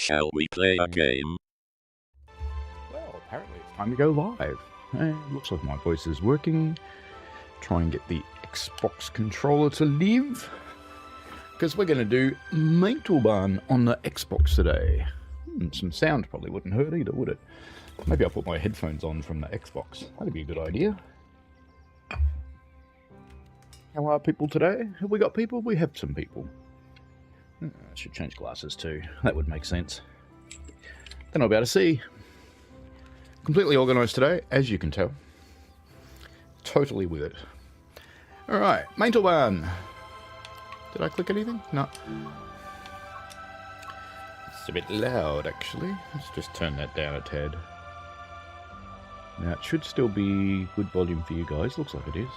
Shall we play a game? Well, apparently it's time to go live. Looks like my voice is working. Try and get the Xbox controller to live. Because we're going to do Maintalbahn on the Xbox today. Some sound probably wouldn't hurt either, would it? Maybe I'll put my headphones on from the Xbox. That'd be a good idea. How are people today? Have we got people? We have some people. I should change glasses too. That would make sense. Then I'll be able to see. Completely organised today, as you can tell. Totally with it. Alright, Maintalbahn. Did I click anything? No. It's a bit loud, actually. Let's just turn that down a tad. Now, it should still be good volume for you guys. Looks like it is.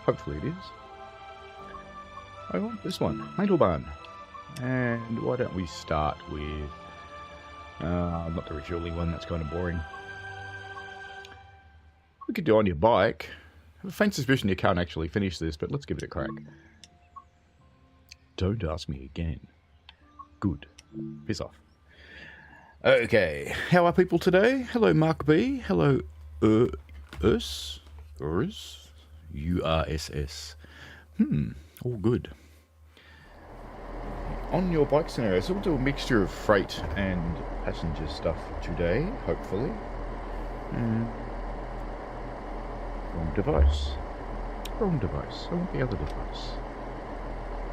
Hopefully it is. I want this one. Maintalbahn. And why don't we start with... not the refueling one, that's kind of boring. We could do on your bike. I have a faint suspicion you can't actually finish this, but let's give it a crack. Don't ask me again. Good. Piss off. Okay, how are people today? Hello, Mark B. Hello, Urs. URSS. All good. On your bike scenario, so we'll do a mixture of freight and passenger stuff today, hopefully. Wrong device. Wrong device. I want the other device.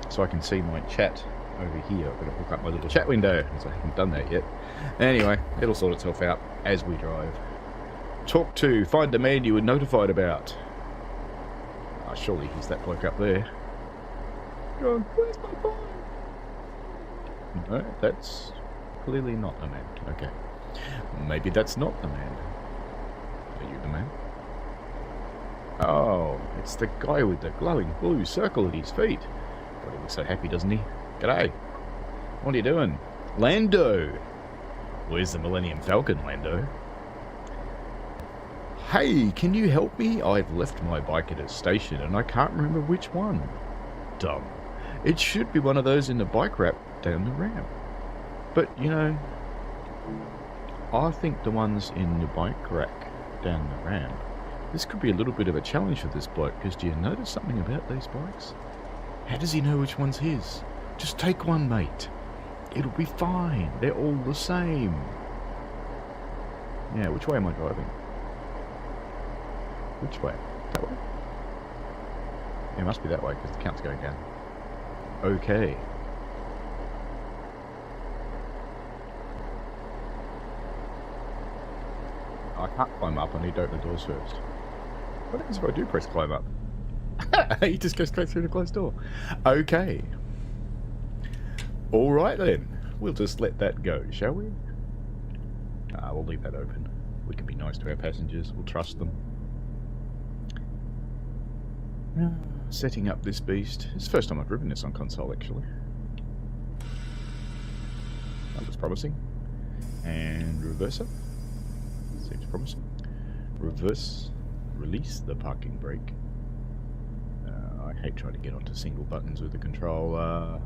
So I can see my chat over here. I've got to hook up my little chat window, because I haven't done that yet. Anyway, it'll sort itself out as we drive. Talk to, find the man you were notified about. Ah, surely he's that bloke up there. Go, where's my phone? No, that's clearly not the man. Okay. Maybe that's not the man. Are you the man? Oh, it's the guy with the glowing blue circle at his feet. God, he looks so happy, doesn't he? G'day. What are you doing? Lando! Where's the Millennium Falcon, Lando? Hey, can you help me? I've left my bike at a station and I can't remember which one. Dumb. It should be one of those in the bike wrap down the ramp. But, you know, I think the ones in the bike rack down the ramp, this could be a little bit of a challenge for this bloke, because do you notice something about these bikes? How does he know which one's his? Just take one, mate. It'll be fine. They're all the same. Yeah, which way am I driving? Which way? That way? Yeah, it must be that way, because the count's going down. Okay. I can't climb up, I need to open the doors first. What happens if I do press climb up? You just go straight through the closed door. Okay. Alright then. We'll just let that go, shall we? We'll leave that open. We can be nice to our passengers, we'll trust them. Setting up this beast. It's the first time I've driven this on console, actually. That looks promising. And reverser. Seems promising. Reverse. Release the parking brake. I hate trying to get onto single buttons with the controller.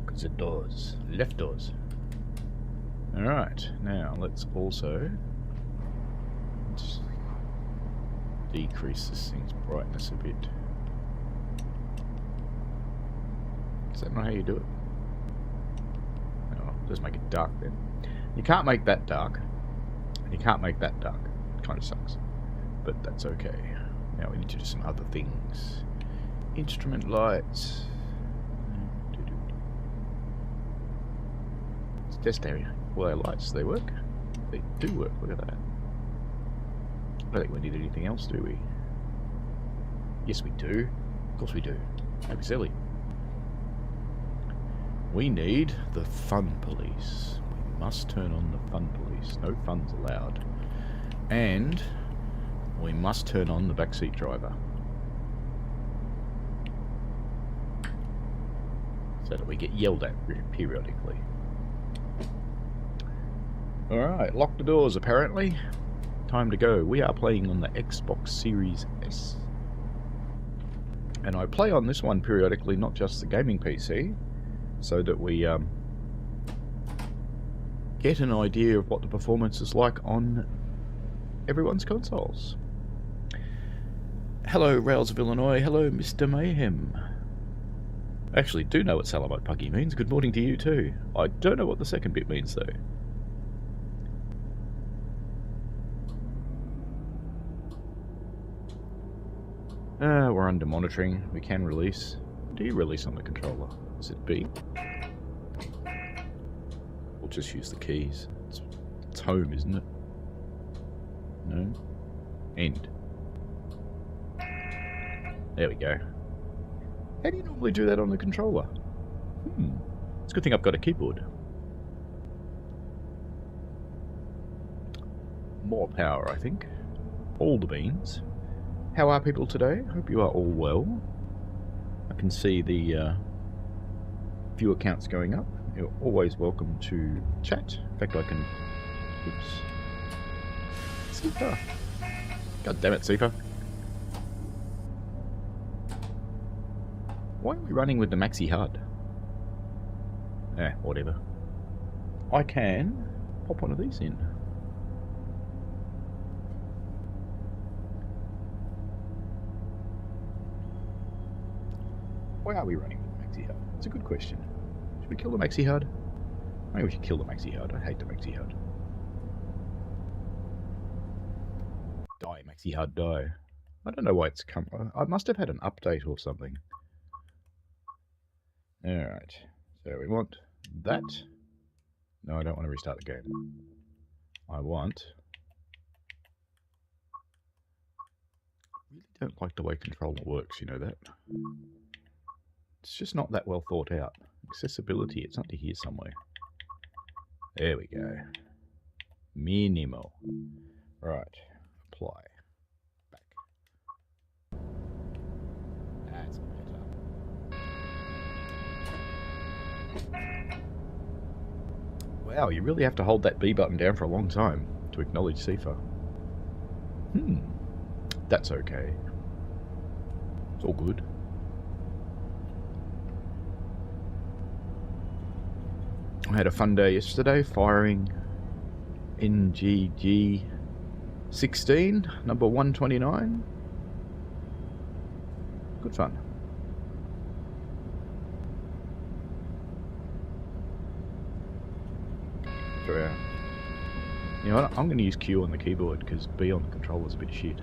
Look at the doors. Left doors. Alright, now let's also decrease this thing's brightness a bit. Is that not how you do it? Oh, just make it dark then. You can't make that dark, and you can't make that dark. It kind of sucks, but that's okay. Now we need to do some other things. Instrument lights. It's test area. Well, our lights, they work? They do work, look at that. I don't think we need anything else, do we? Yes, we do. Of course we do. Don't be silly. We need the fun police. We must turn on the fun police. No fun's allowed. And we must turn on the backseat driver. So that we get yelled at periodically. Alright, lock the doors apparently. Time to go. We are playing on the Xbox Series S. And I play on this one periodically, not just the gaming PC, so that we get an idea of what the performance is like on everyone's consoles. Hello, Rails of Illinois. Hello, Mr. Mayhem. I actually do know what Salamite Puggy means. Good morning to you too. I don't know what the second bit means though. We're under monitoring. We can release. Do you release on the controller? Is it B? We'll just use the keys. It's home, isn't it? No? End. There we go. How do you normally do that on the controller? It's a good thing I've got a keyboard. More power, I think. All the beans. How are people today? Hope you are all well. I can see the viewer counts going up. You're always welcome to chat. In fact, I can... Oops. Sifa. God damn it, Sifa. Why are we running with the maxi HUD? Whatever. I can pop one of these in. Why are we running with the maxi HUD? It's a good question. Should we kill the maxi HUD? Maybe we should kill the maxi HUD. I hate the maxi HUD. Die, maxi HUD, die. I don't know why it's come... I must have had an update or something. Alright. So we want that. No, I don't want to restart the game. I want... I really don't like the way controller works, you know that? It's just not that well thought out. Accessibility, it's under here somewhere. There we go. Minimal. Right. Apply. Back. That's better. Wow, you really have to hold that B button down for a long time to acknowledge Sifa. That's okay. It's all good. I had a fun day yesterday firing NGG 16, number 129. Good fun. So, you know what? I'm going to use Q on the keyboard because B on the controller is a bit shit.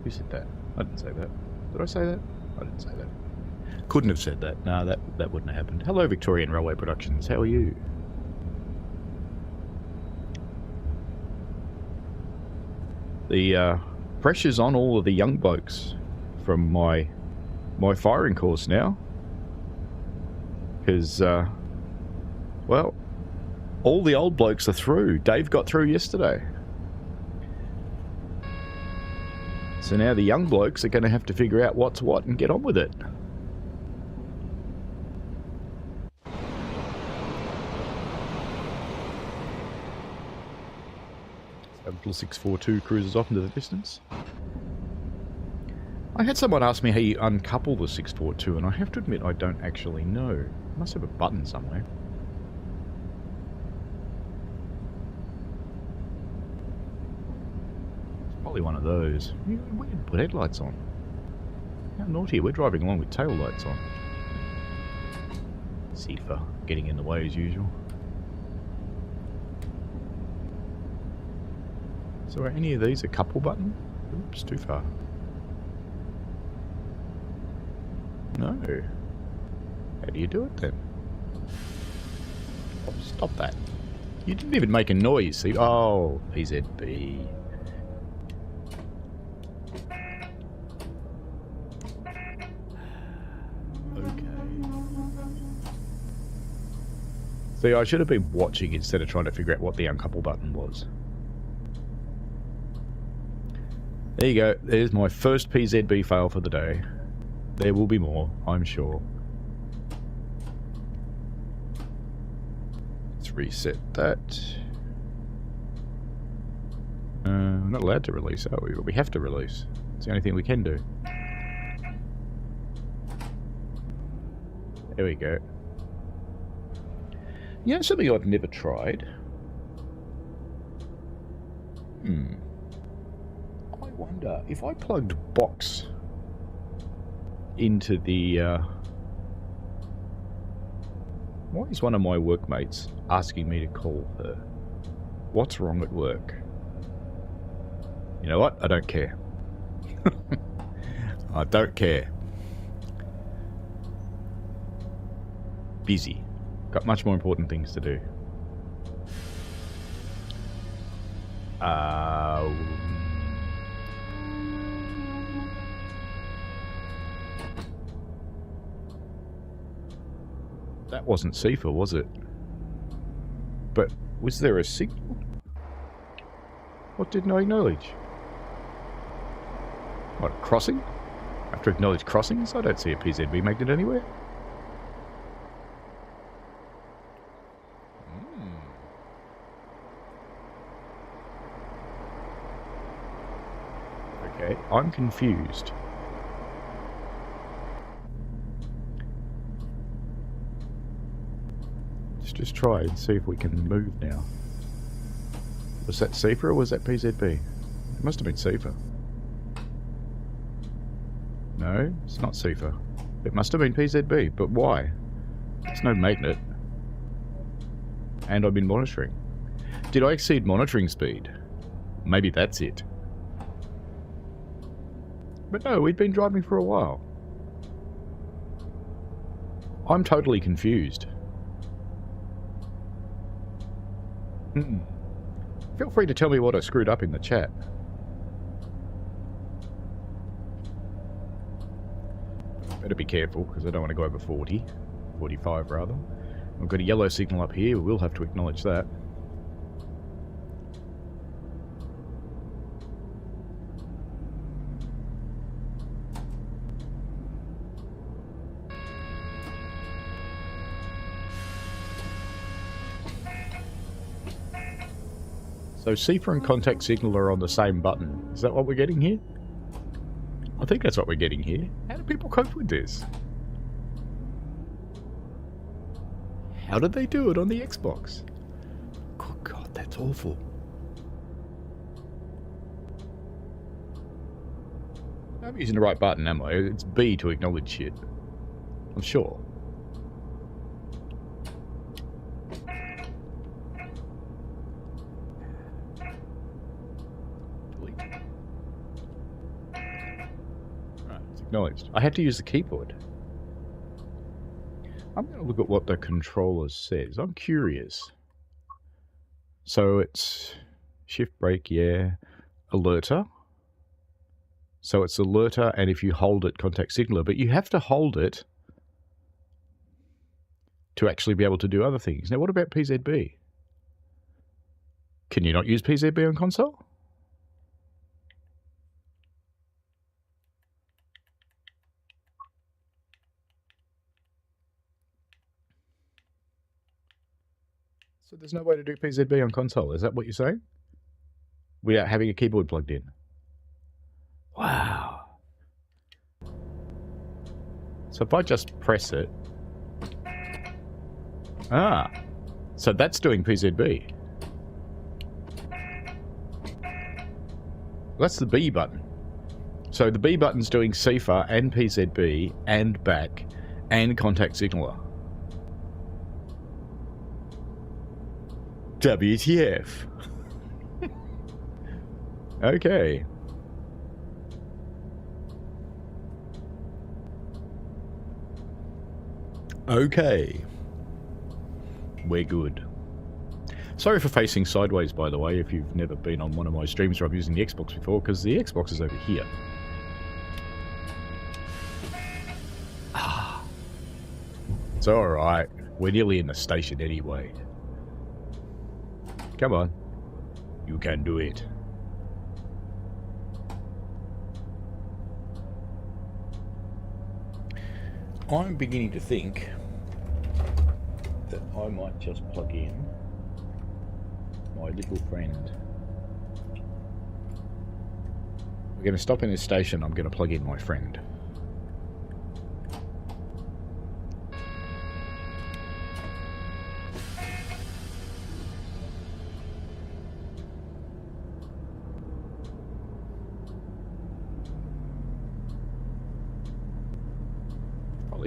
Who said that? I didn't say that. Did I say that? I didn't say that. Couldn't have said that. No, that wouldn't have happened. Hello, Victorian Railway Productions. How are you? The pressure's on all of the young blokes from my firing course now. Because, well, all the old blokes are through. Dave got through yesterday. So now the young blokes are going to have to figure out what's what and get on with it. Little 642 cruises off into the distance. I had someone ask me how you uncouple the 642, and I have to admit I don't actually know. It must have a button somewhere. It's probably one of those. We didn't put headlights on. How naughty, we're driving along with tail lights on. Sifa getting in the way as usual. So are any of these a couple button? Oops, too far. No. How do you do it then? Oh, stop that. You didn't even make a noise, see? Oh, PZB. Okay. See, I should have been watching instead of trying to figure out what the uncouple button was. There you go. There's my first PZB fail for the day. There will be more, I'm sure. Let's reset that. We're not allowed to release, are we? But we have to release. It's the only thing we can do. There we go. You know something I've never tried? I wonder if I plugged box into the... Why is one of my workmates asking me to call her? What's wrong at work? You know what? I don't care. I don't care. Busy. Got much more important things to do. That wasn't Sifa, was it? But was there a signal? What didn't I acknowledge? What, a crossing? I have to acknowledge crossings? I don't see a PZB magnet anywhere. Okay, I'm confused. Let's just try and see if we can move now. Was that Sifa or was that PZB? It must have been Sifa. No, it's not Sifa. It must have been PZB, but why? There's no magnet. And I've been monitoring. Did I exceed monitoring speed? Maybe that's it. But no, we'd been driving for a while. I'm totally confused. Feel free to tell me what I screwed up in the chat. Better be careful, because I don't want to go over 40. 45 rather. We've got a yellow signal up here, we'll have to acknowledge that. So Sifa and contact signal are on the same button. Is that what we're getting here? I think that's what we're getting here. How do people cope with this? How did they do it on the Xbox? Good God, that's awful. I'm using the right button, am I? It's B to acknowledge shit. I'm sure. Acknowledged. I have to use the keyboard. I'm going to look at what the controller says. I'm curious. So it's shift brake, yeah. Alerter. So it's alerter, and if you hold it, contact signaler. But you have to hold it to actually be able to do other things. Now, what about PZB? Can you not use PZB on console? So there's no way to do PZB on console, is that what you're saying? Without having a keyboard plugged in? Wow. So if I just press it... Ah. So that's doing PZB. That's the B button. So the B button's doing Sifa and PZB and back and contact signaler. WTF. Okay. Okay. We're good. Sorry for facing sideways, by the way, if you've never been on one of my streams where I'm using the Xbox before, because the Xbox is over here. It's alright. We're nearly in the station anyway. Come on. You can do it. I'm beginning to think that I might just plug in my little friend. We're going to stop in this station. I'm going to plug in my friend.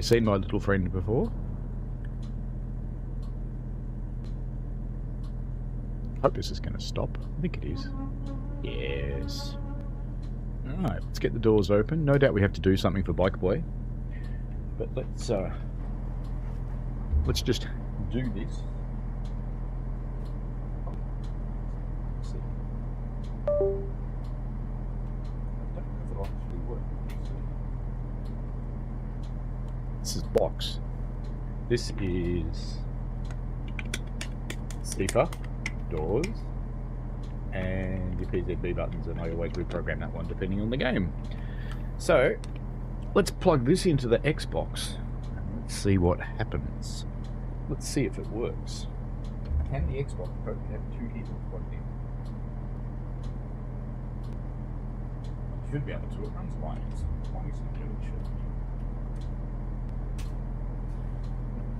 probably seen my little friend before. Hope this is going to stop. I think it is. Yes. Alright, let's get the doors open. No doubt we have to do something for Bike Boy. But let's just do this. Let's see. I don't know if it'll actually work. This is box. This is sleeper, doors, and your PZB buttons, and I always reprogram that one depending on the game. So let's plug this into the Xbox and let's see what happens. Let's see if it works. Can the Xbox have two heaters plugged in? It should be able to. It runs lines. Why is it doing shit?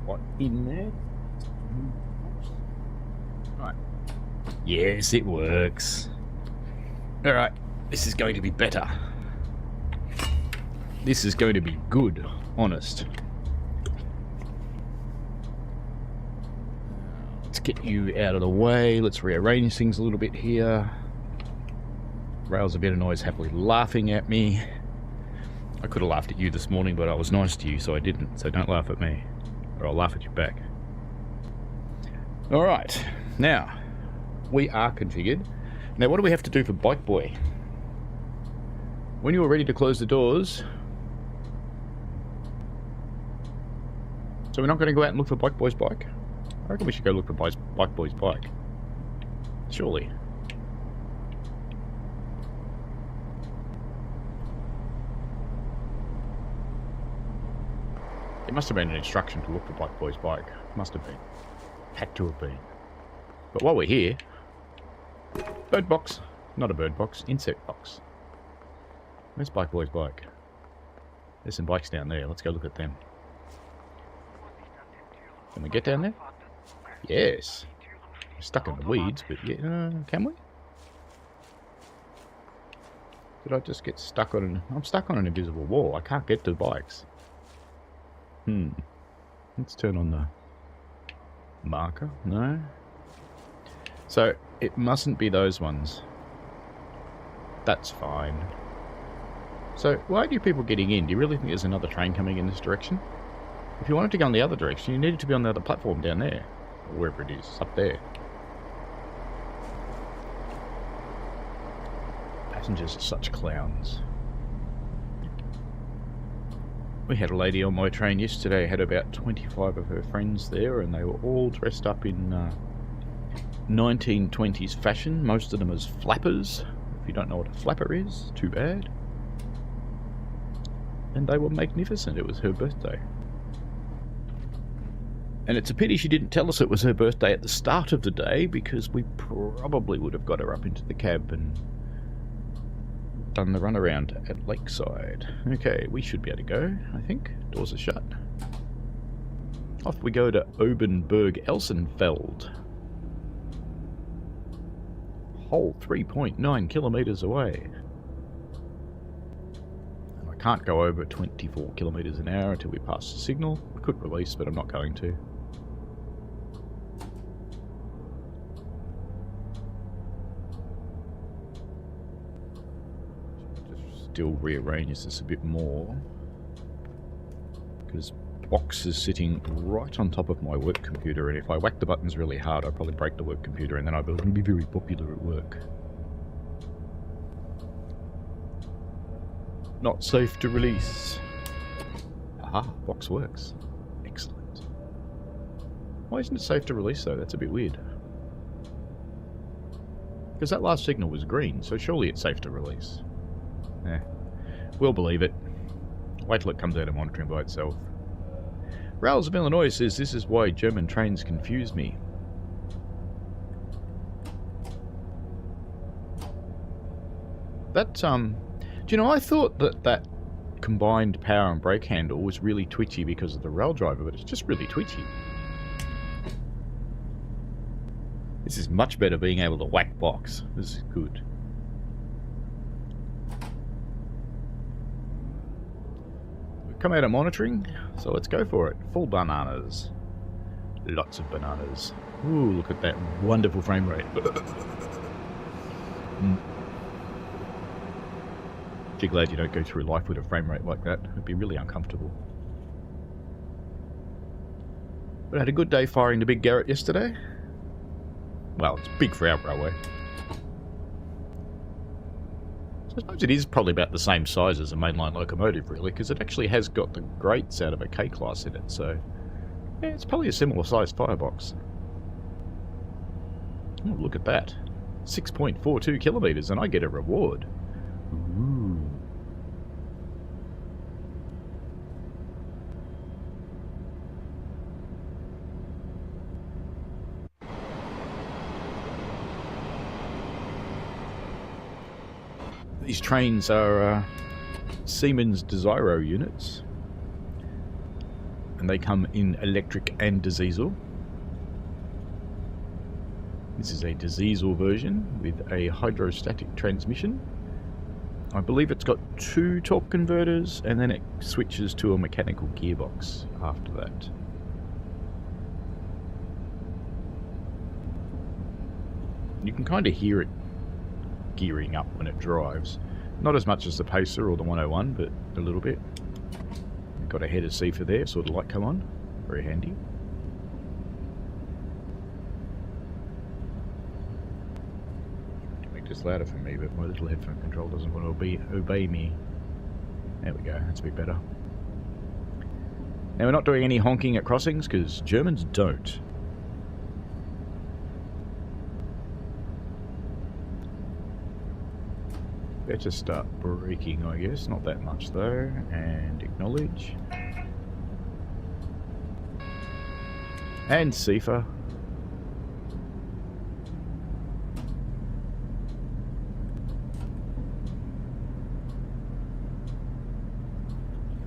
What in there? Right. Yes, it works. Alright, this is going to be better. This is going to be good, honest. Let's get you out of the way. Let's rearrange things a little bit here. Rails of Illinois happily laughing at me. I could have laughed at you this morning, but I was nice to you, so I didn't. So don't laugh at me, or I'll laugh at you back. Alright, now, we are configured. Now, what do we have to do for Bike Boy? When you are ready to close the doors... So we're not going to go out and look for Bike Boy's bike? I reckon we should go look for Bike Boy's bike. Surely. It must have been an instruction to look for Bike Boy's bike. Must have been. Had to have been. But while we're here... Bird box. Not a bird box. Insect box. Where's Bike Boy's bike? There's some bikes down there. Let's go look at them. Can we get down there? Yes. We're stuck in the weeds, but yeah, can we? Did I just get stuck on an... I'm stuck on an invisible wall. I can't get to bikes. Let's turn on the marker. No. So, it mustn't be those ones. That's fine. So, why are you people getting in? Do you really think there's another train coming in this direction? If you wanted to go in the other direction, you needed to be on the other platform down there. Or wherever it is, up there. Passengers are such clowns. We had a lady on my train yesterday, had about 25 of her friends there, and they were all dressed up in 1920s fashion, most of them as flappers. If you don't know what a flapper is, too bad. And they were magnificent. It was her birthday. And it's a pity she didn't tell us it was her birthday at the start of the day, because we probably would have got her up into the cab and done the runaround at Lakeside. Okay, we should be able to go, I think. Doors are shut. Off we go to Obenberg-Elsenfeld. Whole 3.9 kilometres away. And I can't go over 24 kilometres an hour until we pass the signal. I could release, but I'm not going to. Still rearranges this a bit more, because box is sitting right on top of my work computer, and if I whack the buttons really hard I'll probably break the work computer, and then I wouldn't be very popular at work. Not safe to release. Aha, box works. Excellent. Why isn't it safe to release though? That's a bit weird. Because that last signal was green, so surely it's safe to release. We'll believe it. Wait till it comes out of monitoring by itself. Rails of Illinois says this is why German trains confuse me. That, do you know, I thought that combined power and brake handle was really twitchy because of the rail driver, but it's just really twitchy. This is much better being able to whack box. This is good. Come out of monitoring, So let's go for it. Full bananas. Lots of bananas. Ooh, look at that wonderful frame rate. You're glad you don't go through life with a frame rate like that. It'd be really uncomfortable. But I had a good day firing the big Garrett yesterday. Well, it's big for our railway. So I suppose it is probably about the same size as a mainline locomotive, really, because it actually has got the grates out of a K-class in it, so yeah, it's probably a similar sized firebox. Oh, look at that. 6.42 kilometres, and I get a reward. Ooh. These trains are Siemens Desiro units, and they come in electric and diesel. This is a diesel version with a hydrostatic transmission. I believe it's got 2 torque converters, and then it switches to a mechanical gearbox after that. You can kind of hear it gearing up when it drives. Not as much as the Pacer or the 101, but a little bit. Got a header seefer there, saw the light come on. Very handy. Make this louder for me, but my little headphone control doesn't want to obey me. There we go, that's a bit better. Now we're not doing any honking at crossings, because Germans don't. Better start braking, I guess. Not that much though. And acknowledge. And Cephar.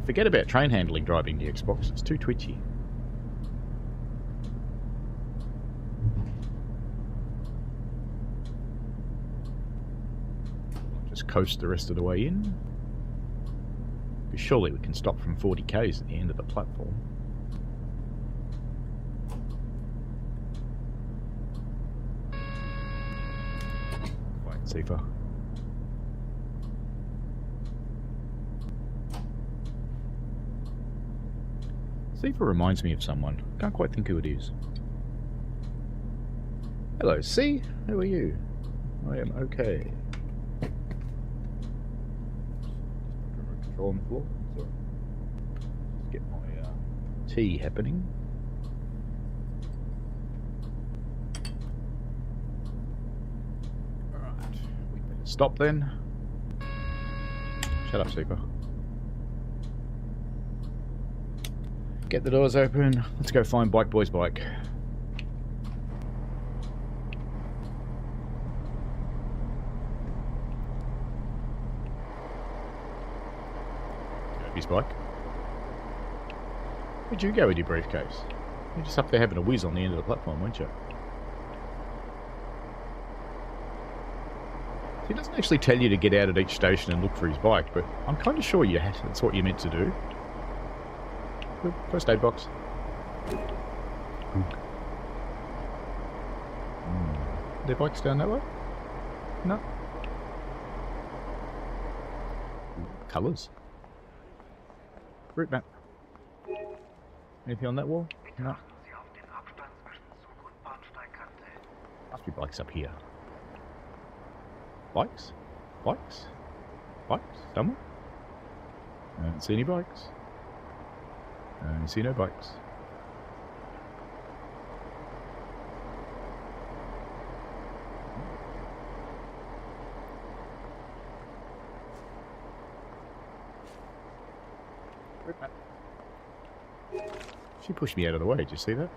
Forget about train handling driving the Xbox. It's too twitchy. Just coast the rest of the way in. Because surely we can stop from 40 k's at the end of the platform. Quiet, Cephar. Cephar reminds me of someone. Can't quite think who it is. Hello, C. How are you? I am okay. On the floor. Sorry. Let's get my tea happening. Alright, we better stop then. Shut up, Super. Get the doors open. Let's go find Bike Boy's bike. His bike. Where'd you go with your briefcase? You're just up there having a whiz on the end of the platform, weren't you? He doesn't actually tell you to get out at each station and look for his bike, but I'm kind of sure that's what you're meant to do. Good. First aid box. Their bike's down that way? No. Colours. Route map. Anything on that wall? No. Must be bikes up here. Bikes? Bikes? Bikes? Somewhere? I don't see any bikes. I see no bikes. She pushed me out of the way, did you see that?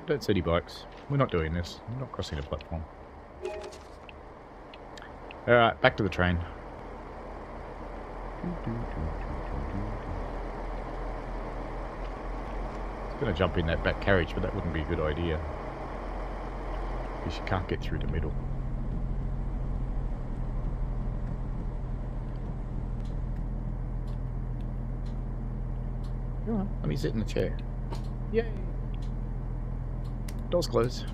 Don't see any bikes. We're not doing this. We're not crossing a platform. Alright, back to the train. I was going to jump in that back carriage, but that wouldn't be a good idea. Because you can't get through the middle. Come on, let me sit in the chair. Yay! Door's closed.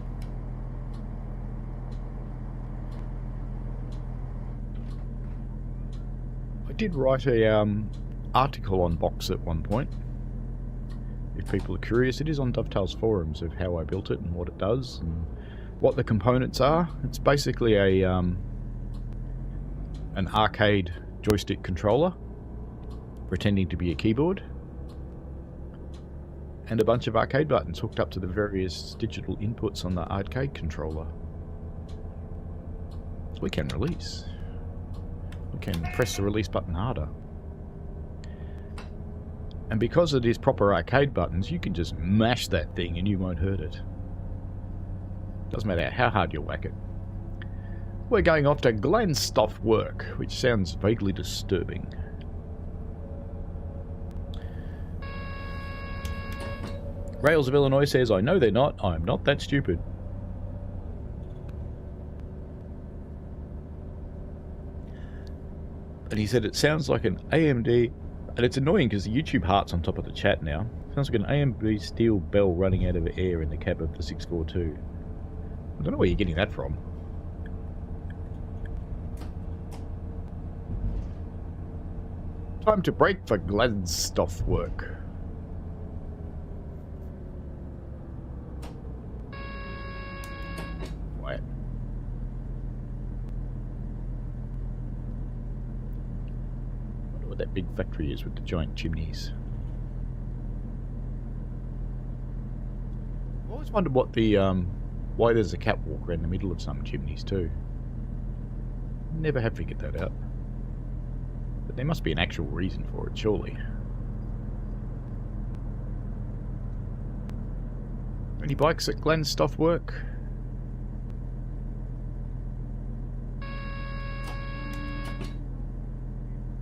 I did write a article on Box at one point. If people are curious, it is on Dovetail's forums of how I built it and what it does and what the components are. It's basically a an arcade joystick controller pretending to be a keyboard and a bunch of arcade buttons hooked up to the various digital inputs on the arcade controller. So we can release. We can press the release button harder. And because it is proper arcade buttons, you can just mash that thing and you won't hurt it. Doesn't matter how hard you whack it. We're going off to Glenstoff work, which sounds vaguely disturbing. Rails of Illinois says, I know they're not. I'm not that stupid. And he said it sounds like an AMD, and it's annoying because the YouTube heart's on top of the chat now. Sounds like an AMD steel bell running out of air in the cab of the 642. I don't know where you're getting that from. Time to break for Glenstoff work. Quiet. I wonder what that big factory is with the giant chimneys. I always wondered what the why there's a catwalk around the middle of some chimneys too. Never have figured that out. But there must be an actual reason for it, surely. Any bikes at Glenstoff work?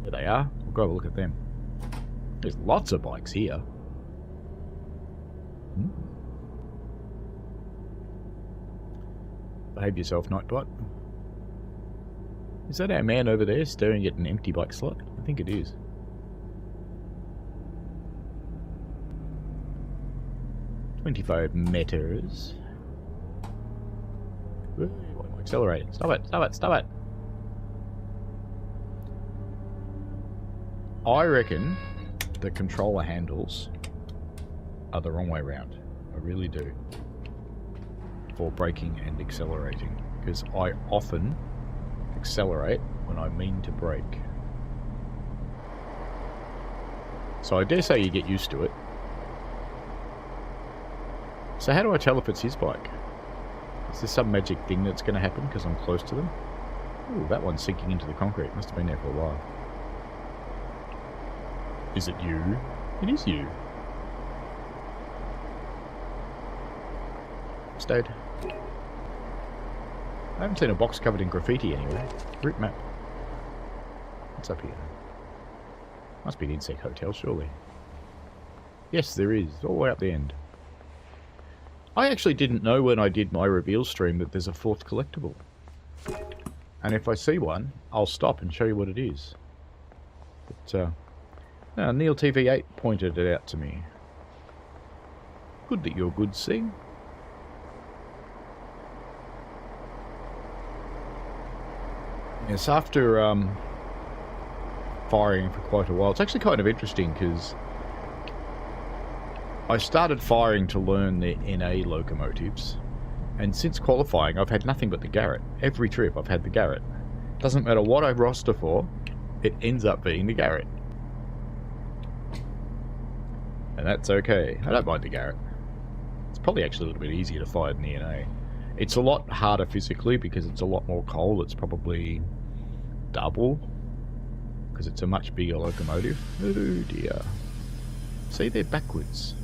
There they are. We'll go have a look at them. There's lots of bikes here. Behave yourself, Nightbot. Is that our man over there staring at an empty bike slot? I think it is. "25 meters. Why am I accelerating? Stop it, stop it, stop it. I reckon the controller handles are the wrong way around. I really do. For braking and accelerating. Because I often accelerate when I mean to brake. So I dare say you get used to it. So how do I tell if it's his bike? Is there some magic thing that's going to happen because I'm close to them? Ooh, that one's sinking into the concrete. Must have been there for a while. Is it you? It is you. Stayed. I haven't seen a box covered in graffiti anywhere. Route map. What's up here? Must be an insect hotel, surely. Yes, there is. All the way up the end. I actually didn't know when I did my reveal stream that there's a fourth collectible. And if I see one, I'll stop and show you what it is. But, no, Neil TV8 pointed it out to me. Good that you're good, see? Yes, after firing for quite a while, it's actually kind of interesting because I started firing to learn the NA locomotives, and since qualifying I've had nothing but the Garrett. Every trip I've had the Garrett. Doesn't matter what I roster for, it ends up being the Garrett. And that's okay. I don't mind the Garrett. It's probably actually a little bit easier to fire than the NA. It's a lot harder physically because it's a lot more coal. It's probably double because it's a much bigger locomotive. Oh dear. See, they're backwards.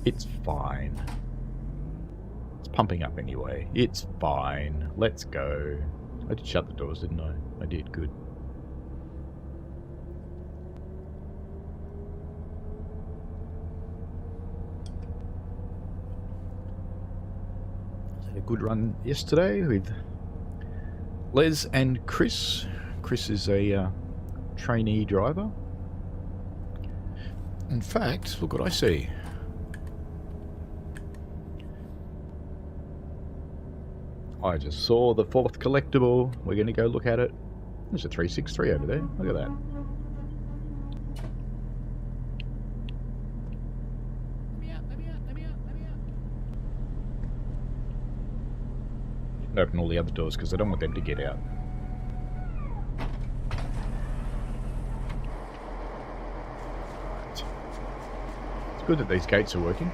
It's fine. It's pumping up anyway. It's fine. Let's go. I did shut the doors, didn't I? I did. Good. A good run yesterday with Les and Chris. Chris is a trainee driver. In fact, look what I see. I just saw the 4th collectible. We're going to go look at it. There's a 363 over there. Look at that. Open all the other doors because I don't want them to get out. Right. It's good that these gates are working.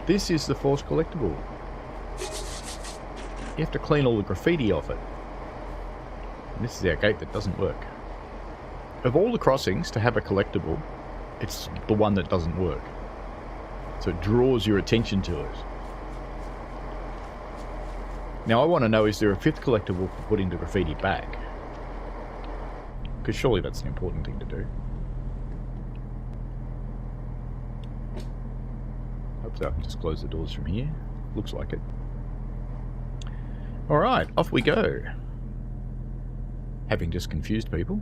This is the 4th collectible. You have to clean all the graffiti off it. And this is our gate that doesn't work. Of all the crossings to have a collectible, it's the one that doesn't work. So it draws your attention to it. Now I want to know, is there a 5th collectible for putting the graffiti back? Because surely that's an important thing to do. Hope so I can just close the doors from here. Looks like it. Alright, off we go. Having just confused people.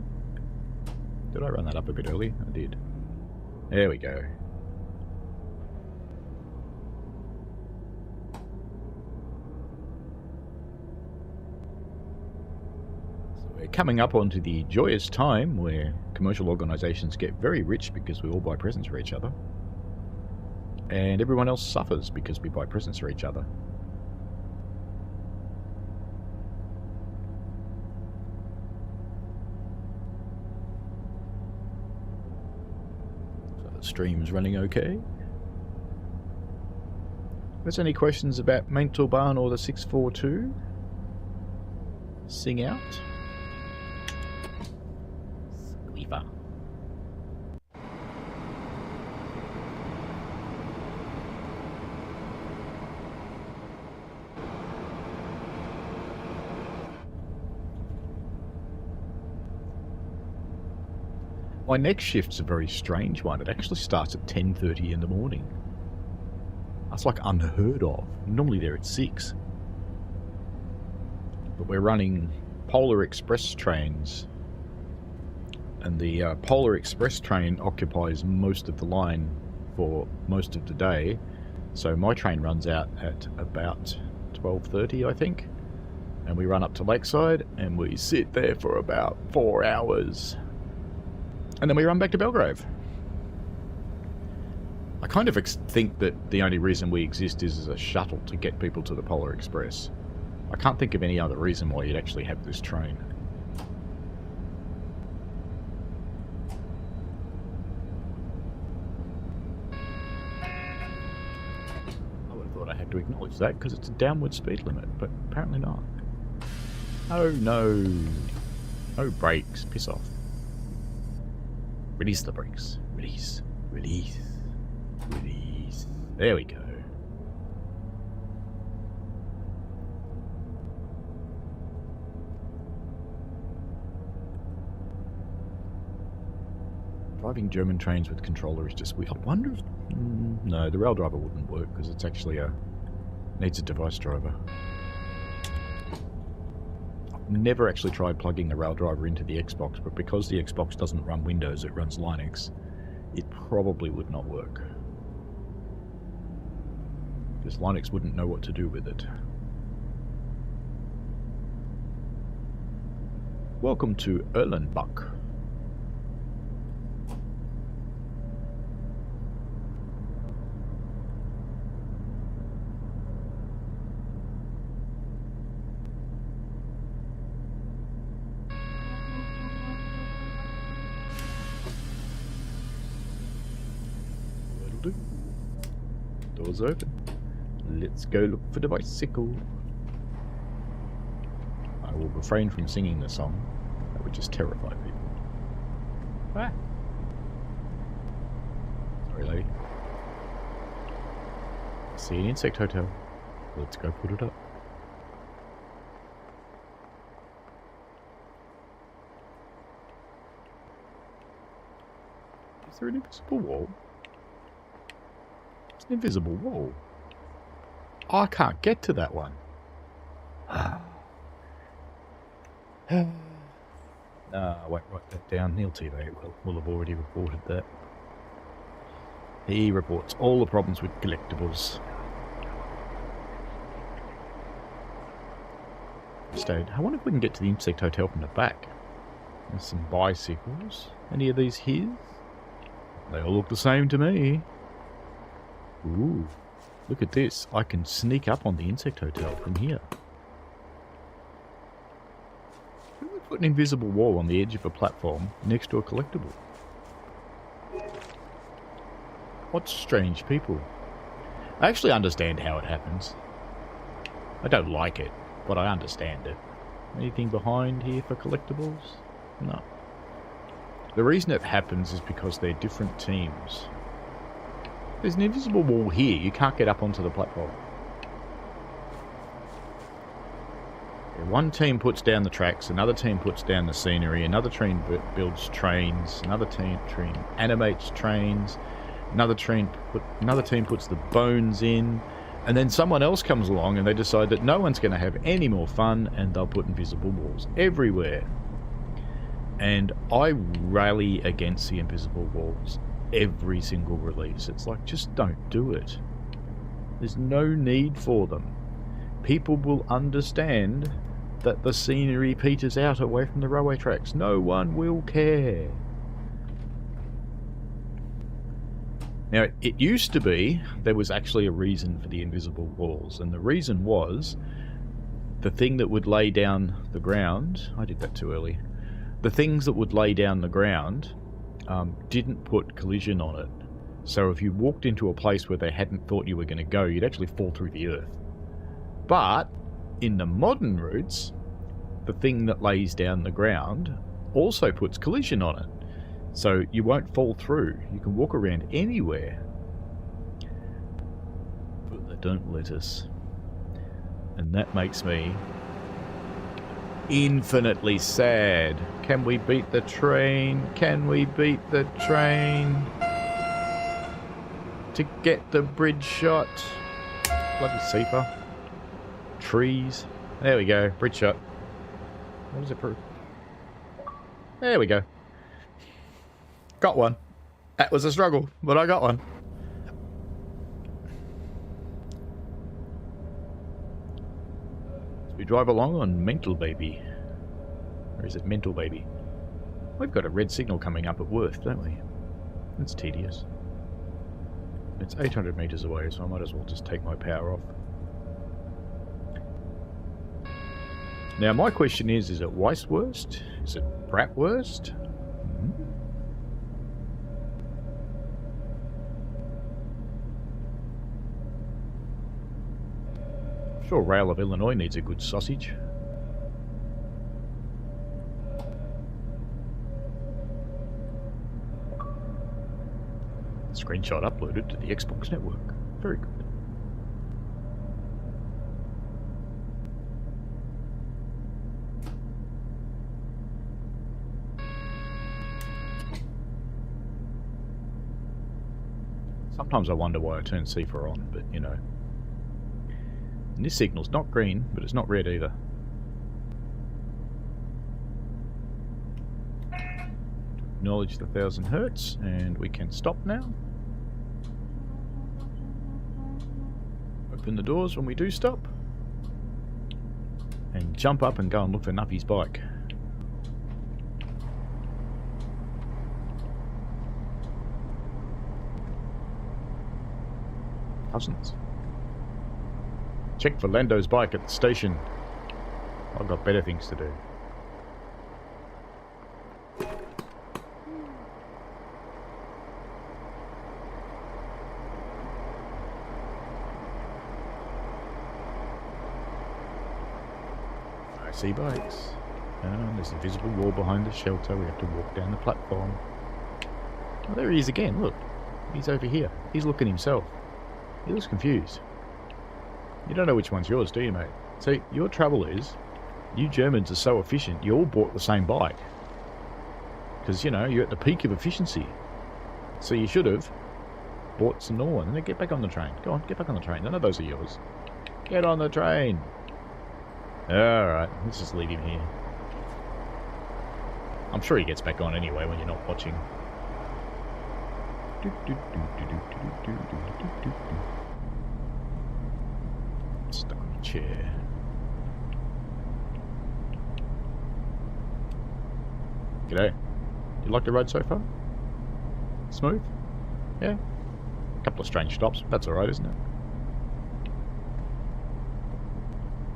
Did I run that up a bit early? I did. There we go. We're coming up onto the joyous time where commercial organisations get very rich because we all buy presents for each other. And everyone else suffers because we buy presents for each other. So the stream's running okay. If there's any questions about Maintalbahn or the 642, sing out. My next shift's a very strange one. It actually starts at 10:30 in the morning. That's like unheard of. Normally they're at 6. But we're running Polar Express trains. And the Polar Express train occupies most of the line for most of the day. So my train runs out at about 12:30, I think. And we run up to Lakeside and we sit there for about 4 hours. And then we run back to Belgrave. I kind of think that the only reason we exist is as a shuttle to get people to the Polar Express. I can't think of any other reason why you'd actually have this train. I would have thought I had to acknowledge that because it's a downward speed limit, but apparently not. Oh no. No brakes. Piss off. Release the brakes. Release. Release. Release. There we go. Driving German trains with controller is just weird. I wonder if... no, the rail driver wouldn't work because it's actually needs a device driver. Never actually tried plugging the rail driver into the Xbox, but because the Xbox doesn't run Windows, it runs Linux, it probably would not work. Because Linux wouldn't know what to do with it. Welcome to Erlenbach. Doors open. Let's go look for the bicycle. I will refrain from singing the song. That would just terrify people. Ah. Sorry, lady. See an insect hotel. Let's go put it up. Is there an invisible wall? It's an invisible wall. Oh, I can't get to that one. I won't write that down. Neil TV will have already reported that. He reports all the problems with collectibles. Stayed. I wonder if we can get to the insect hotel from the back. There's some bicycles. Any of these his? They all look the same to me. Ooh, look at this. I can sneak up on the insect hotel from here. Who would put an invisible wall on the edge of a platform next to a collectible? What strange people. I actually understand how it happens. I don't like it, but I understand it. Anything behind here for collectibles? No. The reason it happens is because they're different teams. There's an invisible wall here. You can't get up onto the platform. One team puts down the tracks, another team puts down the scenery, another team builds trains, another team animates trains, another team puts the bones in, and then someone else comes along and they decide that no one's going to have any more fun and they'll put invisible walls everywhere. And I rally against the invisible walls every single release. It's like, just don't do it. There's no need for them. People will understand that the scenery peters out away from the railway tracks. No one will care. Now, it used to be there was actually a reason for the invisible walls, and the reason was the thing that would lay down the ground. I did that too early. The things that would lay down the ground didn't put collision on it. So if you walked into a place where they hadn't thought you were going to go, you'd actually fall through the earth. But in the modern routes, the thing that lays down the ground also puts collision on it. So you won't fall through. You can walk around anywhere. But they don't let us. And that makes me infinitely sad. Can we beat the train? Can we beat the train? To get the bridge shot. Bloody Seeper. Trees. There we go. Bridge shot. What does it prove? There we go. Got one. That was a struggle, but I got one. So we drive along on Mental Baby. Or is it Mental Baby? We've got a red signal coming up at Worth, don't we? That's tedious. It's 800 metres away, so I might as well just take my power off. Now, my question is it Weisswurst? Is it Bratwurst? I'm sure Rail of Illinois needs a good sausage. Screenshot uploaded to the Xbox network. Very good. Sometimes I wonder why I turn C4 on, but you know. And this signal's not green, but it's not red either. Acknowledge the 1000 hertz, and we can stop now. Open the doors when we do stop. And jump up and go and look for Nuffy's bike. Cousins. Check for Lando's bike at the station. I've got better things to do. I see bikes. And there's a visible wall behind the shelter. We have to walk down the platform. Oh, there he is again. Look. He's over here. He's looking himself. He looks confused. You don't know which one's yours, do you, mate? See, your trouble is, you Germans are so efficient, you all bought the same bike. Because, you know, you're at the peak of efficiency. So you should have bought some normal one. And then get back on the train. Go on, get back on the train. None of those are yours. Get on the train. Alright, let's just leave him here. I'm sure he gets back on anyway when you're not watching. chair. G'day. You like the road so far? Smooth? Yeah. A couple of strange stops. That's alright, isn't it?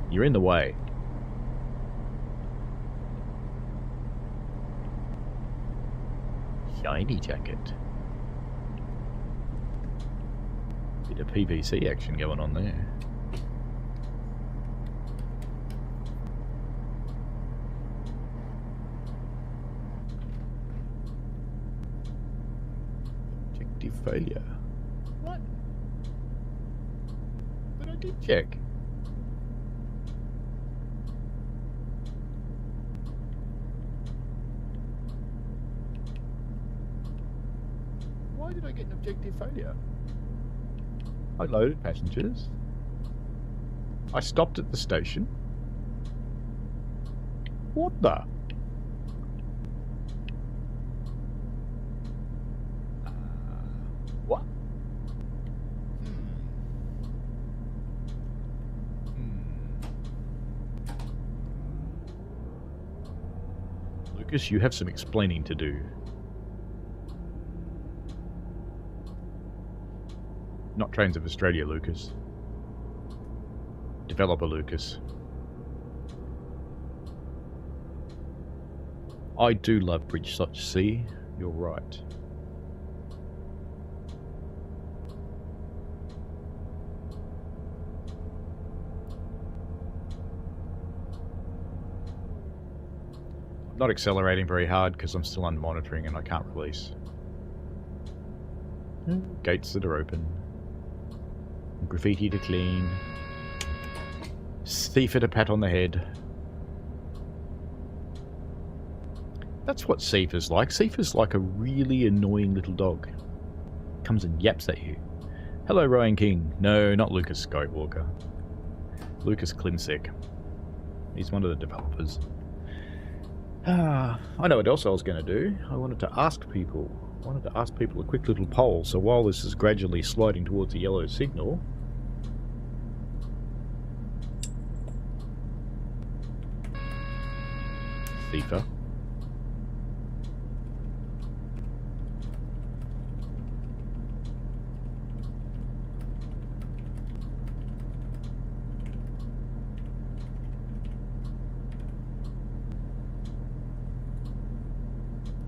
You're in the way. Shiny jacket. Bit of PVC action going on there. Objective failure. What? But I did check. Why did I get an objective failure? I loaded passengers. I stopped at the station. What the? What? Lucas, you have some explaining to do. Not Trains of Australia, Lucas. Developer Lucas. I do love Bridge Such Sea. You're right. I'm not accelerating very hard because I'm still under monitoring and I can't release. Gates that are open. Graffiti to clean. Thief at a pat on the head. That's what Seifer's like. Seifer's like a really annoying little dog. Comes and yaps at you. Hello, Ryan King. No, not Lucas Skywalker. Lucas Klimsek. He's one of the developers. I know what else I was going to do. I wanted to ask people a quick little poll. So while this is gradually sliding towards a yellow signal, Thief.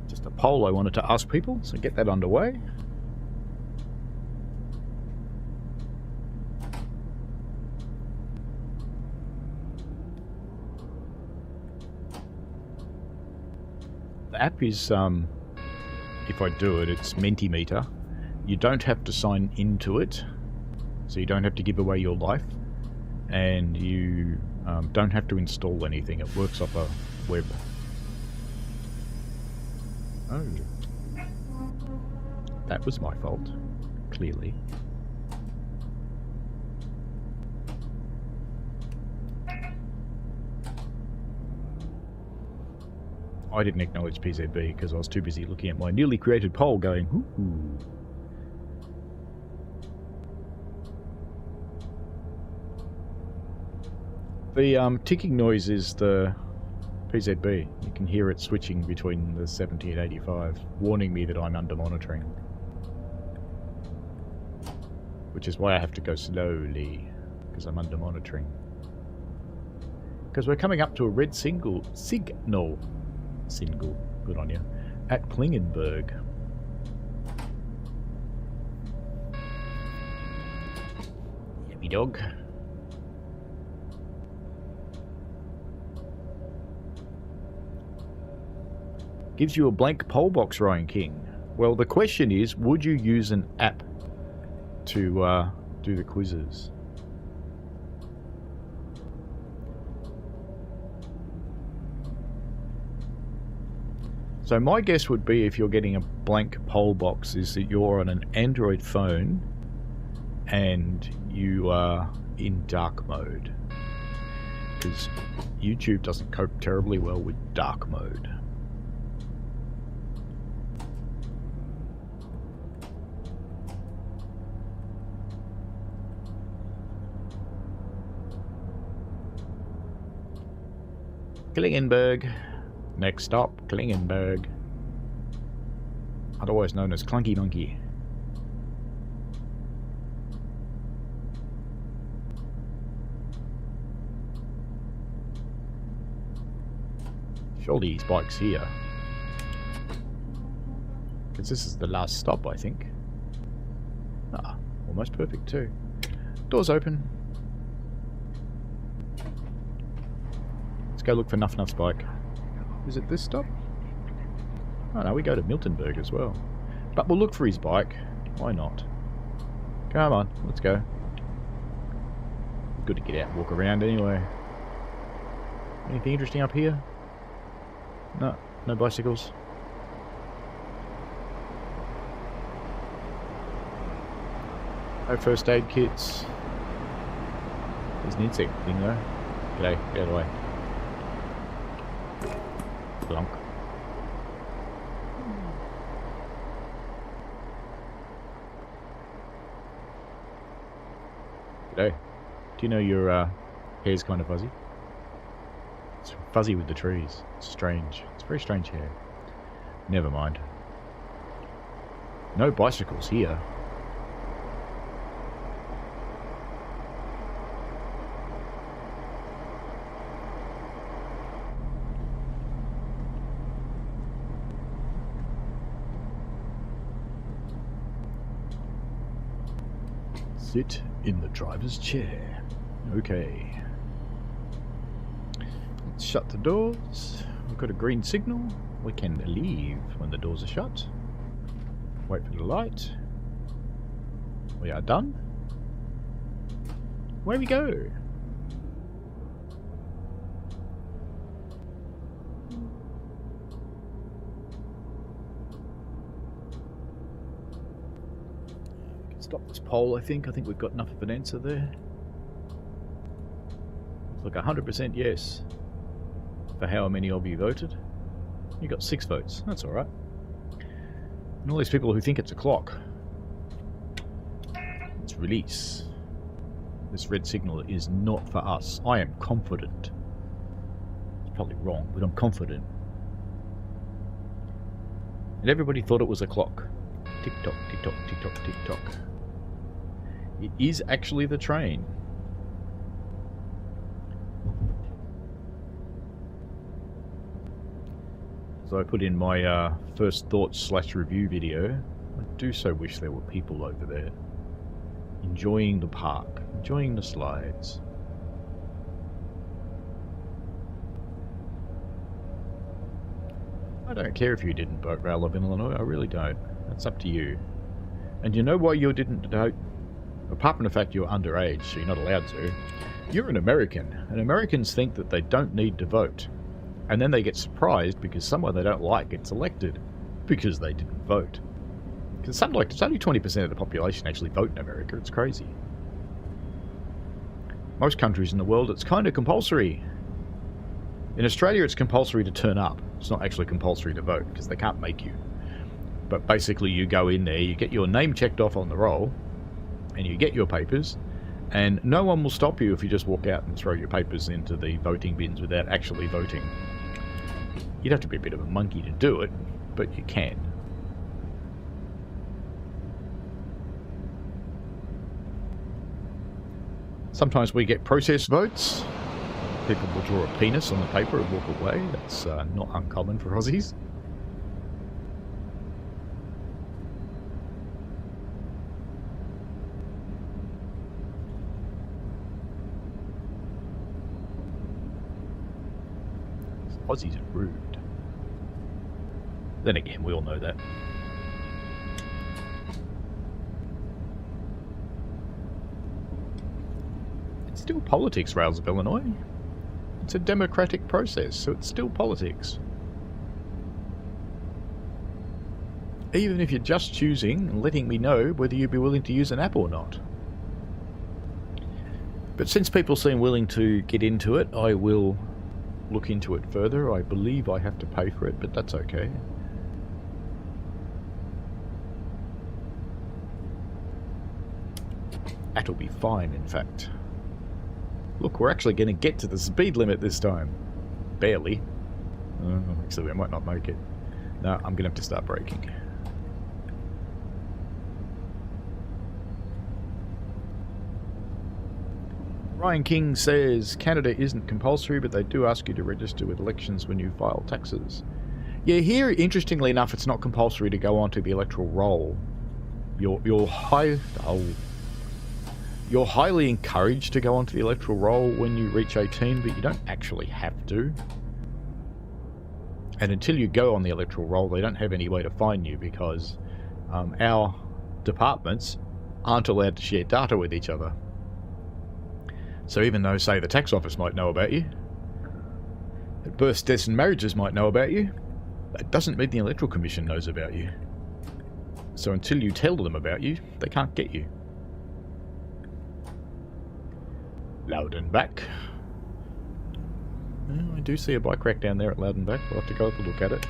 Just a poll I wanted to ask people, so get that underway. The app is, if I do it, it's Mentimeter. You don't have to sign into it, so you don't have to give away your life, and you don't have to install anything. It works off a web. Oh. That was my fault, clearly. I didn't acknowledge PZB because I was too busy looking at my newly created poll going, ooh. The ticking noise is the PZB. You can hear it switching between the 70 and 85, warning me that I'm under monitoring. Which is why I have to go slowly, because I'm under monitoring. Because we're coming up to a red signal, good on you, at Klingenberg. Yummy dog. Gives you a blank poll box, Ryan King. Well, the question is, would you use an app to do the quizzes? So my guess would be, if you're getting a blank poll box, is that you're on an Android phone and you are in dark mode. Because YouTube doesn't cope terribly well with dark mode. Klingenberg. Next stop, Klingenberg. Otherwise known as Clunky Monkey. Surely his bike's here. Because this is the last stop, I think. Ah, almost perfect too. Doors open. Let's go look for Nuff Nuff's bike. Is it this stop? Oh no, we go to Miltonberg as well. But we'll look for his bike. Why not? Come on, let's go. Good to get out and walk around anyway. Anything interesting up here? No, no bicycles. No first aid kits. There's an insect thing though. G'day, get out of the way. Blunk. G'day. Do you know your hair's kind of fuzzy? It's fuzzy with the trees. It's strange. It's very strange hair. Never mind. No bicycles here. Sit in the driver's chair. Okay. Let's shut the doors. We've got a green signal. We can leave when the doors are shut. Wait for the light. We are done. Where we go? Stop this poll, I think. I think we've got enough of an answer there. Looks like 100% yes. For how many of you voted? You got 6 votes. That's alright. And all these people who think it's a clock. Let's release. This red signal is not for us. I am confident. It's probably wrong, but I'm confident. And everybody thought it was a clock. Tick tock, tick tock, tick tock, tick tock. It is actually the train. So I put in my first thoughts / review video. I do so wish there were people over there. Enjoying the park. Enjoying the slides. I don't care if you didn't vote Rail of Illinois. I really don't. That's up to you. And you know why you didn't vote? Apart from the fact you're underage, so you're not allowed to. You're an American, and Americans think that they don't need to vote. And then they get surprised because someone they don't like gets elected because they didn't vote. Because something like, it's only 20% of the population actually vote in America. It's crazy. Most countries in the world, it's kind of compulsory. In Australia, it's compulsory to turn up. It's not actually compulsory to vote because they can't make you. But basically, you go in there, you get your name checked off on the roll, and you get your papers, and no one will stop you if you just walk out and throw your papers into the voting bins without actually voting. You'd have to be a bit of a monkey to do it, but you can. Sometimes we get process votes. People will draw a penis on the paper and walk away. That's not uncommon for Aussies. Aussies are rude. Then again, we all know that. It's still politics, Rails of Illinois. It's a democratic process, so it's still politics. Even if you're just choosing and letting me know whether you'd be willing to use an app or not. But since people seem willing to get into it, I will look into it further. I believe I have to pay for it, but that's okay. That'll be fine, in fact. Look, we're actually going to get to the speed limit this time. Barely. Actually, I might not make it. No, I'm going to have to start braking. Ryan King says Canada isn't compulsory, but they do ask you to register with elections when you file taxes. Yeah, here, interestingly enough, it's not compulsory to go onto the electoral roll. You're highly encouraged to go onto the electoral roll when you reach 18, but you don't actually have to. And until you go on the electoral roll, they don't have any way to find you because our departments aren't allowed to share data with each other. So even though, say, the tax office might know about you, that births, deaths and marriages might know about you, that doesn't mean the Electoral Commission knows about you. So until you tell them about you, they can't get you. Loudenbach. Oh, I do see a bike rack down there at Loudenbach. We'll have to go have a look at it.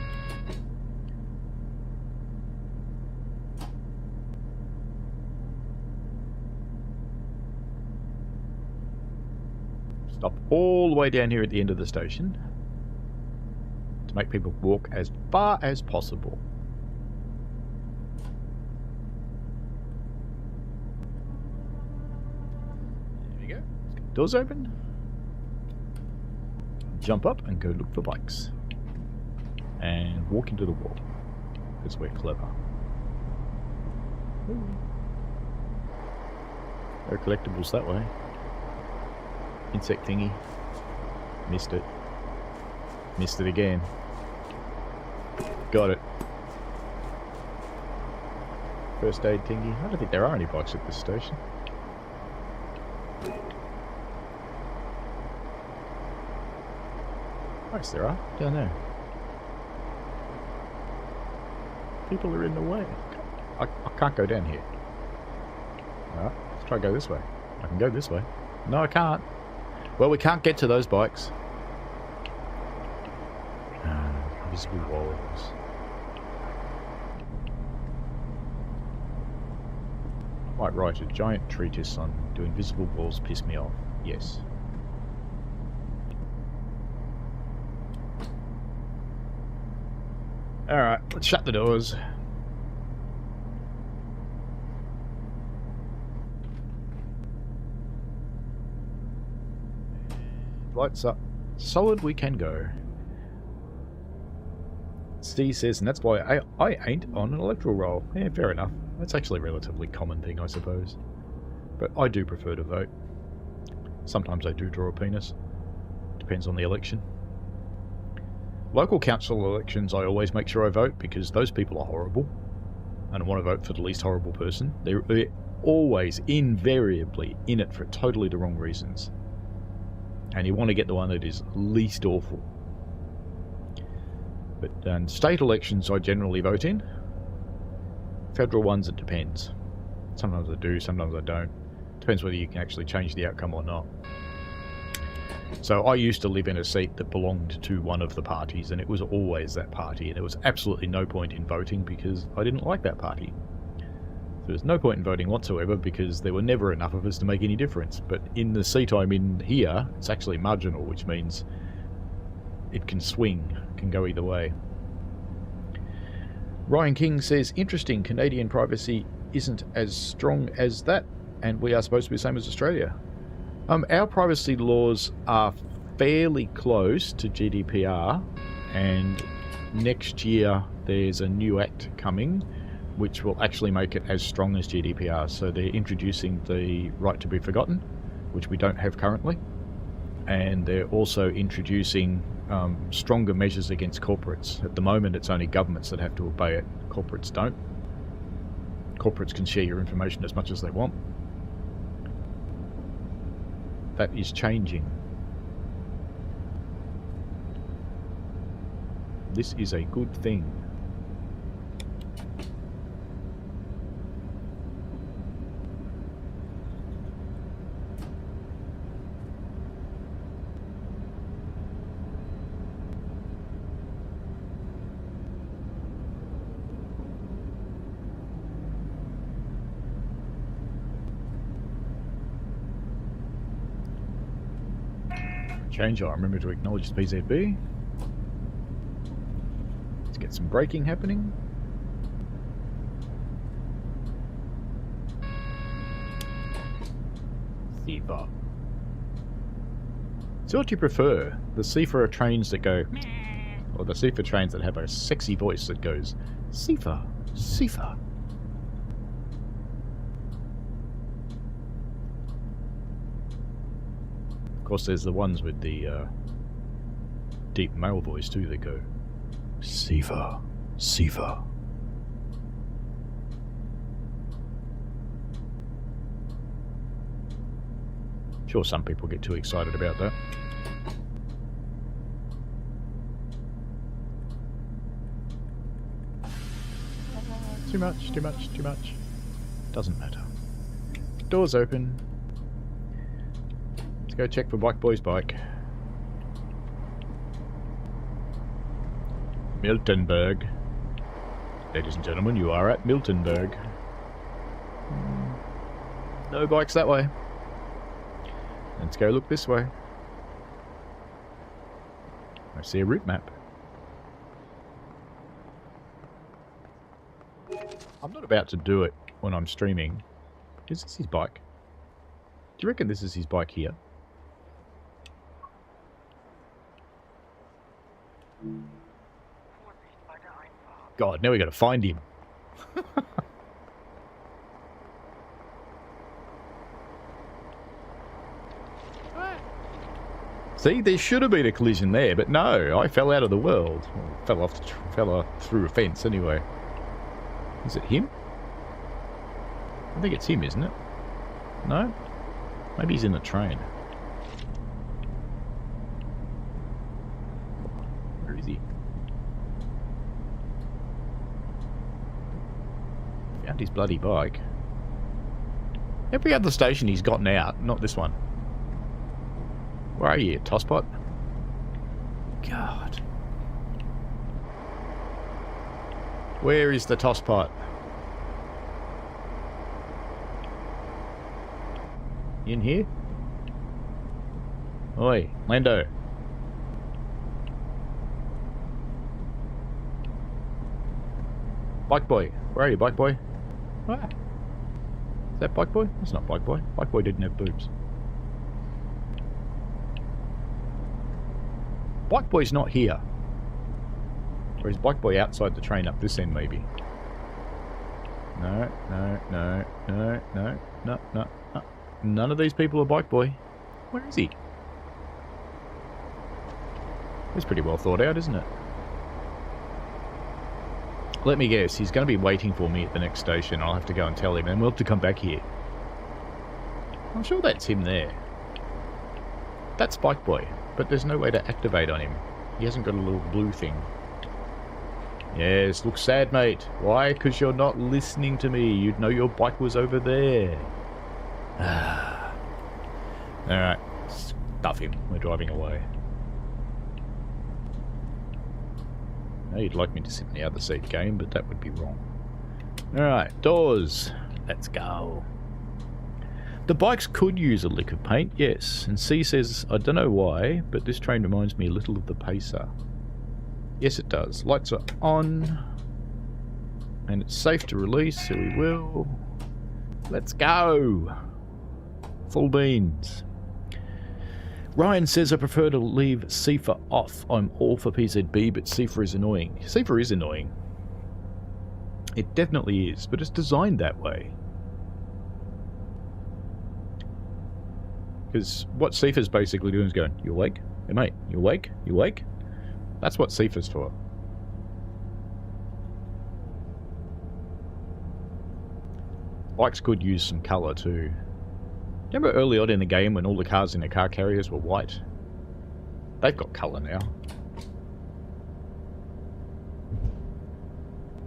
Stop all the way down here at the end of the station to make people walk as far as possible. There we go. Let's get the doors open. Jump up and go look for bikes. And walk into the wall. Because we're clever. Ooh. There are collectibles that way. Insect thingy. Missed it. Missed it again. Got it. First aid thingy. I don't think there are any bikes at this station. Yes, there are. Down there. People are in the way. I can't go down here. Alright, let's try to go this way. I can go this way. No, I can't. Well, we can't get to those bikes. Invisible walls. I might write a giant treatise on do invisible walls piss me off. Yes. Alright, let's shut the doors. Lights up. Solid we can go. Steve says, and that's why I ain't on an electoral roll. Yeah, fair enough. That's actually a relatively common thing, I suppose. But I do prefer to vote. Sometimes I do draw a penis. Depends on the election. Local council elections, I always make sure I vote because those people are horrible. And I want to vote for the least horrible person. They're always, invariably, in it for totally the wrong reasons. And you want to get the one that is least awful. But state elections I generally vote in. Federal ones, it depends. Sometimes I do, sometimes I don't. Depends whether you can actually change the outcome or not. So I used to live in a seat that belonged to one of the parties, and it was always that party, and there was absolutely no point in voting because I didn't like that party. There was no point in voting whatsoever because there were never enough of us to make any difference. But in the seat I'm in here, it's actually marginal, which means it can swing, can go either way. Ryan King says, interesting, Canadian privacy isn't as strong as that, and we are supposed to be the same as Australia. Our privacy laws are fairly close to GDPR, and next year there's a new act coming which will actually make it as strong as GDPR. So they're introducing the right to be forgotten, which we don't have currently, and they're also introducing stronger measures against corporates. At the moment it's only governments that have to obey it, corporates don't. Corporates can share your information as much as they want. That is changing. This is a good thing. Change, I remember to acknowledge the PZB. Let's get some braking happening. Seafa. So what do you prefer? The Seafa trains that go, or the Seafa trains that have a sexy voice that goes, Seafa, Seafa. Of course, there's the ones with the deep male voice too that go, Seafa, Seafa. Sure, some people get too excited about that. Too much, too much, too much. Doesn't matter. Doors open. Let's go check for Bike Boy's bike. Miltenberg. Ladies and gentlemen, you are at Miltenberg. No bikes that way. Let's go look this way. I see a route map. I'm not about to do it when I'm streaming. Is this his bike? Do you reckon this is his bike here? God, now we got to find him. See, there should have been a collision there, but no, I fell out of the world. Well, fell through a fence anyway. Is it him? I think it's him, isn't it? No? Maybe he's in the train. Where is he? Found his bloody bike. Every other station he's gotten out, not this one. Where are you, tosspot? God. Where is the tosspot? In here? Oi, Lando. Bike boy. Where are you, bike boy? Ah. Is that bike boy? That's not bike boy. Bike boy didn't have boobs. Bike boy's not here. Or is bike boy outside the train up this end, maybe? No, no, no, no, no, no, no, no. None of these people are bike boy. Where is he? It's pretty well thought out, isn't it? Let me guess, he's going to be waiting for me at the next station. I'll have to go and tell him, and we'll have to come back here. I'm sure that's him there. That's bike boy. But there's no way to activate on him. He hasn't got a little blue thing. Yes, looks sad, mate. Why? Because you're not listening to me. You'd know your bike was over there. Alright, stuff him. We're driving away. Now you'd like me to sit in the other seat, game, but that would be wrong. Alright, doors. Let's go. The bikes could use a lick of paint, yes. And C says, I don't know why, but this train reminds me a little of the Pacer. Yes, it does. Lights are on. And it's safe to release, so we will. Let's go! Full beans. Ryan says, I prefer to leave Seafa off. I'm all for PZB, but Seafa is annoying. Seafa is annoying. It definitely is, but it's designed that way. Because what Seafa's basically doing is going, you awake? Hey mate, you awake? You awake? That's what Seafa's for. Bikes could use some colour too. Remember early on in the game when all the cars in the car carriers were white? They've got colour now.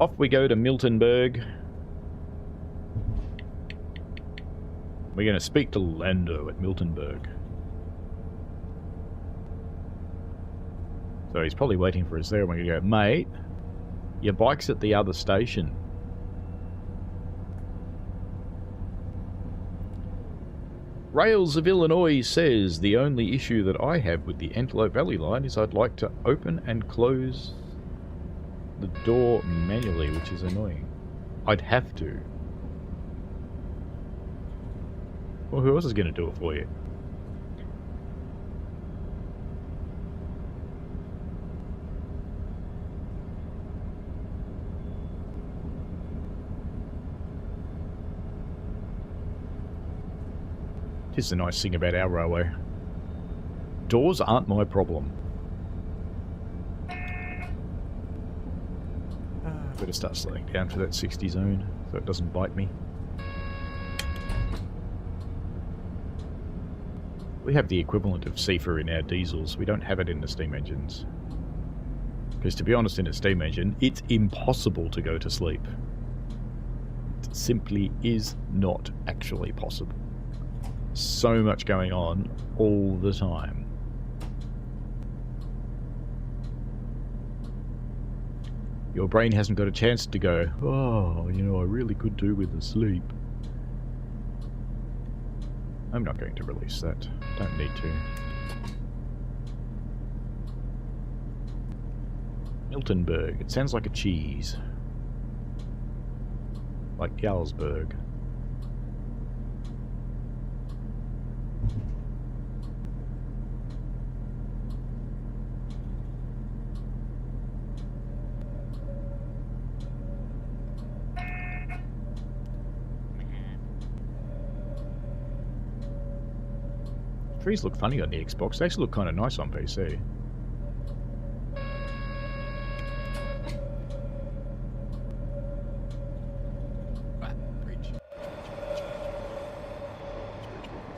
Off we go to Miltenberg. We're going to speak to Lando at Miltenberg. So he's probably waiting for us there. We're going to go, mate, your bike's at the other station. Rails of Illinois says the only issue that I have with the Antelope Valley line is I'd like to open and close the door manually, which is annoying. I'd have to. Well, who else is going to do it for you? This is the nice thing about our railway. Doors aren't my problem. Better start slowing down for that 60 zone so it doesn't bite me. We have the equivalent of CFA in our diesels. We don't have it in the steam engines. Because to be honest, in a steam engine, it's impossible to go to sleep. It simply is not actually possible. So much going on all the time. Your brain hasn't got a chance to go, oh, you know, I really could do with a sleep. I'm not going to release that. Don't need to. Miltenberg. It sounds like a cheese. Like Jarlsberg. Trees look funny on the Xbox. They actually look kind of nice on PC.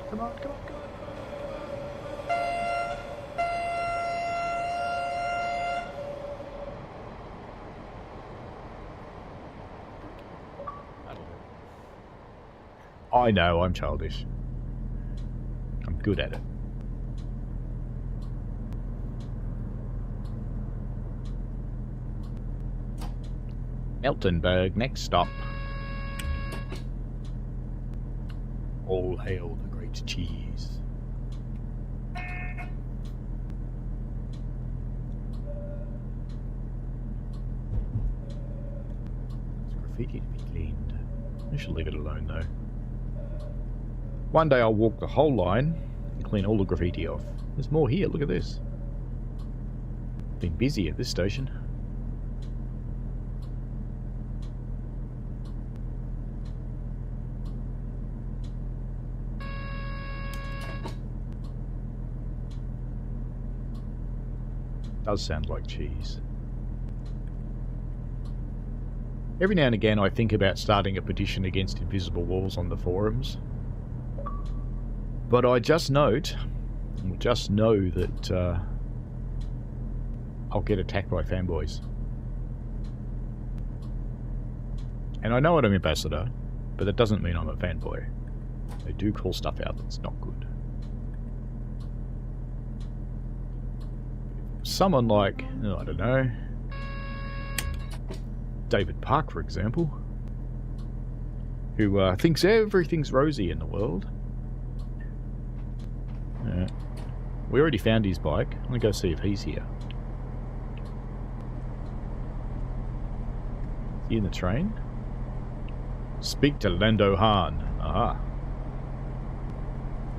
Come on, come on, come on. I know, I'm childish. I'm good at it. Miltenberg, next stop. All hail the great cheese. There's graffiti to be cleaned. I should leave it alone though. One day I'll walk the whole line and clean all the graffiti off. There's more here, look at this. Been busy at this station. Does sound like cheese. Every now and again I think about starting a petition against invisible walls on the forums. But I just know that I'll get attacked by fanboys. And I know I'm an ambassador, but that doesn't mean I'm a fanboy. They do call stuff out that's not good. Someone like, I don't know, David Park, for example, who thinks everything's rosy in the world. We already found his bike. I'm going to go see if he's here. Is he in the train? Speak to Lando Hahn. Aha.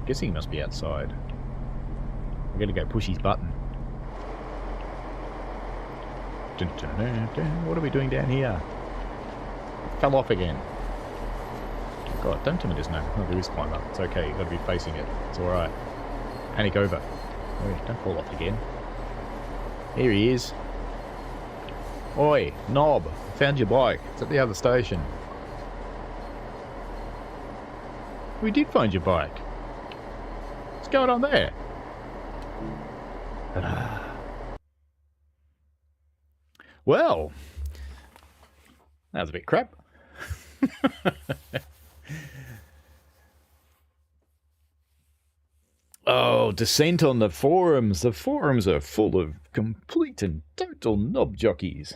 Guessing he must be outside. I'm going to go push his button. What are we doing down here? It fell off again. God, don't tell me there's no... Oh, there is climb up. It's okay, you've got to be facing it. It's alright. Panic over. Oh, don't fall off again. Here he is. Oi, knob. I found your bike. It's at the other station. We did find your bike. What's going on there? Well, that was a bit crap. Oh, dissent on the forums. The forums are full of complete and total knob jockeys.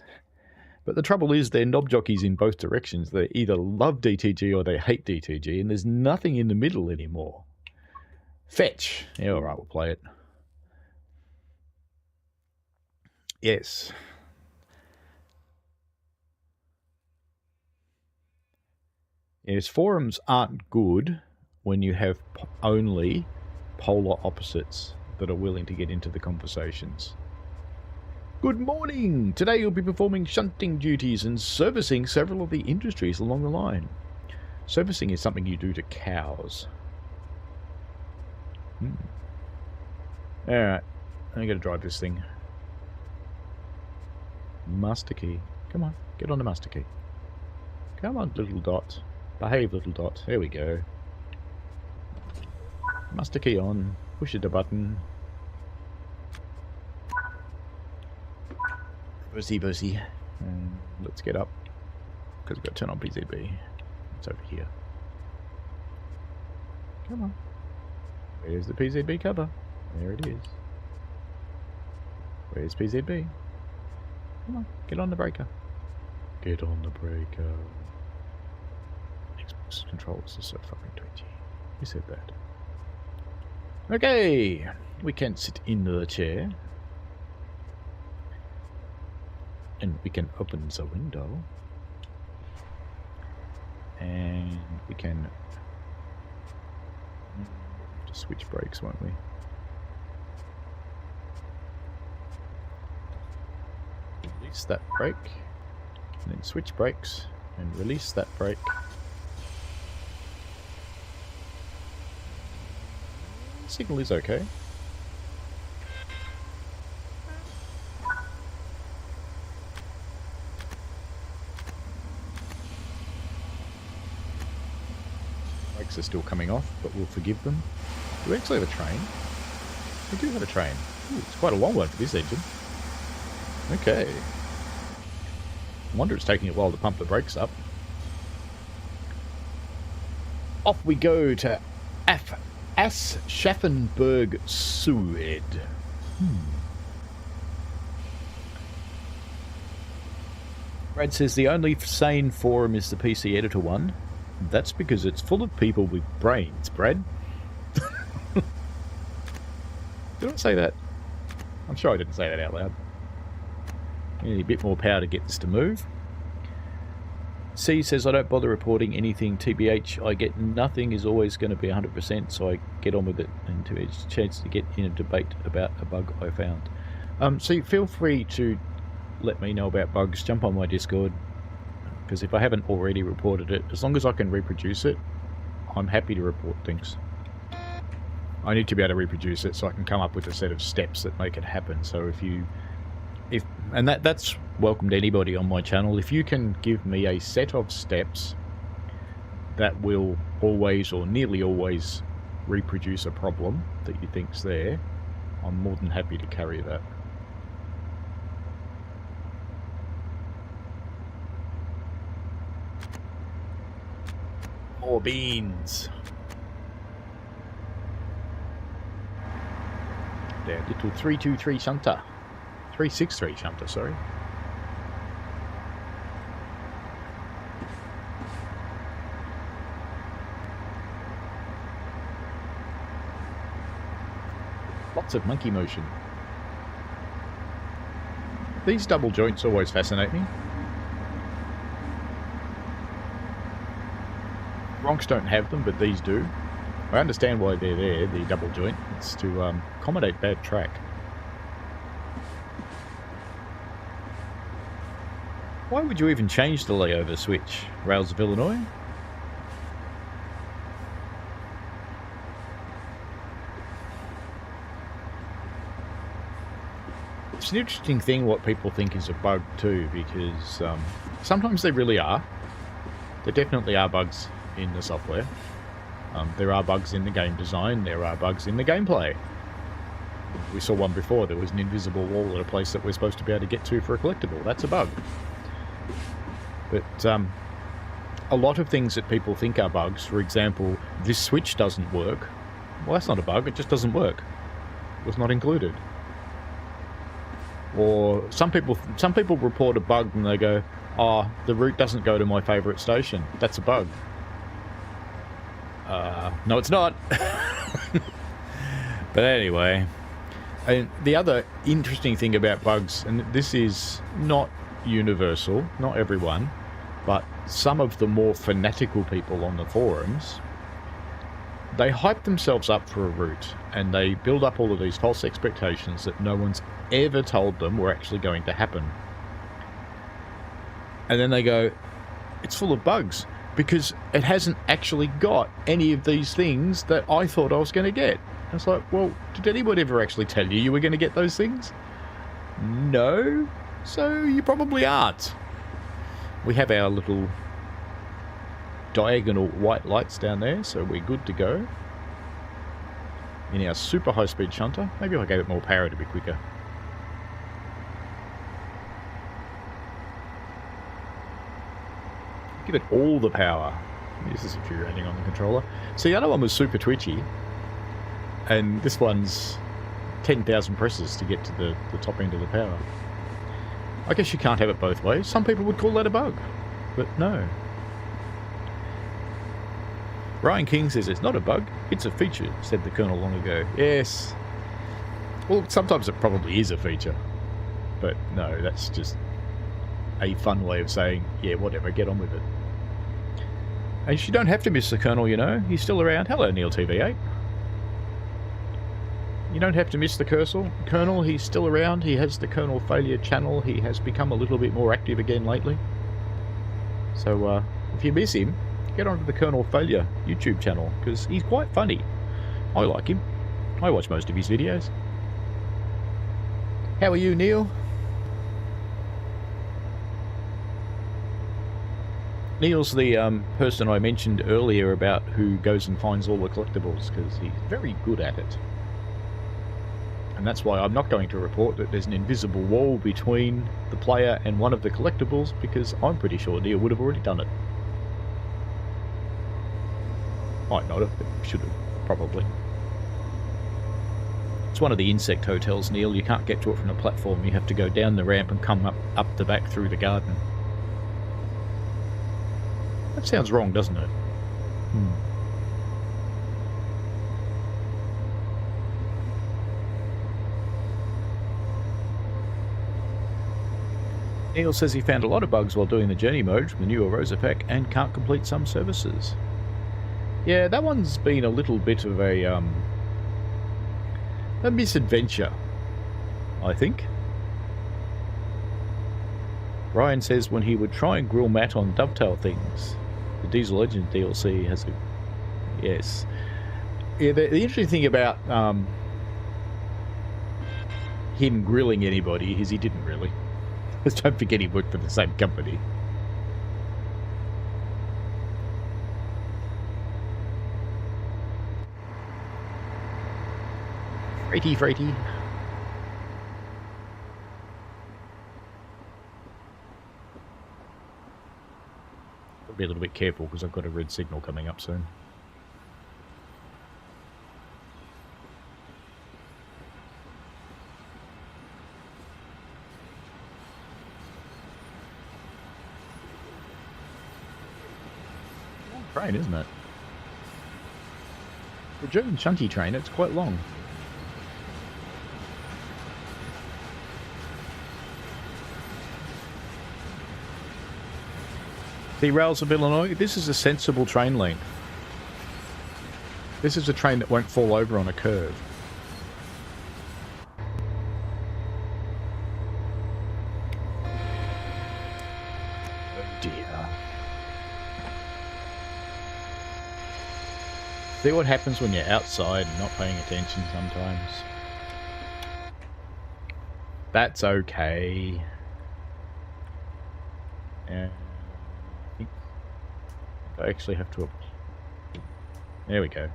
But the trouble is they're knob jockeys in both directions. They either love DTG or they hate DTG, and there's nothing in the middle anymore. Fetch. Yeah, alright, we'll play it. Yes. Yes, forums aren't good when you have only polar opposites that are willing to get into the conversations. Good morning! Today you'll be performing shunting duties and servicing several of the industries along the line. Servicing is something you do to cows. Alright, I gotta drive this thing. Master key. Come on, get on the master key. Come on, little dot. Behave, little dot. There we go. Master key on. Push the button. Bussy. And let's get up. Because we've got to turn on PCB. It's over here. Come on. Where's the PCB cover? There it is. Where's PCB? Come on, get on the breaker. Get on the breaker. Xbox controls are so fucking twitchy. Who said that? Okay, we can sit in the chair. And we can open the window. And we can just switch brakes, won't we? Release that brake, and then switch brakes, and release that brake. Signal is okay. Brakes are still coming off, but we'll forgive them. Do we actually have a train? We do have a train. Ooh, it's quite a long one for this engine. Okay. I wonder it's taking a while to pump the brakes up. Off we go to Aschaffenburg, Sued. Brad says the only sane forum is the PC Editor one. That's because it's full of people with brains, Brad. Did I say that? I'm sure I didn't say that out loud. Need a bit more power to get this to move. C says, I don't bother reporting anything TBH. I get nothing is always going to be 100%, so I get on with it until it's a chance to get in a debate about a bug I found. C, feel free to let me know about bugs. Jump on my Discord, because if I haven't already reported it, as long as I can reproduce it, I'm happy to report things. I need to be able to reproduce it so I can come up with a set of steps that make it happen. So and that's welcome to anybody on my channel. If you can give me a set of steps that will always or nearly always reproduce a problem that you think's there, I'm more than happy to carry that. More beans. There, little 323 shunter. 363 shunter, sorry. Lots of monkey motion. These double joints always fascinate me. Broncs don't have them, but these do. I understand why they're there, the double joint. It's to accommodate bad track. Why would you even change the layover switch, Rails of Illinois? It's an interesting thing what people think is a bug too, because sometimes they really are. There definitely are bugs in the software. There are bugs in the game design, there are bugs in the gameplay. We saw one before, there was an invisible wall at a place that we're supposed to be able to get to for a collectible. That's a bug. But a lot of things that people think are bugs, for example, this switch doesn't work. Well, that's not a bug, it just doesn't work. It was not included. Or some people report a bug and they go, oh, the route doesn't go to my favourite station. That's a bug. No, it's not. But anyway, and the other interesting thing about bugs, and this is not universal, not everyone, but some of the more fanatical people on the forums, they hype themselves up for a route, and they build up all of these false expectations that no one's ever told them were actually going to happen. And then they go, it's full of bugs, because it hasn't actually got any of these things that I thought I was going to get. I was like, well, did anyone ever actually tell you were going to get those things? No, so you probably aren't. We have our little diagonal white lights down there, so we're good to go. In our super high-speed shunter. Maybe if I gave it more power it'd be quicker. Give it all the power. This is infuriating on the controller. So the other one was super twitchy, and this one's 10,000 presses to get to the top end of the power. I guess you can't have it both ways. Some people would call that a bug, but no. Ryan King says it's not a bug, it's a feature, said the Colonel long ago. Yes. Well, sometimes it probably is a feature, but no, that's just a fun way of saying, yeah, whatever, get on with it. And you don't have to miss the Colonel, you know. He's still around. Hello, Neil TV8. You don't have to miss the Colonel. He's still around. He has the Colonel Failure channel. He has become a little bit more active again lately. So, if you miss him, get onto the Colonel Failure YouTube channel, because he's quite funny. I like him. I watch most of his videos. How are you, Neil? Neil's the person I mentioned earlier about who goes and finds all the collectibles, because he's very good at it. And that's why I'm not going to report that there's an invisible wall between the player and one of the collectibles, because I'm pretty sure Neil would have already done it. Might not have, but should have, probably. It's one of the insect hotels, Neil. You can't get to it from the platform. You have to go down the ramp and come up the back through the garden. That sounds wrong, doesn't it? Neil says he found a lot of bugs while doing the journey mode from the new Rosa pack and can't complete some services. Yeah, that one's been a little bit of a misadventure, I think. Ryan says when he would try and grill Matt on Dovetail things. The Diesel Legend DLC has a... Yes. Yeah, the interesting thing about him grilling anybody is he didn't really. Because don't forget he worked for the same company. Freighty. I'll be a little bit careful because I've got a red signal coming up soon. Long train, isn't it? The German shunty train, it's quite long. The rails of Illinois, this is a sensible train length. This is a train that won't fall over on a curve. Oh dear. See what happens when you're outside and not paying attention sometimes. That's okay. Yeah. I actually have to... There we go.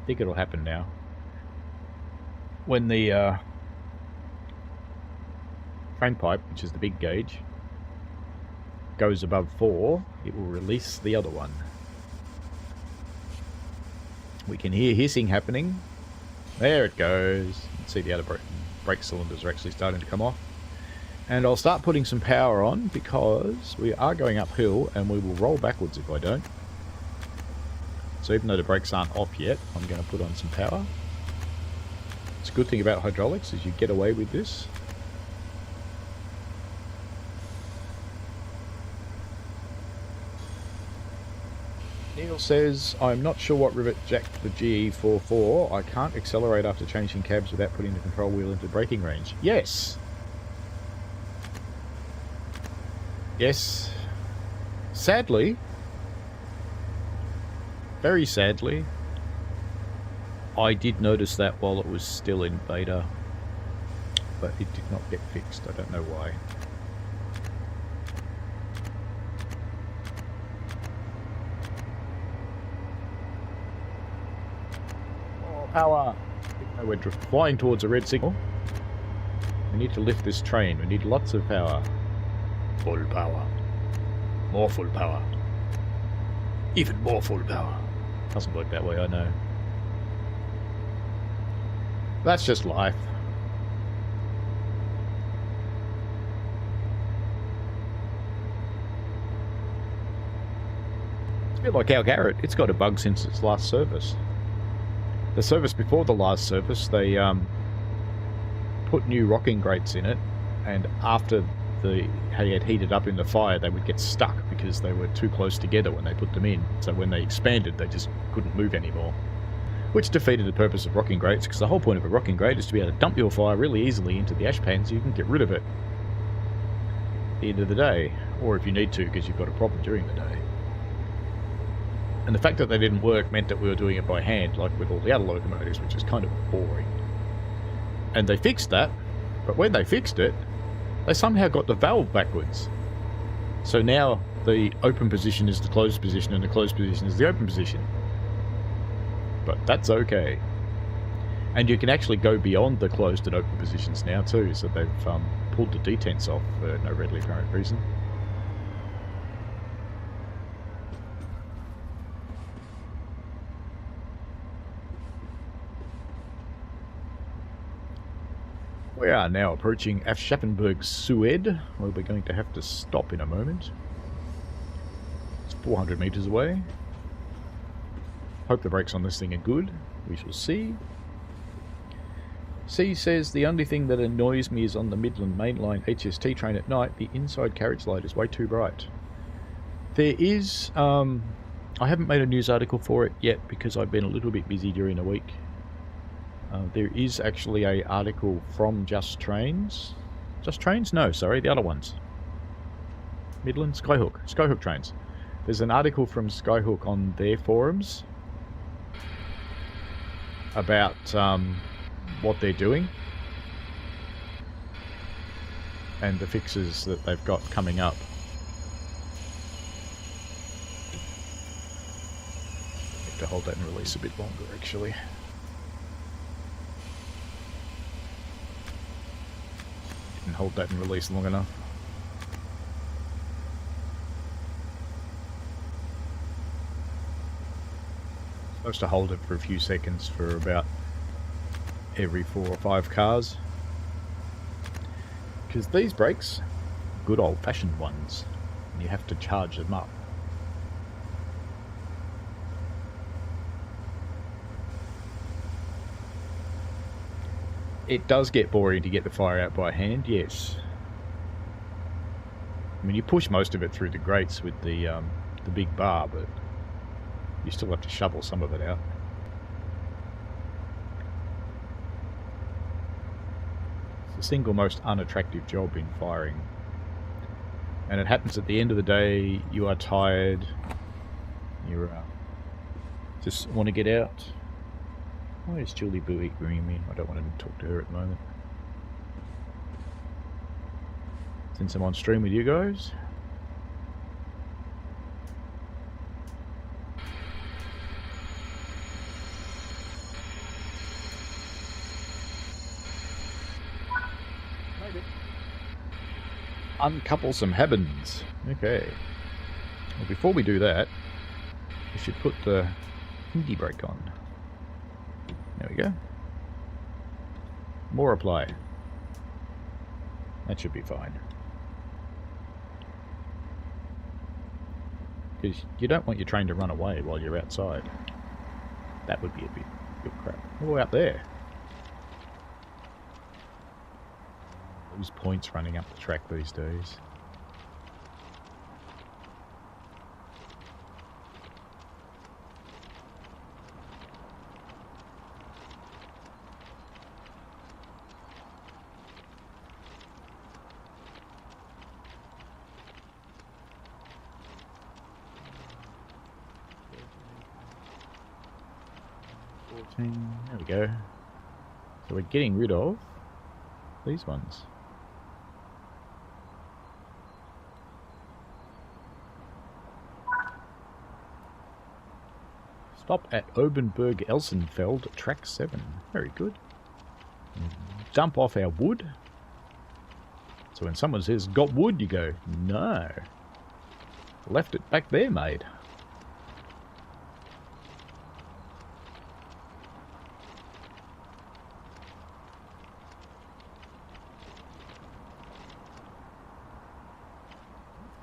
I think it'll happen now. When the train pipe, which is the big gauge, goes above 4, it will release the other one. We can hear hissing happening. There it goes. You can see the other brake cylinders are actually starting to come off. And I'll start putting some power on because we are going uphill and we will roll backwards if I don't. So even though the brakes aren't off yet, I'm going to put on some power. It's a good thing about hydraulics is you get away with this. Neil says, I'm not sure what rivet jacked the GE44. I can't accelerate after changing cabs without putting the control wheel into braking range. Yes. Yes. Sadly, very sadly, I did notice that while it was still in beta, but it did not get fixed. I don't know why. Oh, power! No, we're flying towards a red signal. We need to lift this train. We need lots of power. Full power. More full power. Even more full power. Doesn't work that way, I know. That's just life. It's a bit like our Garrett. It's got a bug since its last service. The service before the last service, they put new rocking grates in it, and after they had heated up in the fire, they would get stuck because they were too close together when they put them in. So when they expanded, they just couldn't move anymore. Which defeated the purpose of rocking grates, because the whole point of a rocking grate is to be able to dump your fire really easily into the ash pan so you can get rid of it at the end of the day. Or if you need to, because you've got a problem during the day. And the fact that they didn't work meant that we were doing it by hand, like with all the other locomotives, which is kind of boring. And they fixed that, but when they fixed it, they somehow got the valve backwards. So now the open position is the closed position and the closed position is the open position. But that's okay. And you can actually go beyond the closed and open positions now too, so they've pulled the detents off for no readily apparent reason. We are now approaching Aschaffenburg Sued, where we're going to have to stop in a moment. It's 400 meters away. Hope the brakes on this thing are good. We shall see. C says, the only thing that annoys me is on the Midland Mainline HST train at night, the inside carriage light is way too bright. There is, I haven't made a news article for it yet because I've been a little bit busy during the week. There is actually an article from Just Trains. Just Trains? No, sorry, the other ones. Midland? Skyhook. Skyhook Trains. There's an article from Skyhook on their forums about what they're doing and the fixes that they've got coming up. I have to hold that and release a bit longer, actually. Didn't hold that and release long enough. Supposed to hold it for a few seconds for about every 4 or 5 cars, because these brakes, good old-fashioned ones, and you have to charge them up. It does get boring to get the fire out by hand, yes. I mean, you push most of it through the grates with the big bar, but you still have to shovel some of it out. It's the single most unattractive job in firing. And it happens at the end of the day, you are tired, you just want to get out. Why is Julie Bowie ringing me? I don't want to talk to her at the moment. Since I'm on stream with you guys. Uncouple some heavens. Okay. Well, before we do that, we should put the Hindi brake on. There we go. More apply. That should be fine. Because you don't want your train to run away while you're outside. That would be a bit crap. Oh, out there. Lose points running up the track these days. There we go. So we're getting rid of these ones. Stop at Obenberg-Elsenfeld, track 7. Very good. Dump off our wood. So when someone says, got wood, you go, no. Left it back there, mate.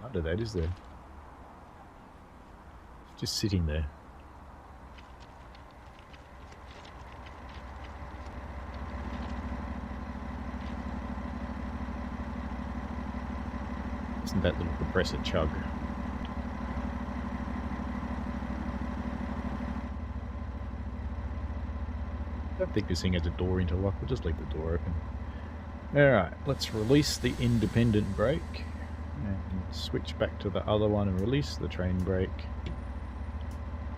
Under that, is there? It's just sitting there. Isn't that little compressor chug? I don't think this thing has a door interlock. We'll just leave the door open. Alright, let's release the independent brake. And switch back to the other one and release the train brake.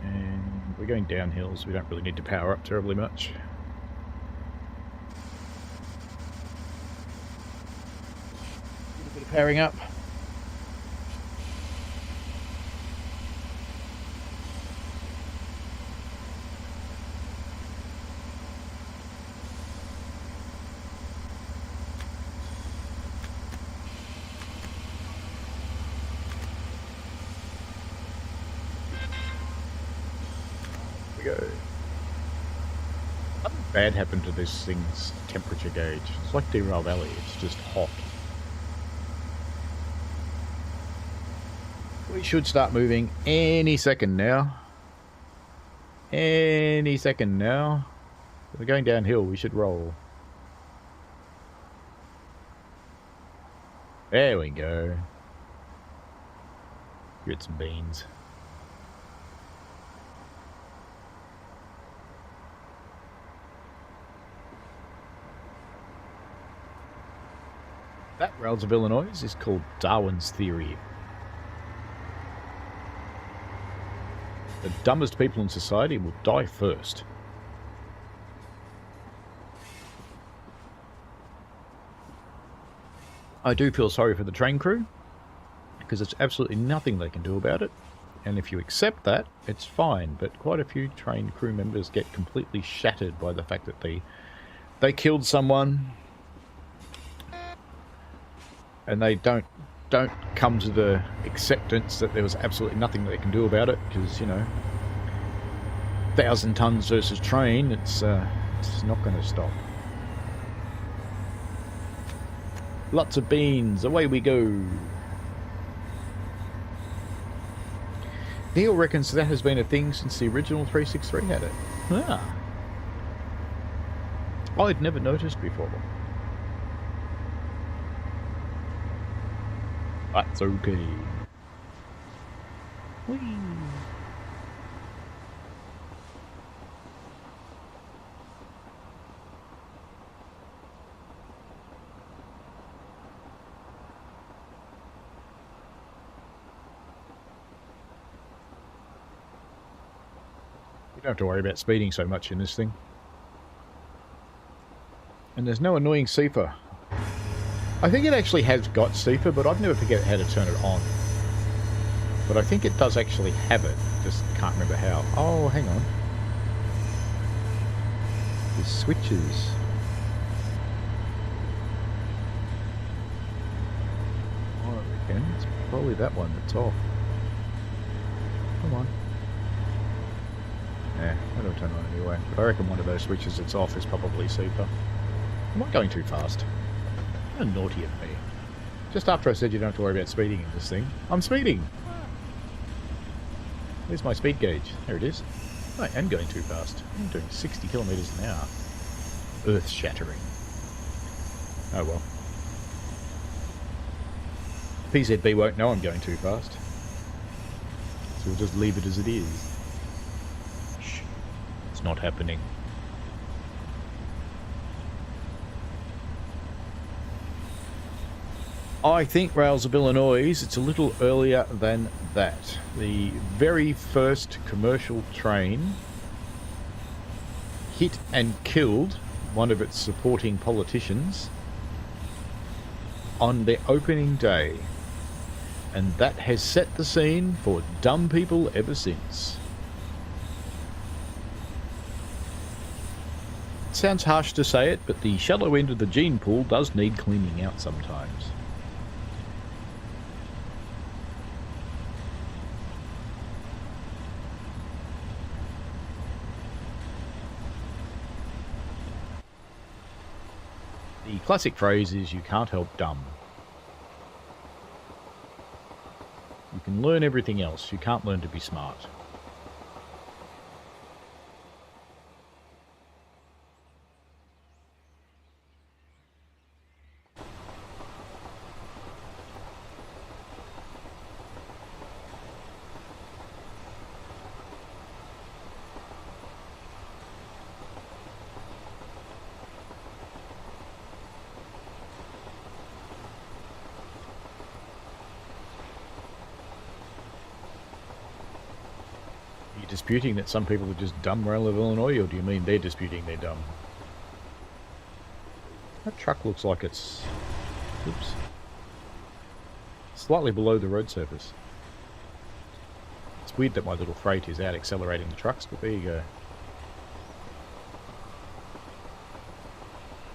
And we're going downhill, so we don't really need to power up terribly much. A little bit of powering up. Something bad happened to this thing's temperature gauge. It's like Derail Valley, it's just hot. We should start moving any second now. Any second now. We're going downhill, we should roll. There we go. Get some beans. That Rails of Illinois is called Darwin's Theory. The dumbest people in society will die first. I do feel sorry for the train crew, because there's absolutely nothing they can do about it. And if you accept that, it's fine. But quite a few train crew members get completely shattered by the fact that they killed someone. And they don't come to the acceptance that there was absolutely nothing they can do about it, because, you know, 1,000 tons versus train, it's not going to stop. Lots of beans, away we go. Neil reckons that has been a thing since the original 363 had it. Ah. I'd never noticed before. That's okay. Whee. You don't have to worry about speeding so much in this thing. And there's no annoying seeper. I think it actually has got seeper, but I've never figured out how to turn it on. But I think it does actually have it. Just can't remember how. Oh, hang on. There's switches. I reckon it's probably that one that's off. Come on. Yeah, I don't turn it on anyway. But I reckon one of those switches that's off is probably seeper. Am I going too fast? How naughty of me. Just after I said you don't have to worry about speeding in this thing, I'm speeding! Where's my speed gauge? There it is. I am going too fast. I'm doing 60 kilometres an hour. Earth-shattering. Oh well. PZB won't know I'm going too fast. So we'll just leave it as it is. Shh. It's not happening. I think Rails of Illinois, it's a little earlier than that. The very first commercial train hit and killed one of its supporting politicians on the opening day. And that has set the scene for dumb people ever since. It sounds harsh to say it, but the shallow end of the gene pool does need cleaning out sometimes. The classic phrase is, you can't help dumb. You can learn everything else, you can't learn to be smart. Disputing that some people are just dumb Rail of Illinois, or do you mean they're disputing they're dumb? That truck looks like it's... oops. Slightly below the road surface. It's weird that my little freight is out accelerating the trucks, but there you go.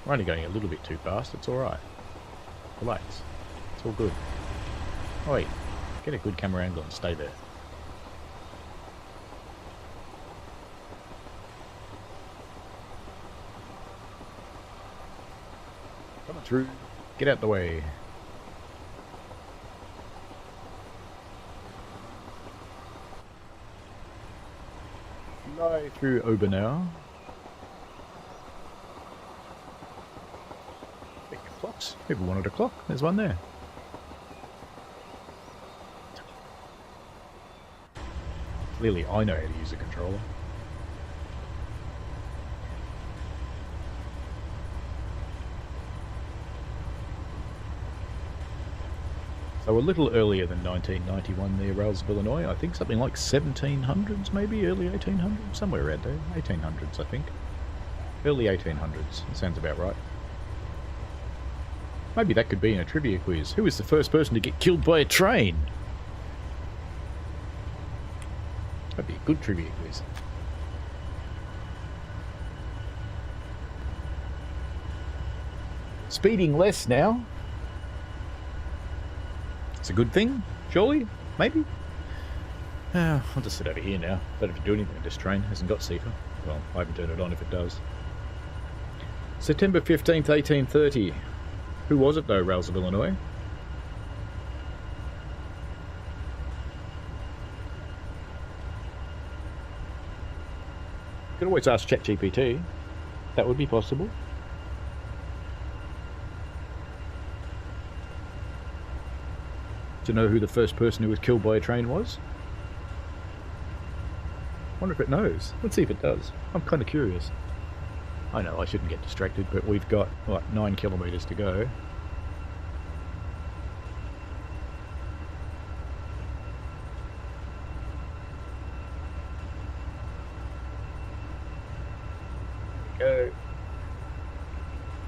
We're only going a little bit too fast, it's alright. Relax. It's all good. Oh wait, get a good camera angle and stay there. Coming through. Get out the way. Fly through Obernow. Big clocks. People wanted a clock. There's one there. Clearly I know how to use a controller. So a little earlier than 1991 there, Rails of Illinois. I think something like 1700s maybe, early 1800s, somewhere around there. 1800s I think. Early 1800s, that sounds about right. Maybe that could be in a trivia quiz. Who was the first person to get killed by a train? That'd be a good trivia quiz. Speeding less now. It's a good thing, surely? Maybe? I'll just sit over here now. Don't have to do anything with this train. Hasn't got CEFA. Well, I haven't turned it on if it does. September 15th, 1830. Who was it though, Rails of Illinois? You could always ask ChatGPT. That would be possible. To know who the first person who was killed by a train was? Wonder if it knows. Let's see if it does. I'm kind of curious. I know I shouldn't get distracted, but we've got, what, 9 kilometres to go. Go.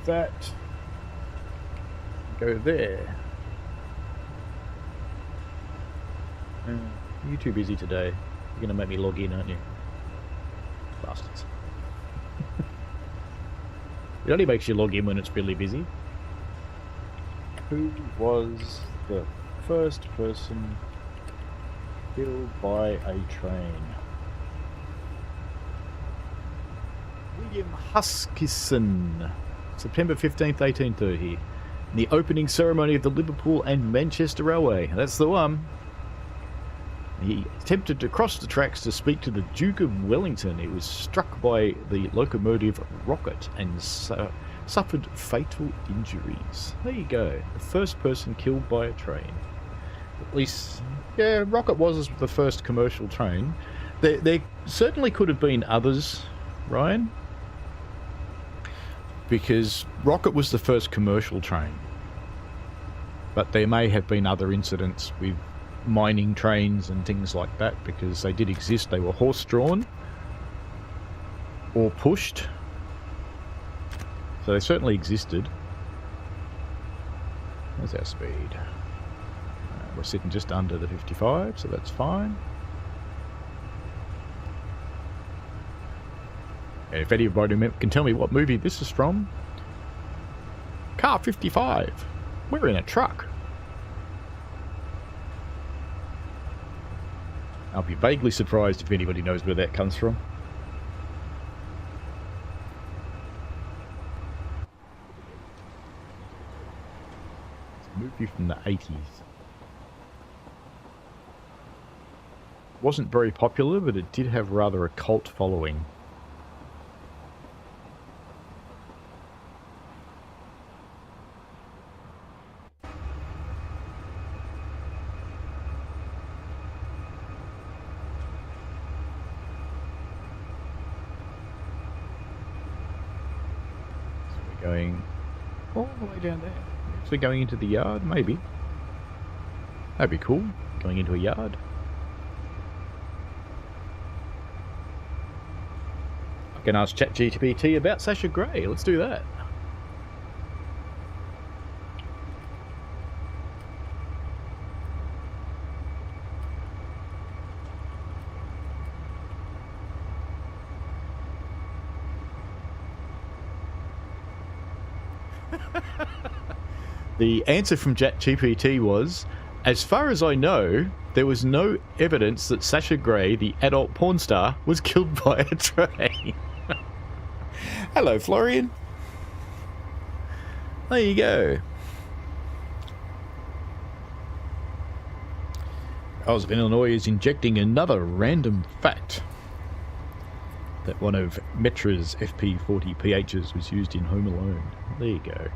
That. Go there. You're too busy today. You're going to make me log in, aren't you? Bastards. It only makes you log in when it's really busy. Who was the first person killed by a train? William Huskisson. September 15th, 1830. In the opening ceremony of the Liverpool and Manchester Railway. That's the one. He attempted to cross the tracks to speak to the Duke of Wellington. He was struck by the locomotive rocket and suffered fatal injuries. There you go. The first person killed by a train. At least, yeah, rocket was the first commercial train. There certainly could have been others, Ryan, because rocket was the first commercial train. But there may have been other incidents with mining trains and things like that, because they did exist. They were horse-drawn or pushed. So they certainly existed. There's our speed. We're sitting just under the 55, so that's fine. And if anybody can tell me what movie this is from, Car 55. We're in a truck. I'll be vaguely surprised if anybody knows where that comes from. It's a movie from the 80s. Wasn't very popular, but it did have rather a cult following. Going all the way down there. Actually going into the yard, maybe. That'd be cool, going into a yard. I can ask ChatGPT about Sasha Grey. Let's do that. The answer from ChatGPT was, as far as I know, there was no evidence that Sasha Grey, the adult porn star, was killed by a train. Hello, Florian. There you go. Oz of Illinois is injecting another random fact that one of Metra's FP40 PHs was used in Home Alone. There you go.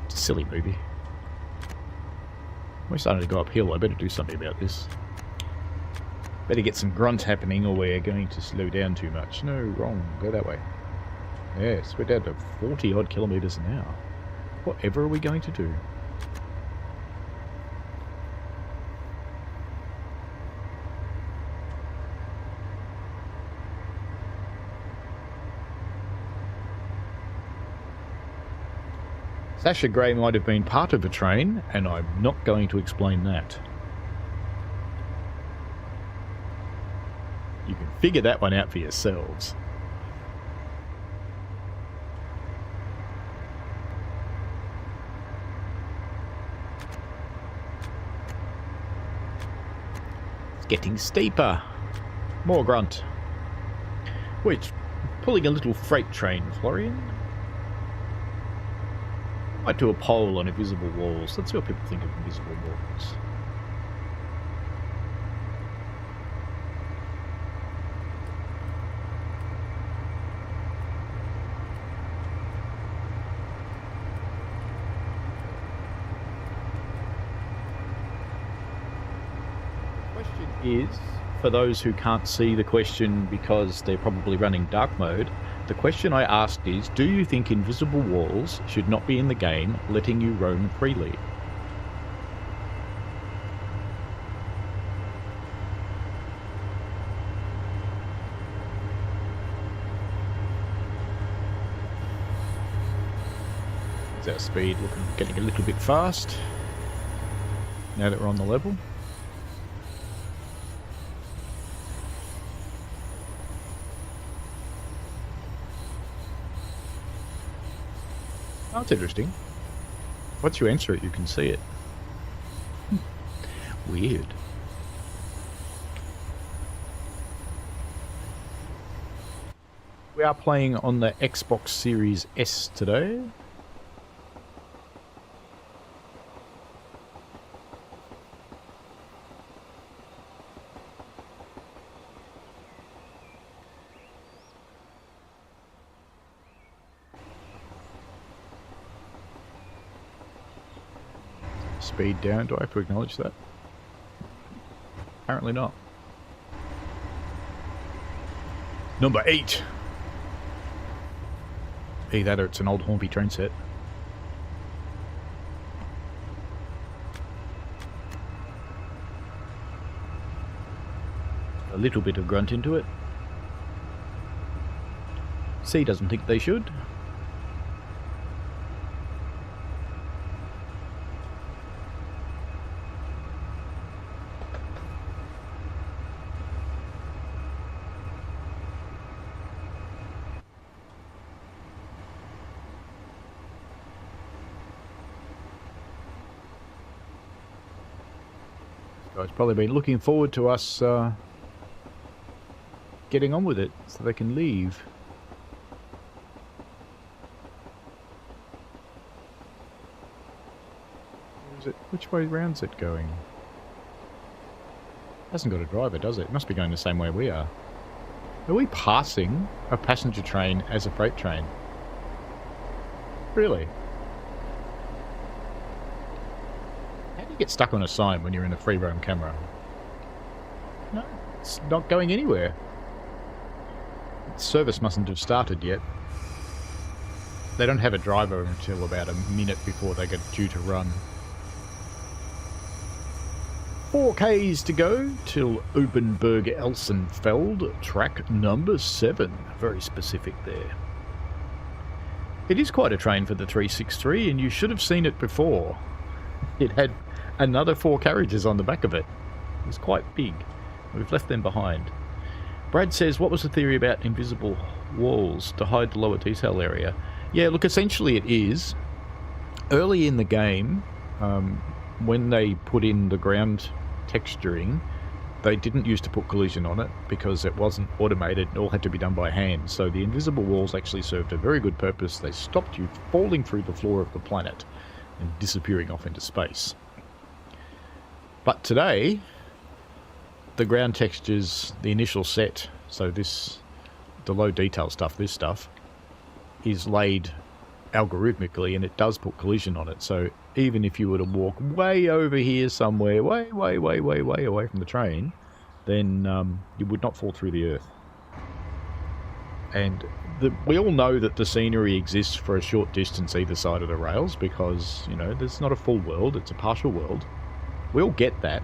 Silly movie. We're starting to go uphill. I better do something about this. Better get some grunt happening or we're going to slow down too much. No, wrong. Go that way. Yes, we're down to 40 odd kilometers an hour. Whatever are we going to do? Sasha Grey might have been part of a train, and I'm not going to explain that. You can figure that one out for yourselves. It's getting steeper. More grunt. We're pulling a little freight train, Florian. Might do a poll on invisible walls. Let's see what people think of invisible walls. The question is, for those who can't see the question because they're probably running dark mode, the question I asked is, do you think invisible walls should not be in the game, letting you roam freely? Is our speed getting a little bit fast now that we're on the level? Oh, that's interesting. Once you answer it, you can see it. Weird. We are playing on the Xbox Series S today. speed down. Do I have to acknowledge that? Apparently not. Number 8. Either that or it's an old Hornby train set. A little bit of grunt into it. C doesn't think they should. Guys probably been looking forward to us getting on with it so they can leave. Where is it? Which way round's it going? Hasn't got a driver, does it? It must be going the same way we are. Are we passing a passenger train as a freight train? Really? How do you get stuck on a sign when you're in a free roam camera? No, it's not going anywhere. Service mustn't have started yet. They don't have a driver until about a minute before they get due to run. 4 Ks to go till Ubenberg-Elsenfeld, track number 7. Very specific there. It is quite a train for the 363, and you should have seen it before. It had another 4 carriages on the back of it. It was quite big. We've left them behind. Brad says, what was the theory about invisible walls to hide the lower detail area? Yeah, look, essentially it is. Early in the game, when they put in the ground texturing, they didn't used to put collision on it because it wasn't automated. It all had to be done by hand. So the invisible walls actually served a very good purpose. They stopped you falling through the floor of the planet and disappearing off into space. But today, the ground textures, the initial set, so this, the low detail stuff, this stuff, is laid algorithmically and it does put collision on it. So even if you were to walk way over here somewhere, way away from the train, then you would not fall through the earth. And we all know that the scenery exists for a short distance either side of the rails because, you know, there's not a full world, it's a partial world. We all get that.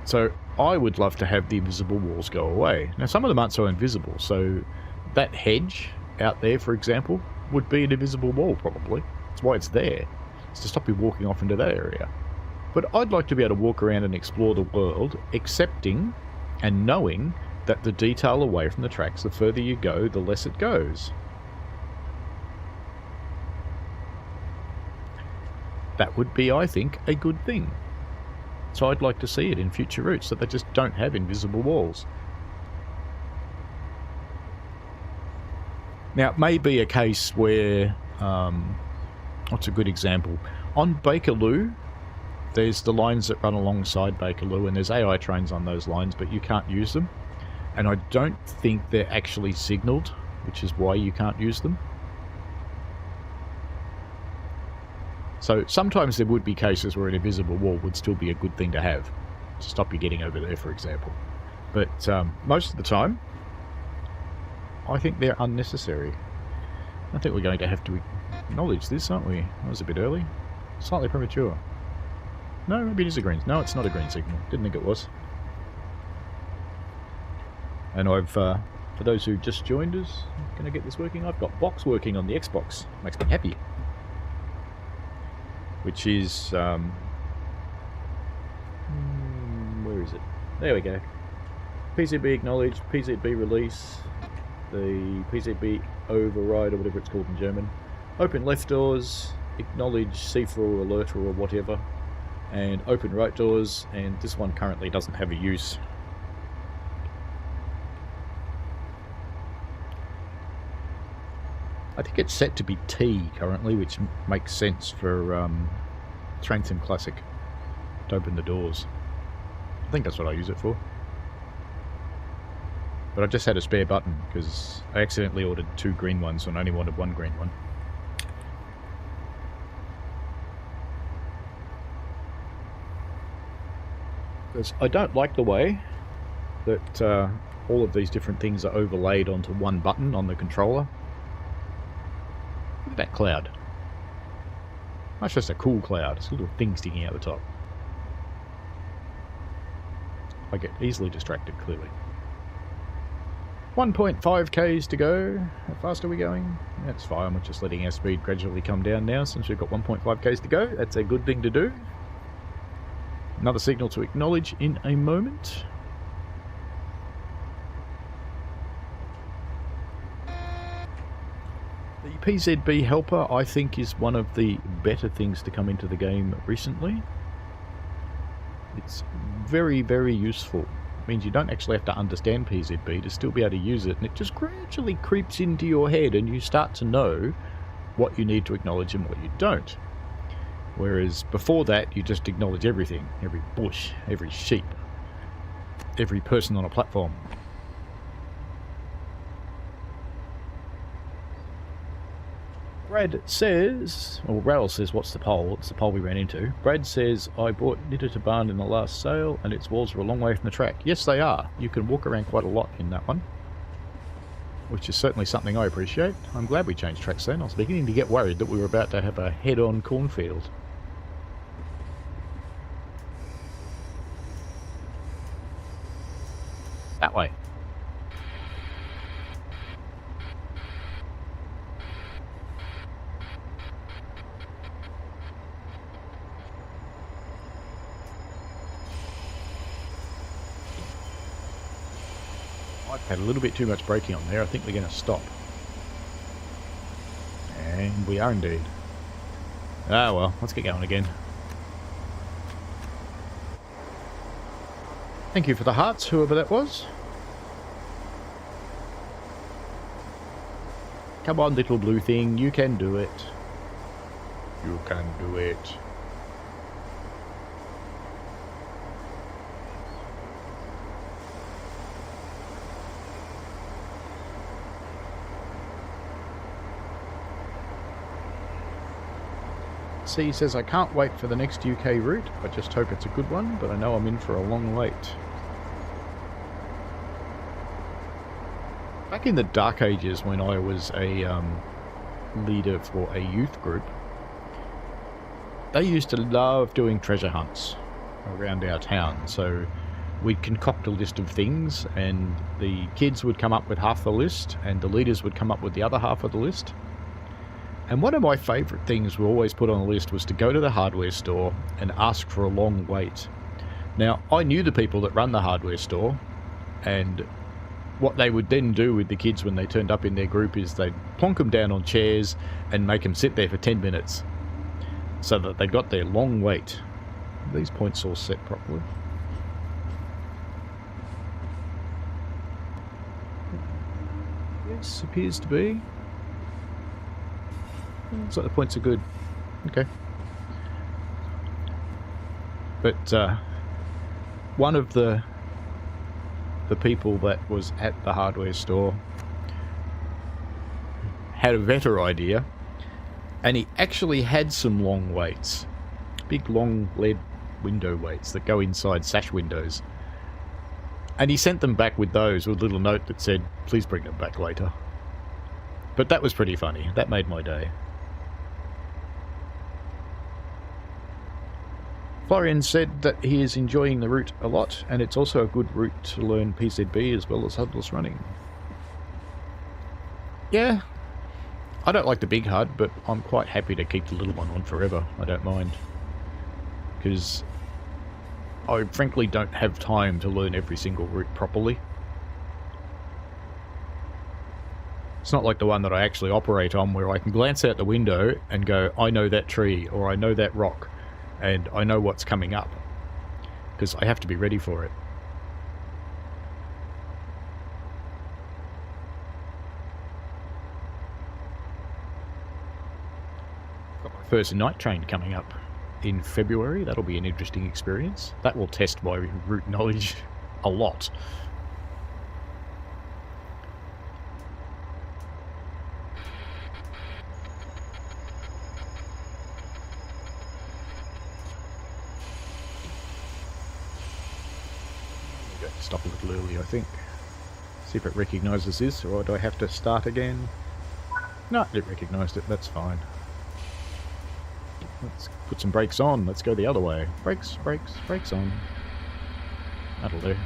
So I would love to have the invisible walls go away. Now some of them aren't so invisible, so that hedge out there, for example, would be an invisible wall probably. That's why it's there. It's to stop you walking off into that area. But I'd like to be able to walk around and explore the world, accepting and knowing that the detail away from the tracks, the further you go, the less it goes. That would be, I think, a good thing. So I'd like to see it in future routes, that they just don't have invisible walls. Now, it may be a case where, what's a good example? On Bakerloo, there's the lines that run alongside Bakerloo, and there's AI trains on those lines, but you can't use them. And I don't think they're actually signalled, which is why you can't use them. So sometimes there would be cases where an invisible wall would still be a good thing to have, to stop you getting over there, for example. But most of the time, I think they're unnecessary. I think we're going to have to acknowledge this, aren't we? That was a bit early. Slightly premature. No, maybe it is a green. No, it's not a green signal. Didn't think it was. And I've, for those who just joined us, going to get this working, I've got Box working on the Xbox. Makes me happy. Which is, where is it? There we go. PCB acknowledged, PCB release, the PCB override or whatever it's called in German. Open left doors, acknowledge CIFR or alert or whatever, and open right doors, and this one currently doesn't have a use. I think it's set to be T currently, which makes sense for Train Sim Classic to open the doors. I think that's what I use it for. But I just had a spare button because I accidentally ordered 2 green ones and I only wanted 1 green one. Because I don't like the way that all of these different things are overlaid onto one button on the controller. Look at that cloud. That's just a cool cloud. It's a little thing sticking out the top. I get easily distracted, clearly. 1.5 k's to go. How fast are we going? That's fine. We're just letting our speed gradually come down now since we've got 1.5 k's to go. That's a good thing to do. Another signal to acknowledge in a moment. The PZB helper, I think, is one of the better things to come into the game recently. It's very, very useful. It means you don't actually have to understand PZB to still be able to use it, and it just gradually creeps into your head and you start to know what you need to acknowledge and what you don't. Whereas before that, you just acknowledge everything. Every bush, every sheep, every person on a platform. Brad says, or Raoul says, what's the pole? What's the pole we ran into? Brad says, I bought Maintalbahn in the last sale and its walls are a long way from the track. Yes, they are. You can walk around quite a lot in that one, which is certainly something I appreciate. I'm glad we changed tracks then. I was beginning to get worried that we were about to have a head-on cornfield. That way. I've had a little bit too much braking on there. I think we're going to stop. And we are indeed. Ah well, let's get going again. Thank you for the hearts, whoever that was. Come on, little blue thing, you can do it. You can do it. C says, I can't wait for the next UK route. I just hope it's a good one, but I know I'm in for a long wait. Back in the dark ages when I was a leader for a youth group, they used to love doing treasure hunts around our town. So we'd concoct a list of things and the kids would come up with half the list and the leaders would come up with the other half of the list. And one of my favourite things we always put on the list was to go to the hardware store and ask for a long wait. Now, I knew the people that run the hardware store, and what they would then do with the kids when they turned up in their group is they'd plonk them down on chairs and make them sit there for 10 minutes so that they got their long wait. Are these points all set properly? Yes, appears to be. Looks like the points are good. Okay. But one of the people that was at the hardware store had a better idea, and he actually had some long waits. Big long LED window waits that go inside sash windows. And he sent them back with those, with a little note that said, please bring them back later. But that was pretty funny. That made my day. Florian said that he is enjoying the route a lot, and it's also a good route to learn PZB as well as HUDless running. Yeah, I don't like the big HUD, but I'm quite happy to keep the little one on forever. I don't mind. Because I frankly don't have time to learn every single route properly. It's not like the one that I actually operate on where I can glance out the window and go, I know that tree, or I know that rock. And I know what's coming up, because I have to be ready for it. Got my first night train coming up in February. That'll be an interesting experience. That will test my route knowledge a lot. stop a little early, I think. See if it recognises this, or do I have to start again? No, it recognised it. That's fine. Let's put some brakes on. Let's go the other way. Brakes, brakes, brakes on. That'll do.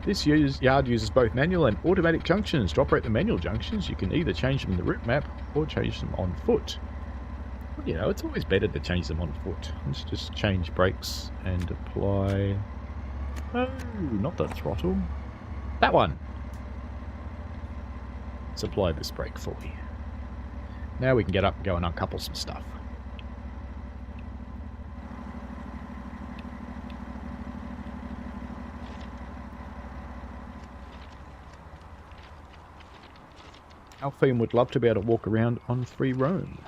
This yard uses both manual and automatic junctions. To operate the manual junctions, you can either change them in the route map or change them on foot. Well, you know, it's always better to change them on foot. Let's just change brakes and apply... Oh, not the throttle. That one! Let's apply this brake fully. Now we can get up and go and uncouple some stuff. Alphine would love to be able to walk around on free roam.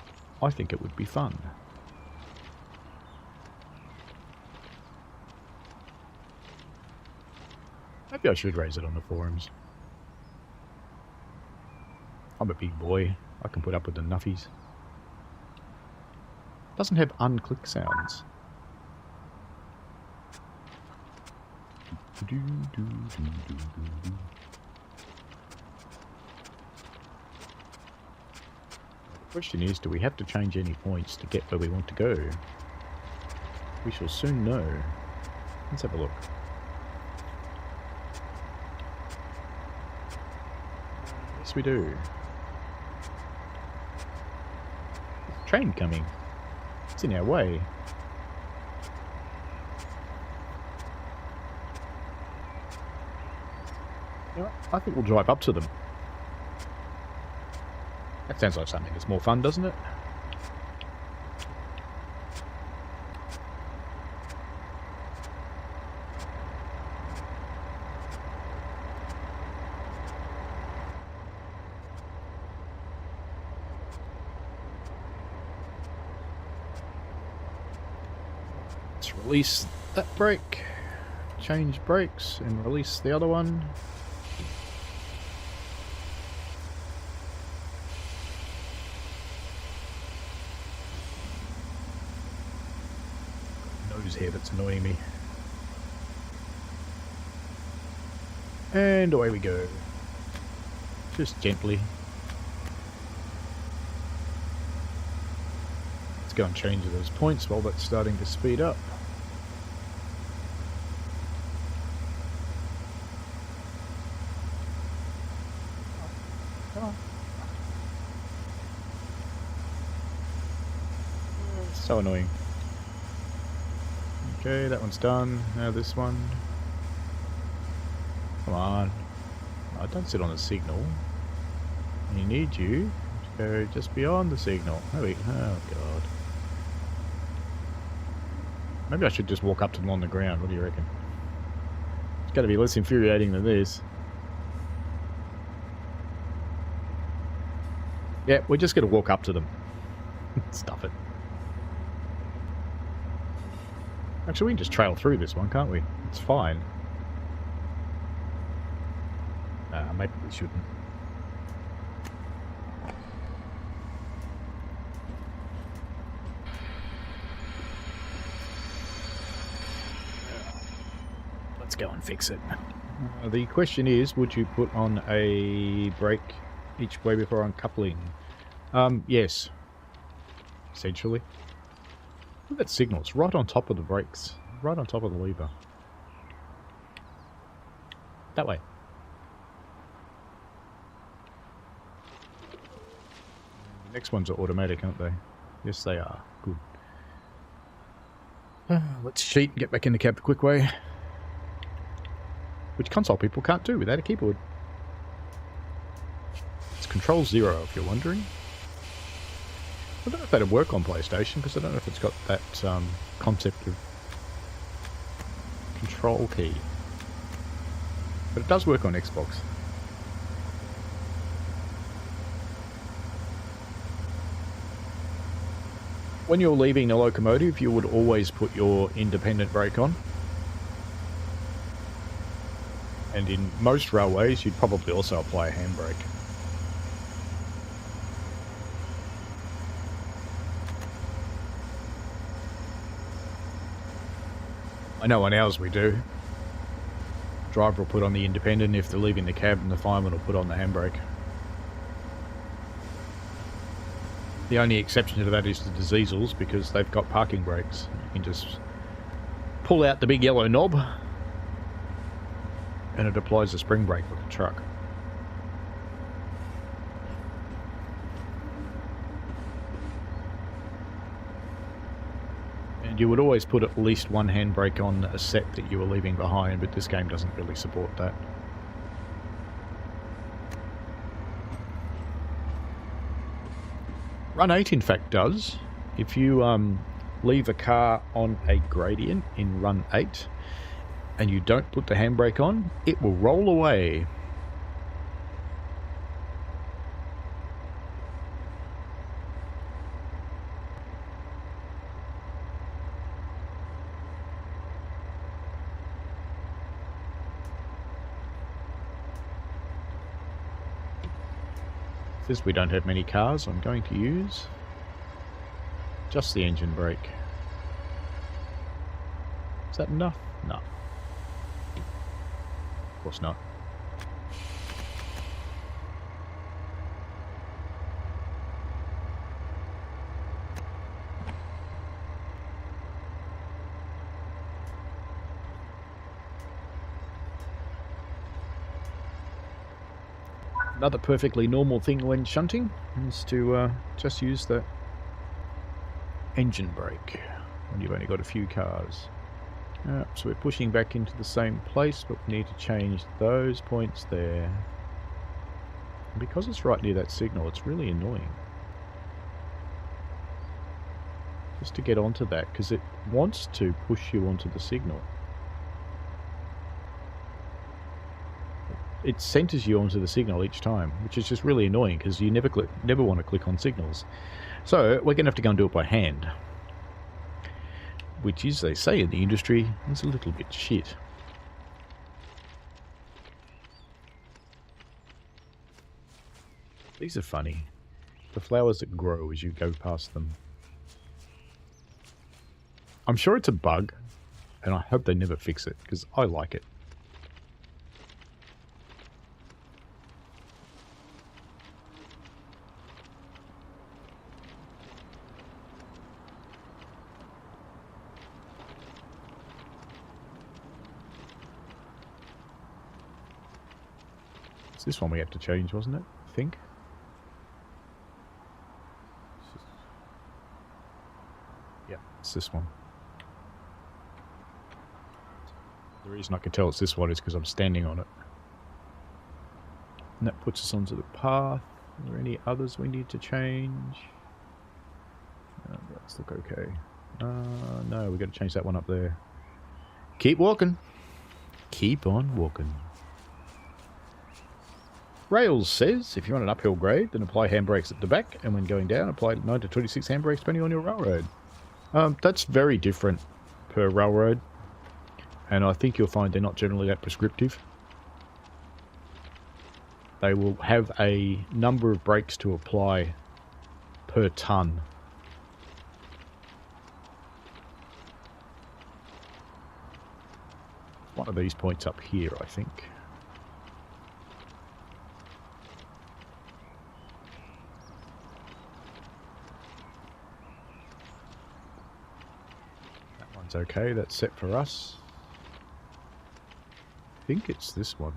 I think it would be fun. Maybe I should raise it on the forums. I'm a big boy. I can put up with the nuffies. Doesn't have unclick sounds. The question is, do we have to change any points to get where we want to go? We shall soon know. Let's have a look. Yes, we do. There's a train coming. It's in our way. You know what? I think we'll drive up to them. That sounds like something that's more fun, doesn't it? Let's release that brake, change brakes, and release the other one. Here that's annoying me. And away we go. Just gently. Let's go and change those points while that's starting to speed up. Come on. So annoying. Okay, that one's done. Now this one. Come on. Oh, don't sit on the signal. I need you to go just beyond the signal. Oh god. Maybe I should just walk up to them on the ground. What do you reckon? It's got to be less infuriating than this. Yeah, we're just going to walk up to them. Stuff it. Actually, we can just trail through this one, can't we? It's fine. Maybe we shouldn't. Let's go and fix it. The question is, would you put on a brake each way before uncoupling? Yes. Essentially. Look at that signal. It's right on top of the brakes. Right on top of the lever. That way. The next ones are automatic, aren't they? Yes, they are. Good. Let's cheat and get back in the cab the quick way. Which console people can't do without a keyboard. It's Control 0, if you're wondering. I don't know if that'd work on PlayStation, because I don't know if it's got that concept of control key. But it does work on Xbox. When you're leaving the locomotive, you would always put your independent brake on. And in most railways, you'd probably also apply a handbrake. I know on ours we do. Driver will put on the independent if they're leaving the cab, and the fireman will put on the handbrake. The only exception to that is the diesels, because they've got parking brakes. You can just pull out the big yellow knob and it applies a spring brake with the truck. And you would always put at least one handbrake on a set that you were leaving behind, but this game doesn't really support that. Run 8 in fact does. If you leave a car on a gradient in Run 8 and you don't put the handbrake on, it will roll away. Since we don't have many cars, I'm going to use just the engine brake. Is that enough? No. Of course not. Another perfectly normal thing when shunting is to just use the engine brake when you've only got a few cars. So we're pushing back into the same place, but we need to change those points there. And because it's right near that signal, it's really annoying. Just to get onto that, because it wants to push you onto the signal. It centers you onto the signal each time, which is just really annoying because you never want to click on signals. So we're going to have to go and do it by hand, which is, they say in the industry, is a little bit shit. These are funny. The flowers that grow as you go past them. I'm sure it's a bug, and I hope they never fix it, because I like it. It's this one we had to change, wasn't it? I think. Yeah, it's this one. The reason I can tell it's this one is because I'm standing on it. And that puts us onto the path. Are there any others we need to change? Let's look okay. No, we've got to change that one up there. Keep walking. Keep on walking. Rails says, if you're on an uphill grade, then apply handbrakes at the back, and when going down, apply 9 to 26 handbrakes depending on your railroad. That's very different per railroad, and I think you'll find they're not generally that prescriptive. They will have a number of brakes to apply per ton. One of these points up here, I think. Okay, that's set for us. I think it's this one.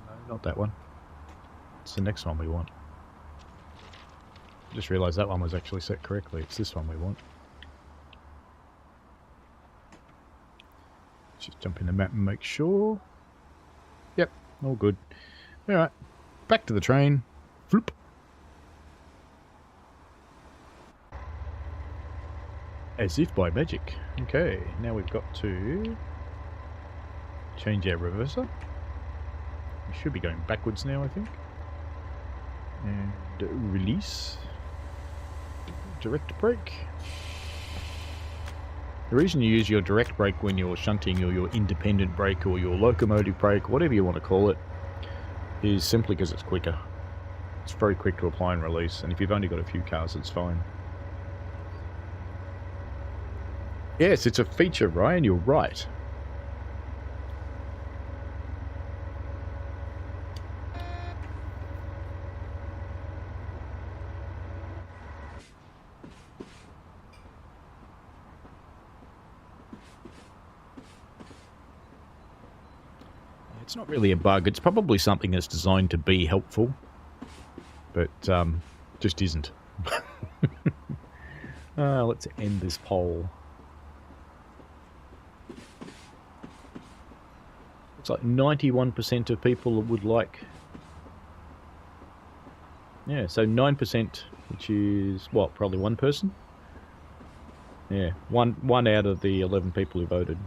No, not that one. It's the next one we want. Just realised that one was actually set correctly. It's this one we want. Let's just jump in the map and make sure. Yep, all good. Alright, back to the train. Floop. As if by magic. Okay, now we've got to change our reverser. We should be going backwards now, I think. And release. Direct brake. The reason you use your direct brake when you're shunting, or your independent brake, or your locomotive brake, whatever you want to call it, is simply because it's quicker. It's very quick to apply and release, and if you've only got a few cars, it's fine. Yes, it's a feature, Ryan. You're right. It's not really a bug. It's probably something that's designed to be helpful, but just isn't. Let's end this poll. Looks like 91% of people would like... Yeah, so 9%, which is, what, probably one person? Yeah, one out of the 11 people who voted.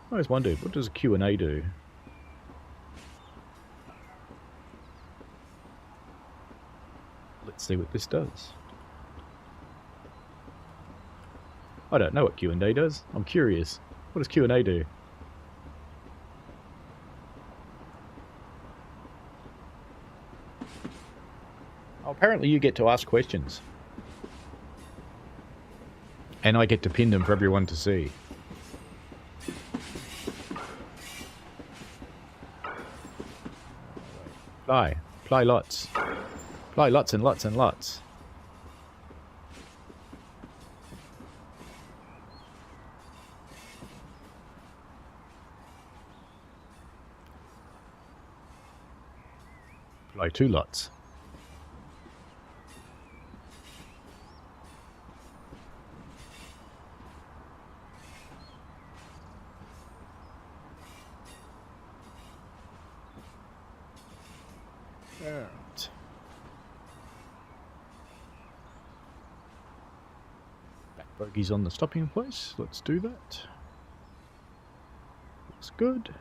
I always wondered, what does a Q&A do? Let's see what this does. I don't know what Q&A does. I'm curious. What does Q&A do? Oh, apparently you get to ask questions. And I get to pin them for everyone to see. Play lots. Play lots and lots and lots. Play 2 lots. Right. Back bogies on the stopping place. Let's do that. Looks good.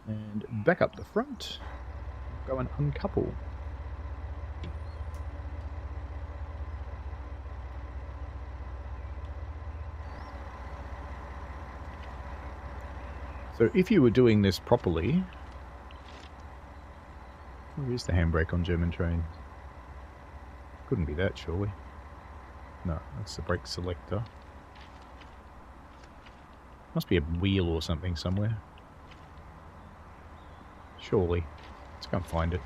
And back up the front. Go and uncouple. So if you were doing this properly... Where is the handbrake on German trains? Couldn't be that, surely. No, that's the brake selector. Must be a wheel or something somewhere. Surely. Let's go and find it.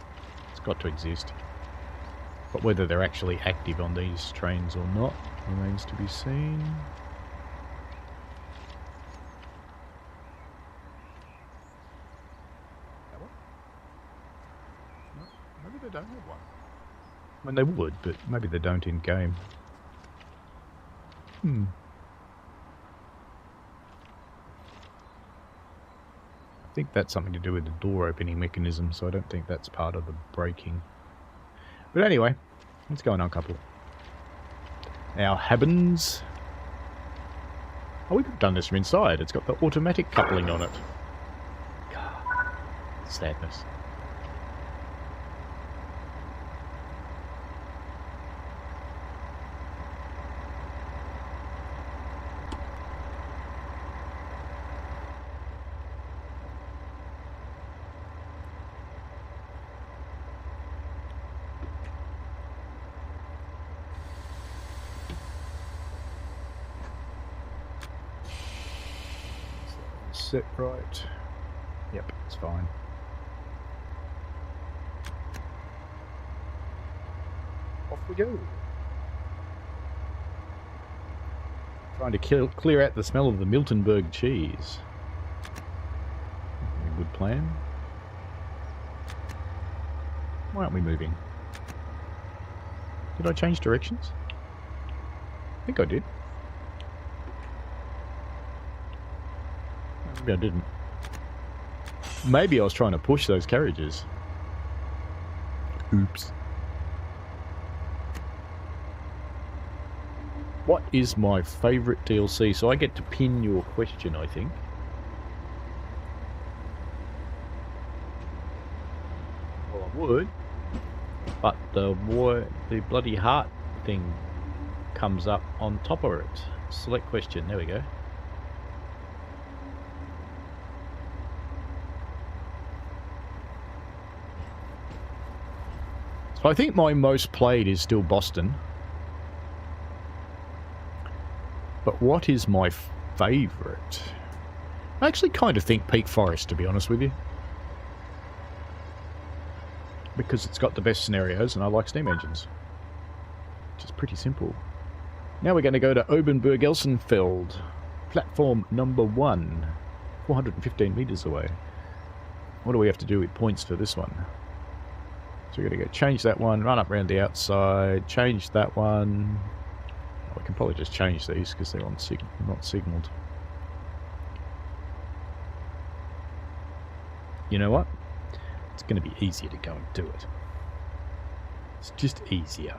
It's got to exist. But whether they're actually active on these trains or not remains to be seen. Maybe they don't have one. I mean, they would, but maybe they don't in game. I think that's something to do with the door opening mechanism, so I don't think that's part of the braking. But anyway, let's go and uncouple. Now, Habbins. Oh, we could have done this from inside. It's got the automatic coupling on it. God, sadness. Set right. Yep, it's fine. Off we go. Trying to clear out the smell of the Miltenberg cheese. A good plan. Why aren't we moving? Did I change directions? I think I did. Maybe I didn't. Maybe I was trying to push those carriages. Oops. What is my favourite DLC? So I get to pin your question, I think. Well, I would. But the bloody heart thing comes up on top of it. Select question. There we go. So I think my most played is still Boston. But what is my favourite? I actually kind of think Peak Forest, to be honest with you. Because it's got the best scenarios and I like steam engines. Which is pretty simple. Now we're going to go to Obenberg-Elsenfeld. Platform number 1. 415 metres away. What do we have to do with points for this one? So we're going to go change that one, run up around the outside, change that one. We can probably just change these because they're not signalled. You know what? It's going to be easier to go and do it. It's just easier.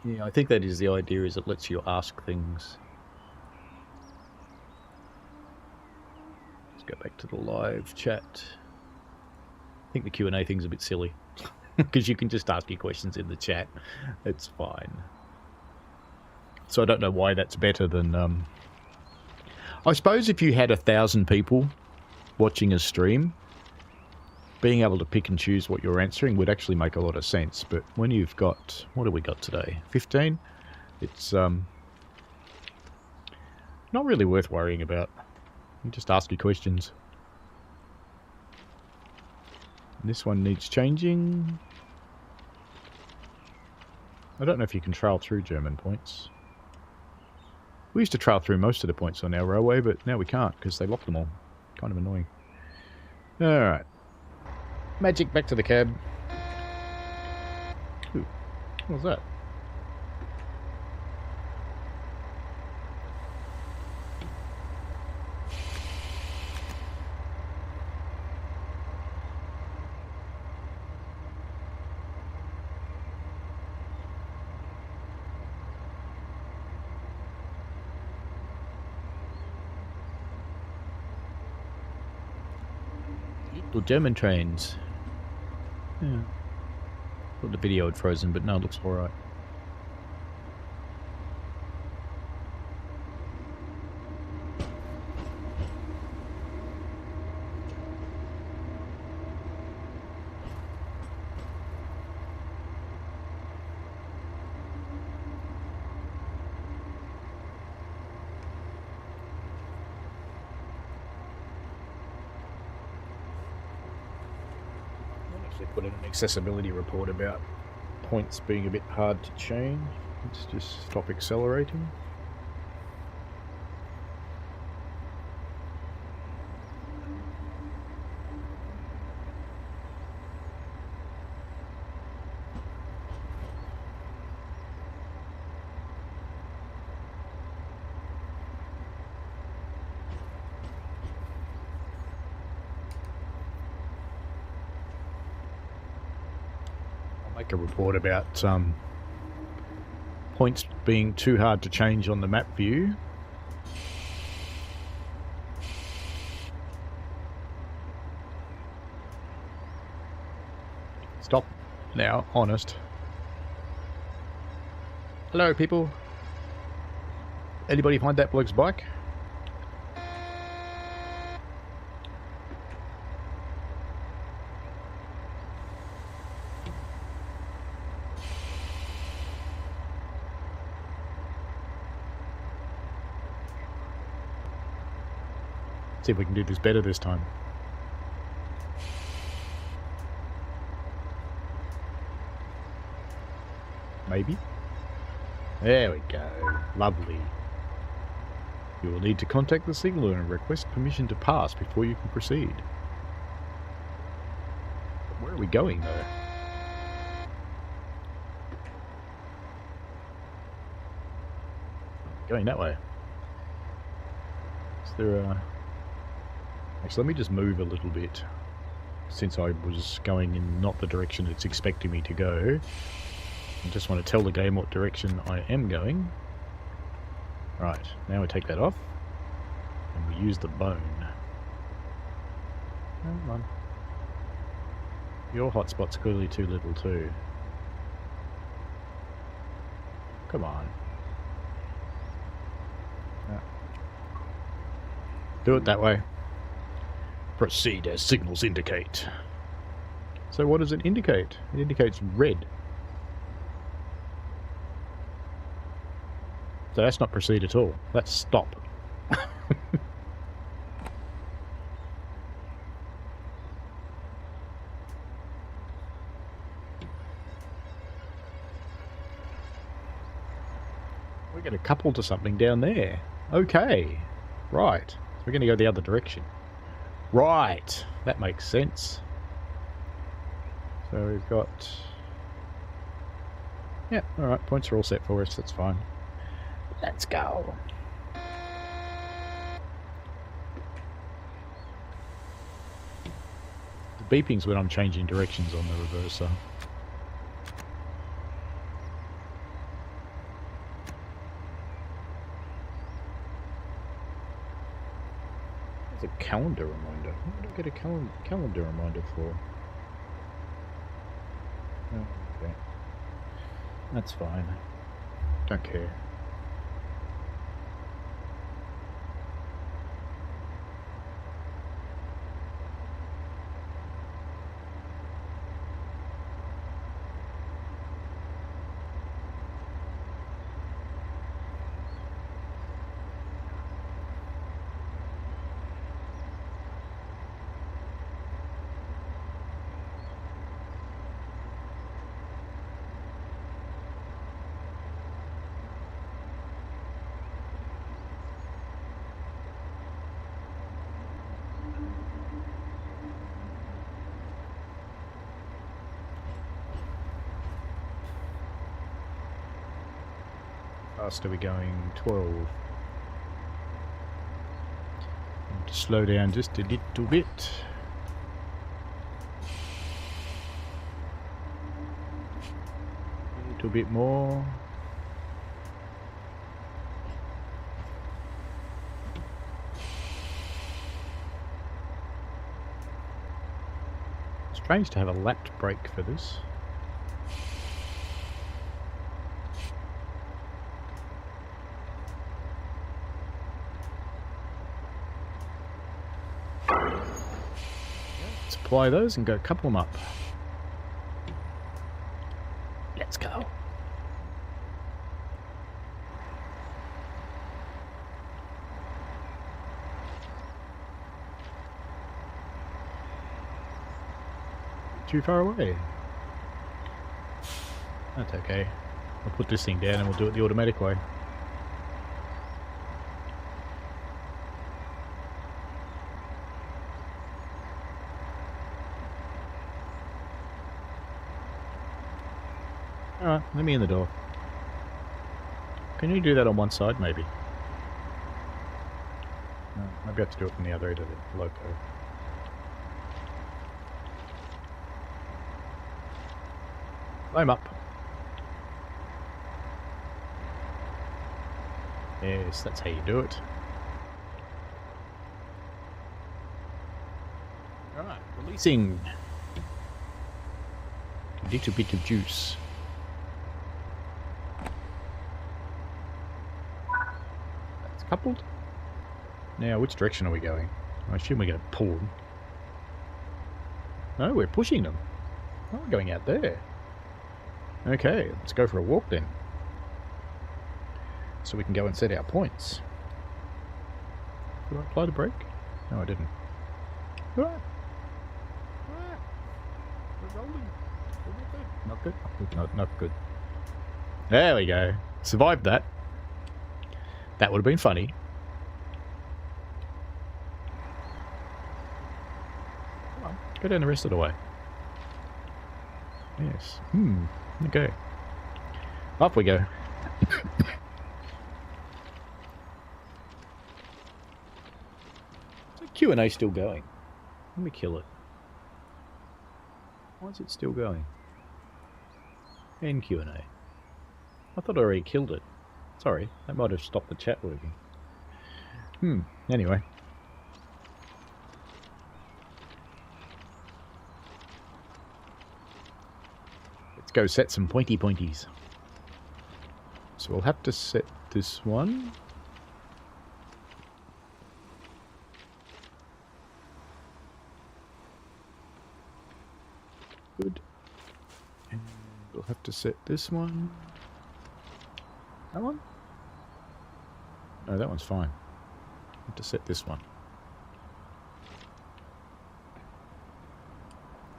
Yeah, I think that is the idea, is it lets you ask things. Let's go back to the live chat. I think the Q&A thing's a bit silly. Because you can just ask your questions in the chat. It's fine. So I don't know why that's better than... I suppose if you had 1,000 people watching a stream, being able to pick and choose what you're answering would actually make a lot of sense. But when you've got... What have we got today? 15? It's not really worth worrying about. You just ask your questions. And this one needs changing. I don't know if you can trail through German points. We used to trail through most of the points on our railway, but now we can't because they locked them all. Kind of annoying. Alright. Magic back to the cab. Ooh, what was that? Little German trains. Yeah. Thought the video had frozen, but no, it looks alright. Put in an accessibility report about points being a bit hard to change. Let's just stop accelerating. A report about points being too hard to change on the map view. Stop now, honest. Hello, people. Anybody find that bloke's bike? See if we can do this better this time. Maybe. There we go. Lovely. You will need to contact the signaller and request permission to pass before you can proceed. But where are we going, though? Going that way. Is there a... Actually, let me just move a little bit. since I was going in not the direction it's expecting me to go. I just want to tell the game what direction I am going. Right, now we take that off, and we use the bone. Come on. Your hotspot's clearly too little too. Come on. Do it that way. Proceed as signals indicate. So what does it indicate? It indicates red. So that's not proceed at all. That's stop. We get a couple to something down there. Okay. Right. So we're going to go the other direction. Right. That makes sense. So we've got... Yeah, alright. Points are all set for us. That's fine. Let's go. The beeping's when I'm changing directions on the reverser. There's a calendar reminder. What did I get a calendar reminder for? Oh, okay. That's fine. Don't care. Fast are we going? 12. To slow down just a little bit. A little bit more. Strange to have a lapped brake for this. Apply those and go couple them up. Let's go. Too far away. That's okay. I'll put this thing down and we'll do it the automatic way. Alright, let me in the door. Can you do that on one side, maybe? No, maybe I have to do it from the other end of the loco. Climb up. Yes, that's how you do it. Alright, releasing a little bit of juice. Coupled. Now, which direction are we going? I assume we're going to pull them. No, we're pushing them. Oh, we're going out there. Okay, let's go for a walk then. So we can go and set our points. Did I apply the brake? No, I didn't. Ah. Ah. We're rolling. Not good. Not good. Not good. There we go. Survived that. That would have been funny. Come on, go down the rest of the way. Yes. Okay. Off we go. Is the Q&A still going? Let me kill it. Why is it still going? And Q&A. I thought I already killed it. Sorry, that might have stopped the chat working. Anyway. Let's go set some pointies. So we'll have to set this one. Good. And we'll have to set this one. That one? No, that one's fine. We'll have to set this one.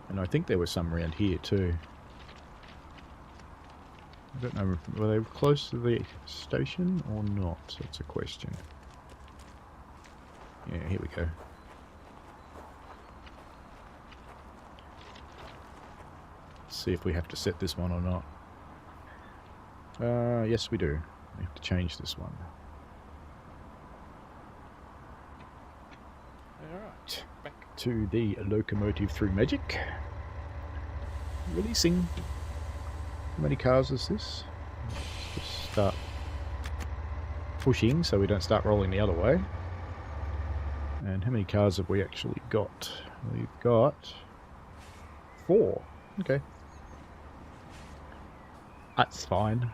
And I think there was some around here too. I don't know, were they close to the station or not? That's a question. Yeah, here we go. Let's see if we have to set this one or not. Yes we do. We have to change this one. Alright, back to the locomotive through magic. Releasing. How many cars is this? Let's just start pushing so we don't start rolling the other way. And how many cars have we actually got? We've got 4. Okay. That's fine.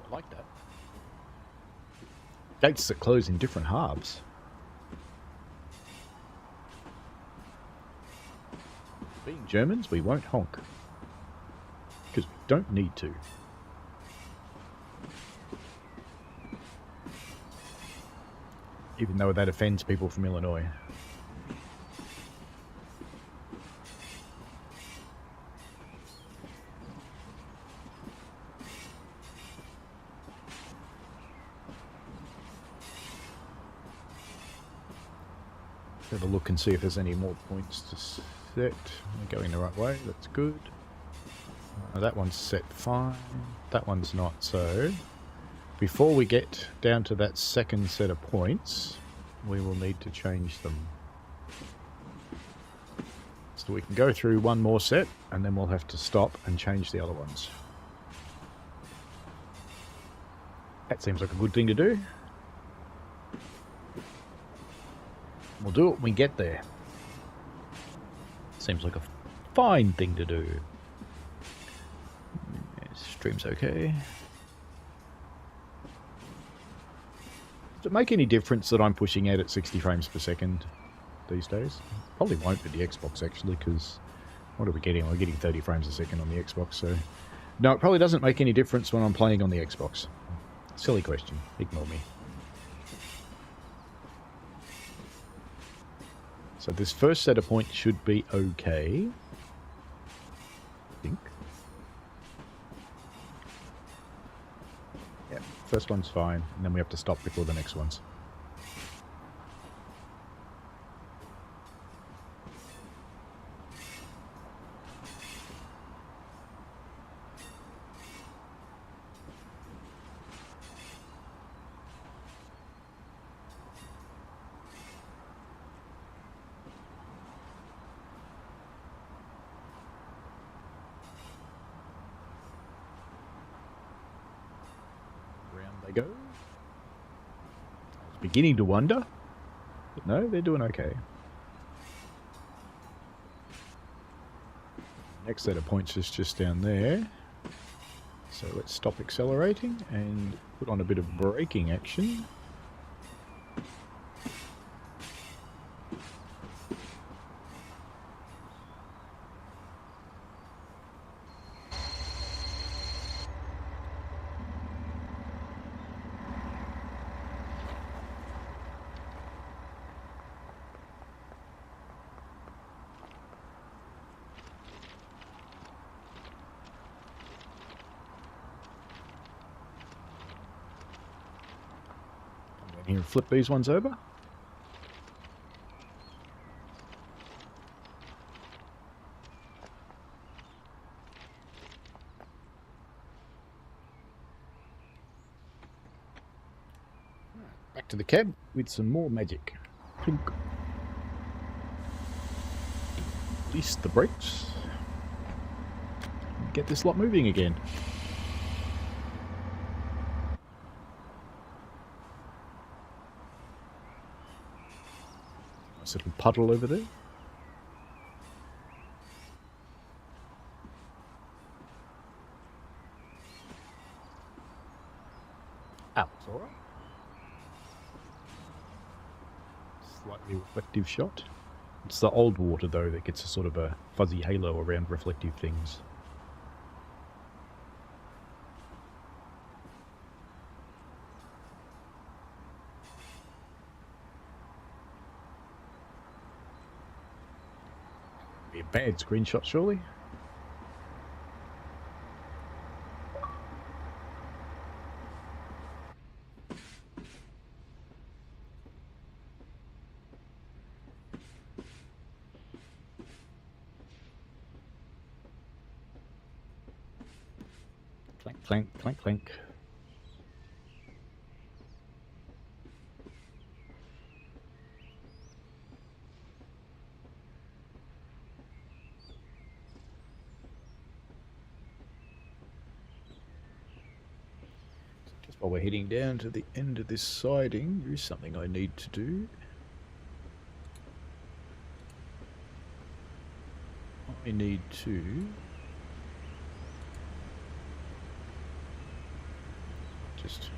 I like that. Gates that close in different halves. Being Germans, we won't honk. Because we don't need to. Even though that offends people from Illinois. Have a look and see if there's any more points to set. We're going the right way, that's good. That one's set fine. That one's not, so before we get down to that second set of points, we will need to change them. So we can go through one more set and then we'll have to stop and change the other ones. That seems like a good thing to do. We'll do it when we get there. Seems like a fine thing to do. Stream's okay. Does it make any difference that I'm pushing out at 60 frames per second these days? Probably won't with the Xbox actually, because what are we getting? We're getting 30 frames a second on the Xbox, so... No, it probably doesn't make any difference when I'm playing on the Xbox. Silly question. Ignore me. So this first set of points should be okay. I think. Yeah, first one's fine, and then we have to stop before the next ones. Go. I was beginning to wonder, but no, they're doing okay. Next set of points is just down there. So let's stop accelerating and put on a bit of braking action. You flip these ones over. Back to the cab with some more magic. Plunk. Release the brakes. Get this lot moving again. Nice little puddle over there. Ah, it's alright. Slightly reflective shot. It's the old water though that gets a sort of a fuzzy halo around reflective things. Be a bad screenshot surely. Clank, clank, clank, clank. Just while we're heading down to the end of this siding, there is something I need to do. I need to... just...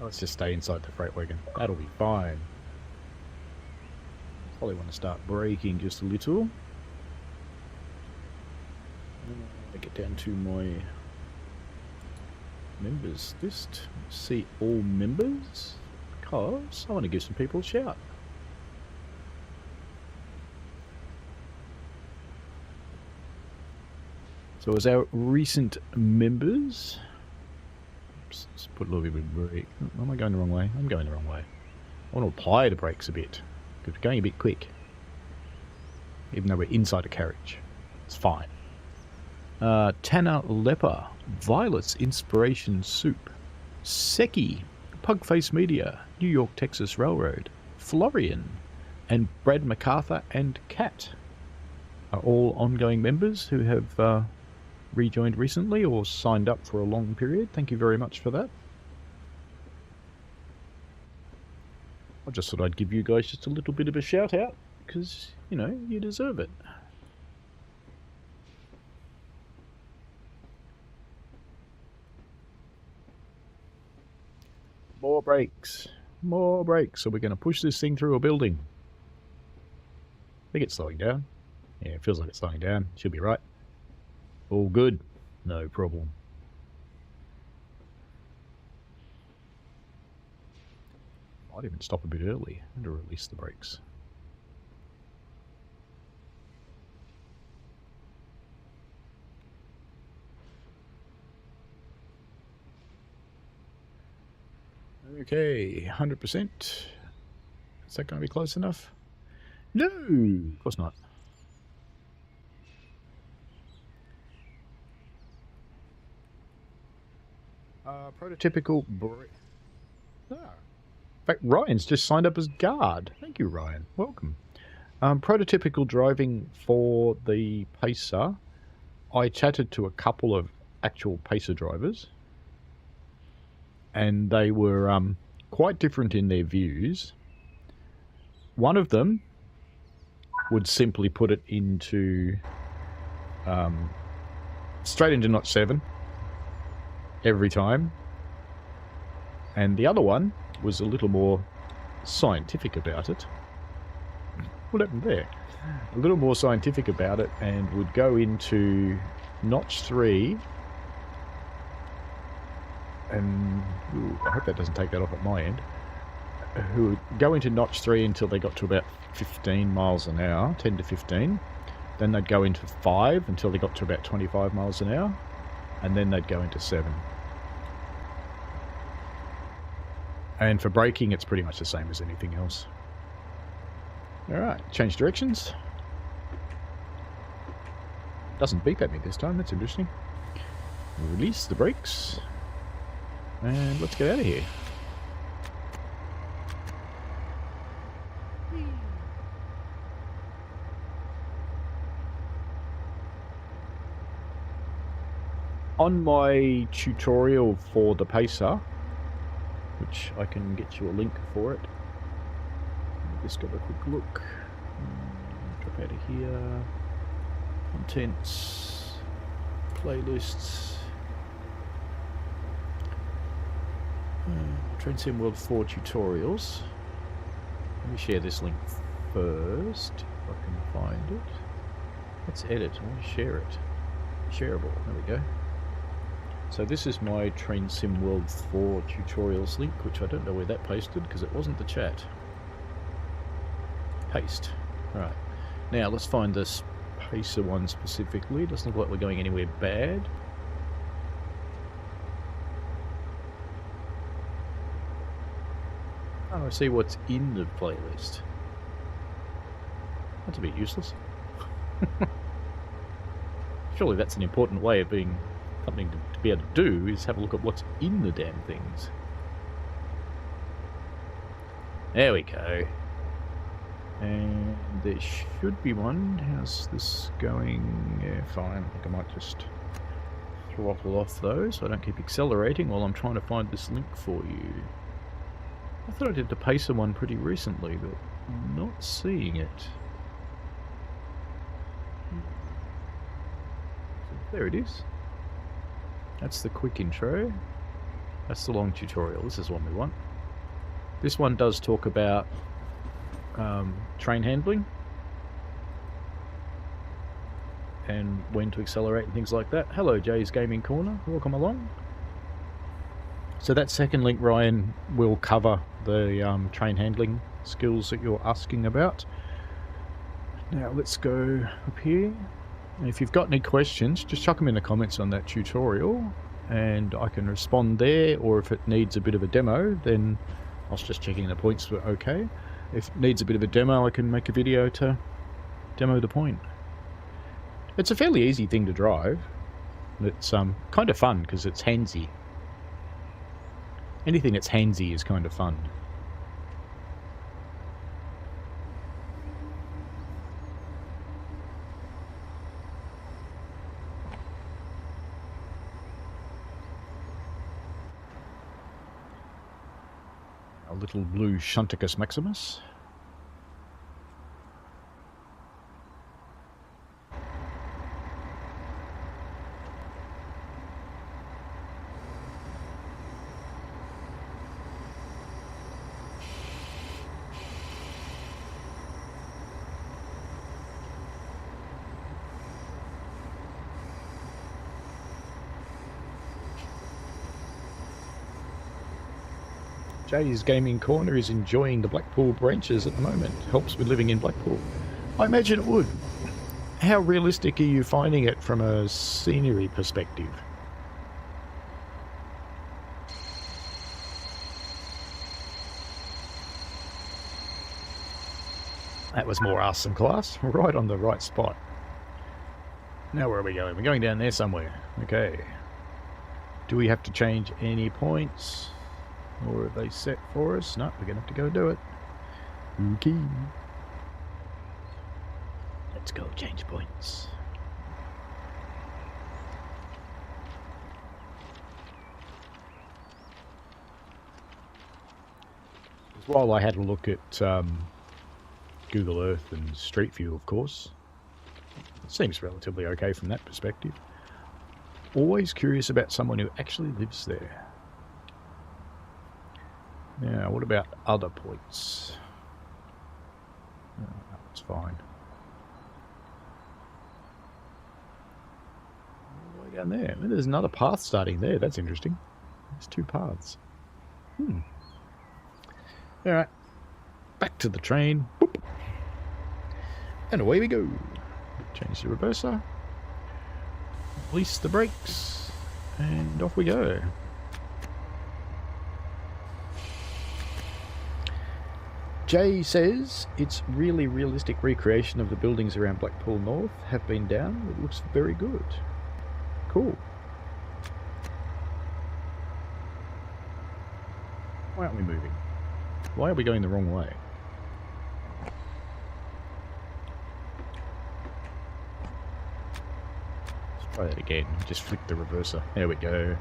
let's just stay inside the freight wagon. That'll be fine. Probably want to start braking just a little. I get down to my members list. See all members, because I want to give some people a shout. So as our recent members, oops, let's put a little bit of brake. Am I going the wrong way? I'm going the wrong way. I want to apply the brakes a bit, because we're going a bit quick. Even though we're inside a carriage. It's fine. Tanner Lepper, Violet's Inspiration Soup, Seki, Pugface Media, New York, Texas Railroad, Florian, and Brad MacArthur and Kat are all ongoing members who have rejoined recently or signed up for a long period. Thank you very much for that. I just thought I'd give you guys just a little bit of a shout out because, you know, you deserve it. More brakes. More brakes. So we're going to push this thing through a building. I think it's slowing down. Yeah, it feels like it's slowing down. Should be right. All good. No problem. Might even stop a bit early and to release the brakes. Okay, 100%. Is that going to be close enough? No, of course not. Prototypical brake. Ah. In fact, Ryan's just signed up as guard. Thank you, Ryan. Welcome. Prototypical driving for the Pacer. I chatted to a couple of actual Pacer drivers, and they were quite different in their views. One of them would simply put it into straight into notch 7 every time, and the other one was a little more scientific about it. What happened there? A little more scientific about it, and would go into notch 3 and ooh, I hope that doesn't take that off at my end, who would go into notch 3 until they got to about 15 miles an hour, 10 to 15. Then they'd go into 5 until they got to about 25 miles an hour. and then they'd go into 7. And for braking, it's pretty much the same as anything else. Alright, change directions. Doesn't beep at me this time, that's interesting. Release the brakes. And let's get out of here. On my tutorial for the Pacer, which I can get you a link for it. Just have a quick look. Drop out of here. Contents. Playlists. Train Sim World 4 tutorials. Let me share this link first, if I can find it. Let's edit. I want to share it. Shareable. There we go. So this is my Train Sim World 4 tutorials link, which I don't know where that pasted because it wasn't the chat. Paste. Alright. Now let's find this Pacer one specifically. Doesn't look like we're going anywhere bad. Oh, I see what's in the playlist. That's a bit useless. Surely that's an important way of being something to be able to do, is have a look at what's in the damn things. There we go. And there should be one. How's this going? Yeah, fine. I think I might just throttle off those so I don't keep accelerating while I'm trying to find this link for you. I thought I did the Pacer one pretty recently, but I'm not seeing it. There it is. That's the quick intro. That's the long tutorial. This is one we want. This one does talk about train handling and when to accelerate and things like that. Hello, Jay's Gaming Corner. Welcome along. So that second link, Ryan, will cover the train handling skills that you're asking about. Now let's go up here. If you've got any questions, just chuck them in the comments on that tutorial and I can respond there, or if it needs a bit of a demo, then I was just checking the points were okay. If it needs a bit of a demo, I can make a video to demo the point. It's a fairly easy thing to drive. It's kind of fun because it's handsy. Anything that's handsy is kind of fun. A little blue Shunticus Maximus. Jay's Gaming Corner is enjoying the Blackpool branches at the moment. Helps with living in Blackpool. I imagine it would. How realistic are you finding it from a scenery perspective? That was more arse than class. Right on the right spot. Now where are we going? We're going down there somewhere. Okay. Do we have to change any points? Or are they set for us? No, we're going to have to go do it. Okay. Let's go change points. While I had a look at Google Earth and Street View, of course, it seems relatively okay from that perspective. Always curious about someone who actually lives there. Now, what about other points? Oh, that's fine. All the way down there. There's another path starting there. That's interesting. There's two paths. Alright. Back to the train. Boop. And away we go. Change the reverser. Release the brakes. And off we go. Jay says it's really realistic recreation of the buildings around Blackpool North have been down. It looks very good. Cool. Why aren't we moving? Why are we going the wrong way? Let's try that again. Just flick the reverser. There we go.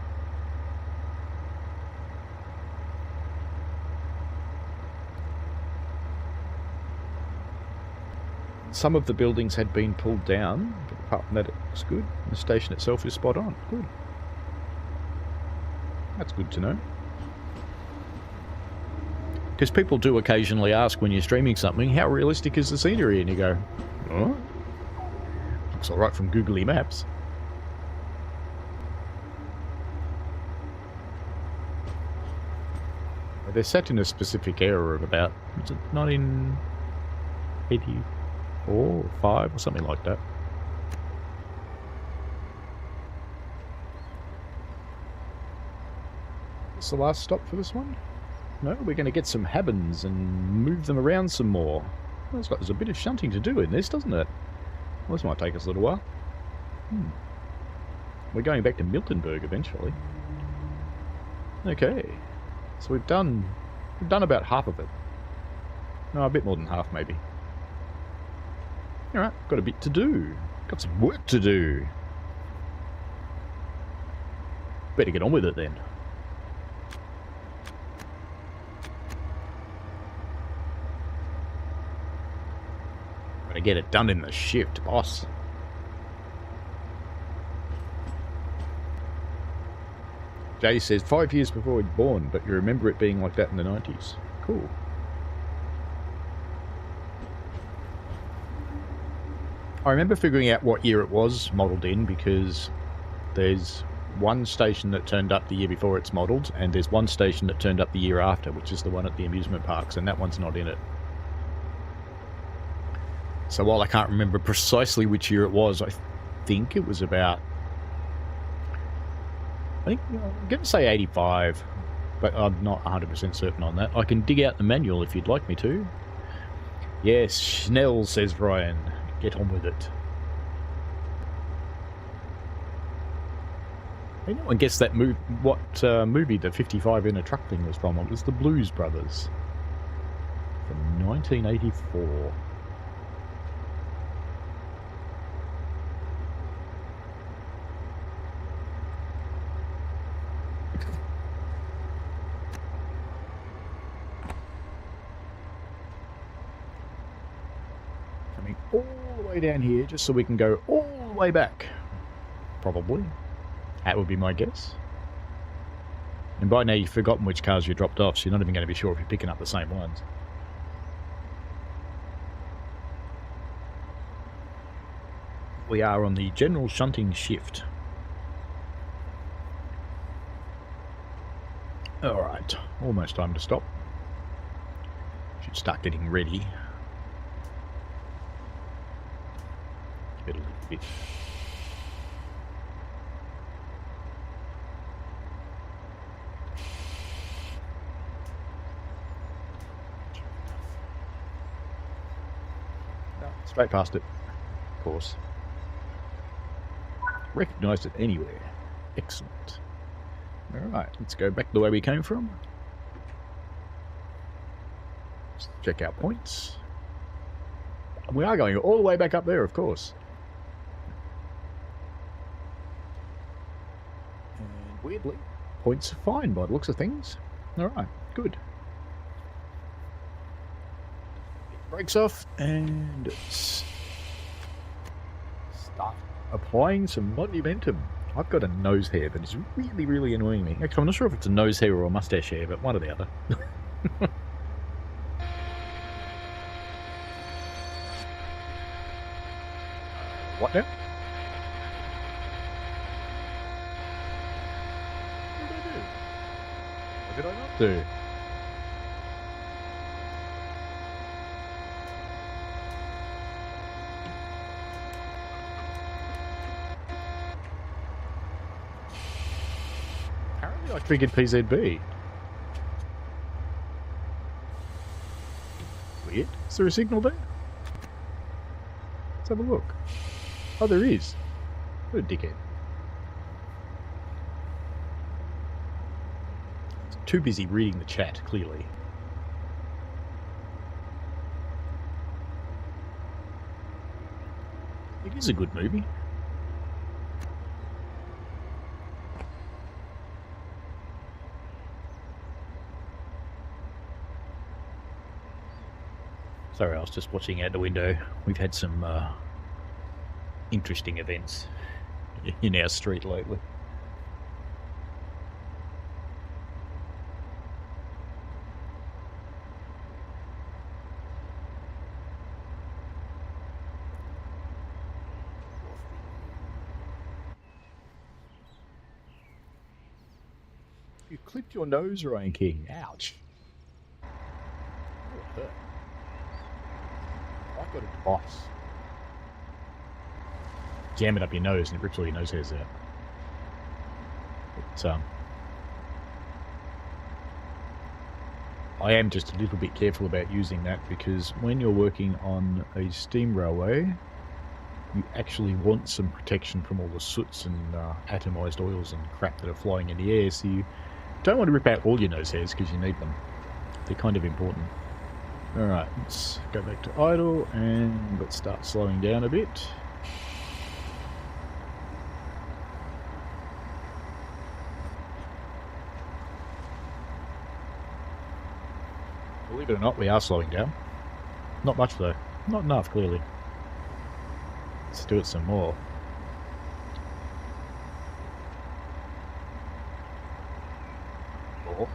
Some of the buildings had been pulled down, but apart from that it looks good. The station itself is spot on. Good. That's good to know. Because people do occasionally ask when you're streaming something, how realistic is the scenery? And you go, oh, looks alright from Googly Maps. They're set in a specific era of about, is it 1984 or 5 or something like that. It's the last stop for this one? No, we're going to get some habins and move them around some more. Well, it's like there's a bit of shunting to do in this, doesn't it? Well, this might take us a little while. We're going back to Miltonburg eventually. Okay, so we've done about half of it. No, a bit more than half maybe. Alright, got a bit to do. Got some work to do. Better get on with it then. Gotta get it done in the shift, boss. Jay says 5 years before we'd born, but you remember it being like that in the 90s. Cool. I remember figuring out what year it was modelled in because there's one station that turned up the year before it's modelled, and there's one station that turned up the year after, which is the one at the amusement parks, and that one's not in it. So while I can't remember precisely which year it was, I think it was about... I'm going to say 85, but I'm not 100% certain on that. I can dig out the manual if you'd like me to. Yes, Schnell, says Ryan. Get on with it. Anyone guess that what movie the 55 in a truck thing was from? It was the Blues Brothers from 1984. Coming all the way down here just so we can go all the way back. Probably. That would be my guess. And by now you've forgotten which cars you dropped off, so you're not even going to be sure if you're picking up the same ones. We are on the general shunting shift. Alright, almost time to stop. Should start getting ready. Get a little bit. Straight past it, of course. Recognised it anywhere. Excellent. Alright, let's go back the way we came from. Let's check our points. We are going all the way back up there, of course. And weirdly, points are fine by the looks of things. Alright, good. Brakes off and start applying some monumentum. I've got a nose hair that is really, really annoying me. Actually, I'm not sure if it's a nose hair or a mustache hair, but one or the other. What now? What did I do? What did I not do? Yeah, I figured PZB. Weird. Is there a signal there? Let's have a look. Oh, there is. What a dickhead. Too busy reading the chat, clearly. It is a good movie. Sorry, I was just watching out the window. We've had some interesting events in our street lately. You clipped your nose, Ryan King. Ouch. Oh, it hurt. I got a device. Jam it up your nose and it rips all your nose hairs out. But, I am just a little bit careful about using that because when you're working on a steam railway, you actually want some protection from all the soots and atomized oils and crap that are flying in the air, so you don't want to rip out all your nose hairs because you need them. They're kind of important. Alright, let's go back to idle and let's start slowing down a bit. Believe it or not, we are slowing down. Not much though. Not enough, clearly. Let's do it some more. Four.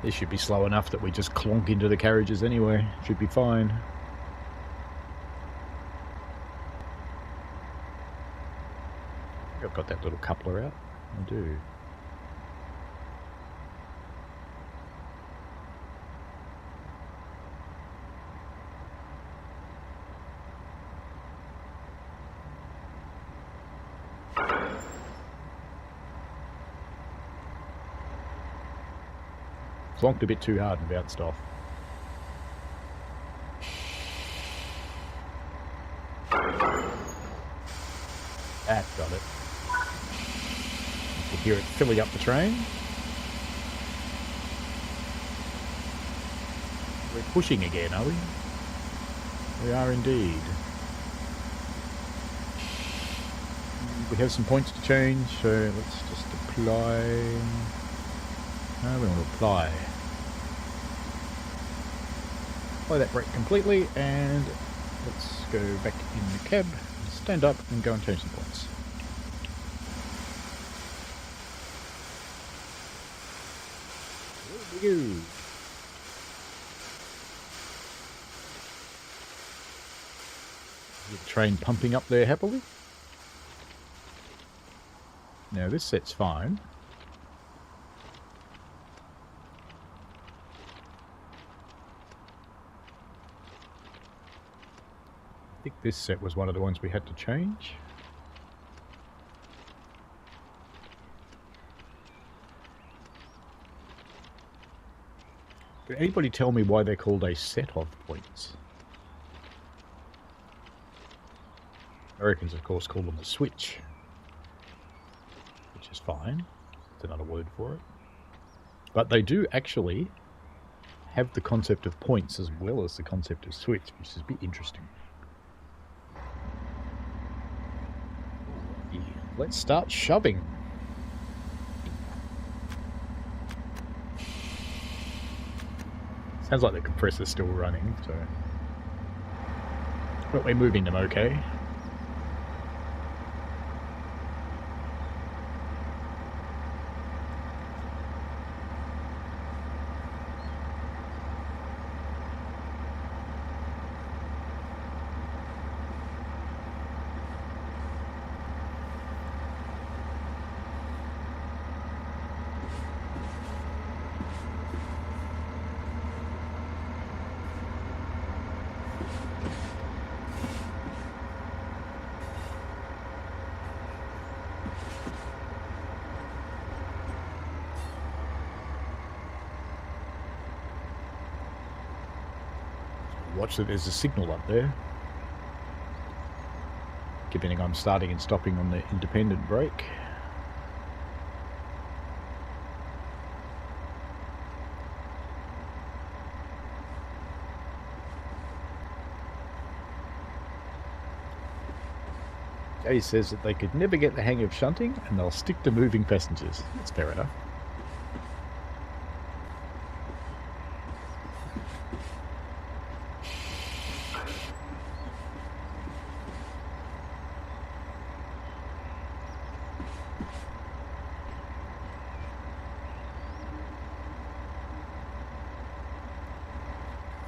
This should be slow enough that we just clonk into the carriages anyway. Should be fine. I've got that little coupler out. I do. Flonked a bit too hard and bounced off. That got it. You can hear it filling up the train. We're pushing again, are we? We are indeed. We have some points to change, so let's just apply. No, we want to apply. Apply that brake completely, and let's go back in the cab, stand up, and go and change some points. There we go. The train pumping up there happily. Now this set's fine. I think this set was one of the ones we had to change. Can anybody tell me why they're called a set of points? Americans, of course, call them a switch, which is fine. It's another word for it. But they do actually have the concept of points as well as the concept of switch, which is a bit interesting. Let's start shoving. Sounds like the compressor's still running, so... But we're moving them okay. watch that there's a signal up there. Given I'm starting and stopping on the independent brake. Jay says that they could never get the hang of shunting and they'll stick to moving passengers. That's fair enough.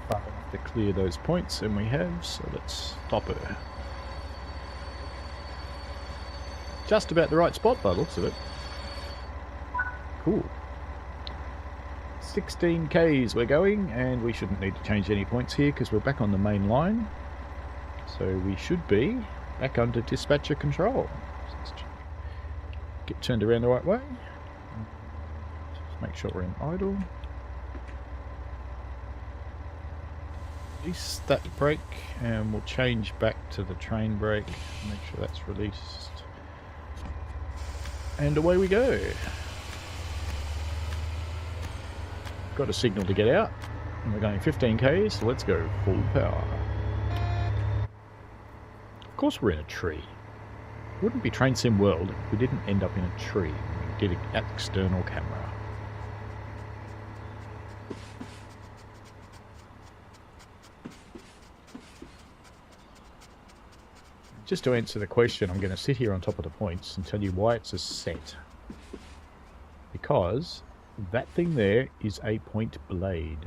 Far enough to clear those points, and we have, so let's stop her. Just about the right spot by the looks of it. Cool. 16 Ks we're going, and we shouldn't need to change any points here because we're back on the main line. So we should be back under dispatcher control. So let's get turned around the right way. Just make sure we're in idle. Release that brake, and we'll change back to the train brake. Make sure that's released. And away we go. Got a signal to get out. And we're going 15 Ks, so let's go full power. Of course we're in a tree. It wouldn't be Train Sim World if we didn't end up in a tree. We did an external camera. Just to answer the question, I'm going to sit here on top of the points and tell you why it's a set. Because that thing there is a point blade.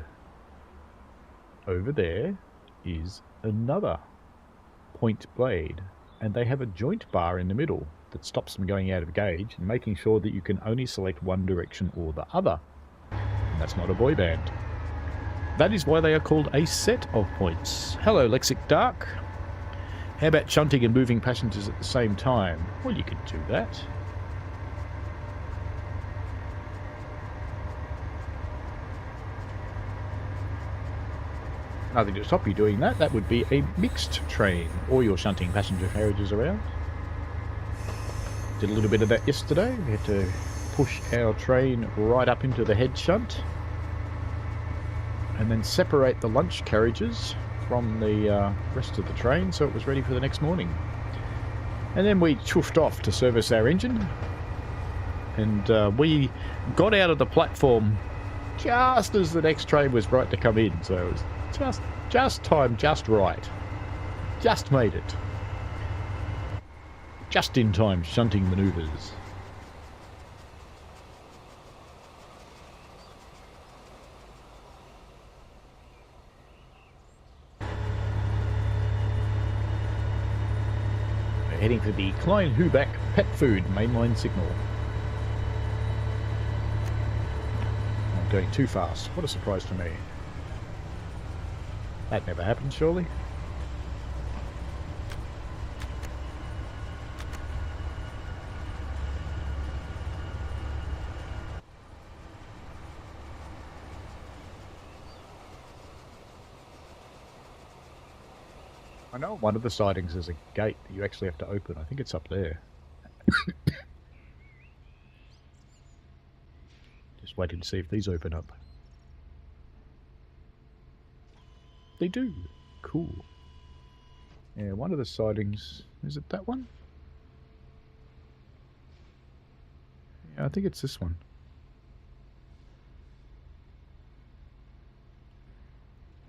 Over there is another point blade. And they have a joint bar in the middle that stops them going out of gauge and making sure that you can only select one direction or the other. And that's not a boy band. That is why they are called a set of points. Hello, Lexic Dark. How about shunting and moving passengers at the same time? Well, you could do that. Nothing to stop you doing that. That would be a mixed train, or you're shunting passenger carriages around. Did a little bit of that yesterday. We had to push our train right up into the head shunt and then separate the lunch carriages from the rest of the train so it was ready for the next morning. And then we chuffed off to service our engine, and we got out of the platform just as the next train was right to come in, so it was just timed just right. Just made it. Just in time shunting manoeuvres. Heading for the Klein-Huback pet food mainline signal. I'm going too fast. What a surprise to me. That never happened, surely. I know one of the sightings is a gate that you actually have to open. I think it's up there. Just waiting to see if these open up. They do. Cool. Yeah, one of the sightings... Is it that one? Yeah, I think it's this one.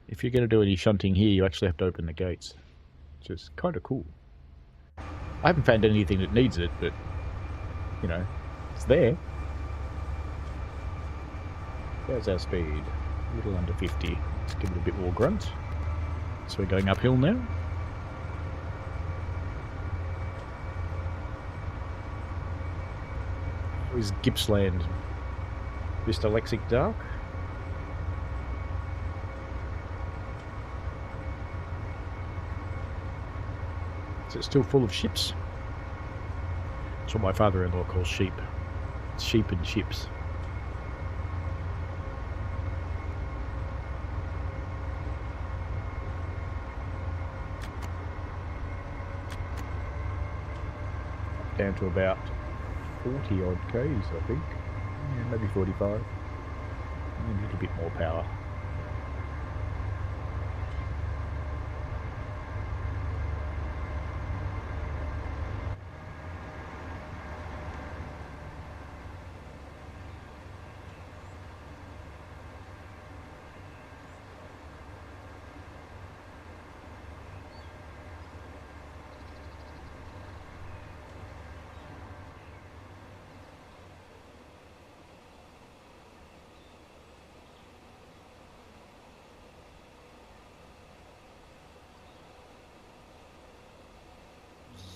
If you're going to do any shunting here, you actually have to open the gates. Which is kind of cool. I haven't found anything that needs it, but, you know, it's there. There's our speed. A little under 50. Let's give it a bit more grunt. So we're going uphill now. Where's Gippsland? Mr. Lexic Dark? Is it still full of ships? That's what my father-in-law calls sheep. It's sheep and ships. down to about 40 odd Ks, I think. Yeah, maybe 45. A little bit more power.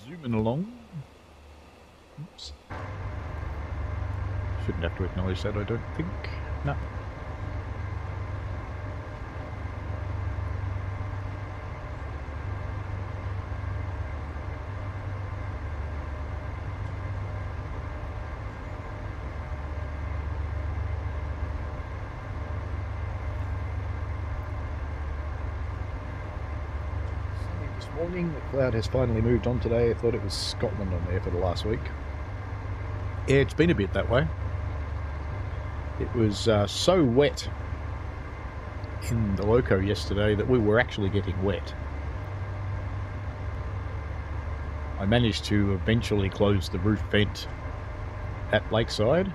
Zooming along. Oops. Shouldn't have to acknowledge that, I don't think. No. Morning. The cloud has finally moved on today. I thought it was Scotland on there for the last week. Yeah, it's been a bit that way. It was so wet in the loco yesterday that we were actually getting wet. I managed to eventually close the roof vent at Lakeside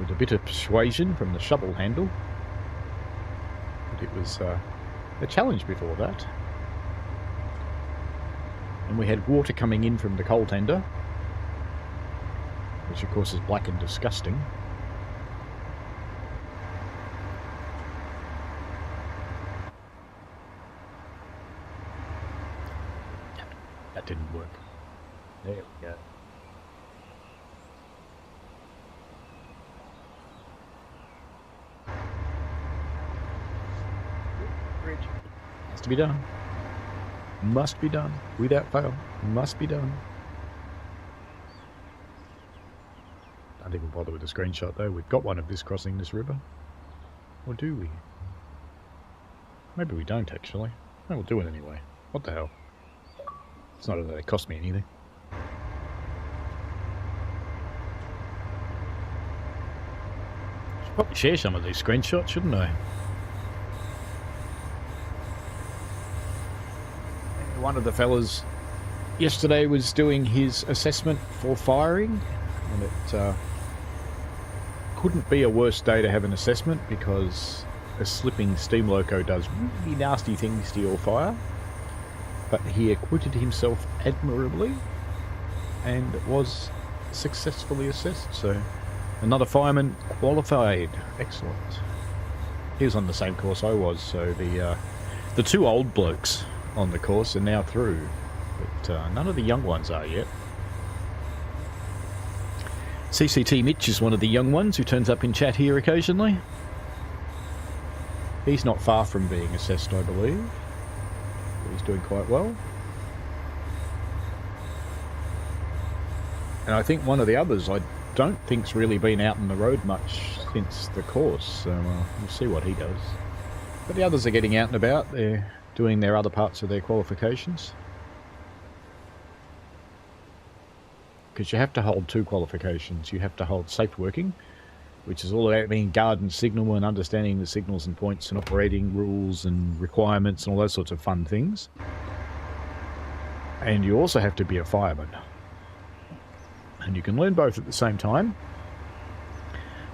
with a bit of persuasion from the shovel handle. But it was a challenge before that. And we had water coming in from the coal tender, which of course is black and disgusting. That didn't work. There we go. Bridge. Has to be done. Must be done. Without fail. Must be done. Don't even bother with the screenshot though. We've got one of this crossing this river. Or do we? Maybe we don't actually. No, we'll do it anyway. What the hell? It's not that it cost me anything. Should probably share some of these screenshots, shouldn't I? One of the fellas yesterday was doing his assessment for firing, and it couldn't be a worse day to have an assessment because a slipping steam loco does really nasty things to your fire. But he acquitted himself admirably and was successfully assessed, so another fireman qualified. Excellent. He was on the same course I was, so the two old blokes on the course are now through, but none of the young ones are yet. CCT Mitch is one of the young ones who turns up in chat here occasionally. He's not far from being assessed, I believe. But he's doing quite well. And I think one of the others I don't think's really been out on the road much since the course, so we'll see what he does. But the others are getting out and about. They're doing their other parts of their qualifications. Because you have to hold two qualifications. You have to hold safe working, which is all about being guard and signal and understanding the signals and points and operating rules and requirements and all those sorts of fun things. And you also have to be a fireman. And you can learn both at the same time.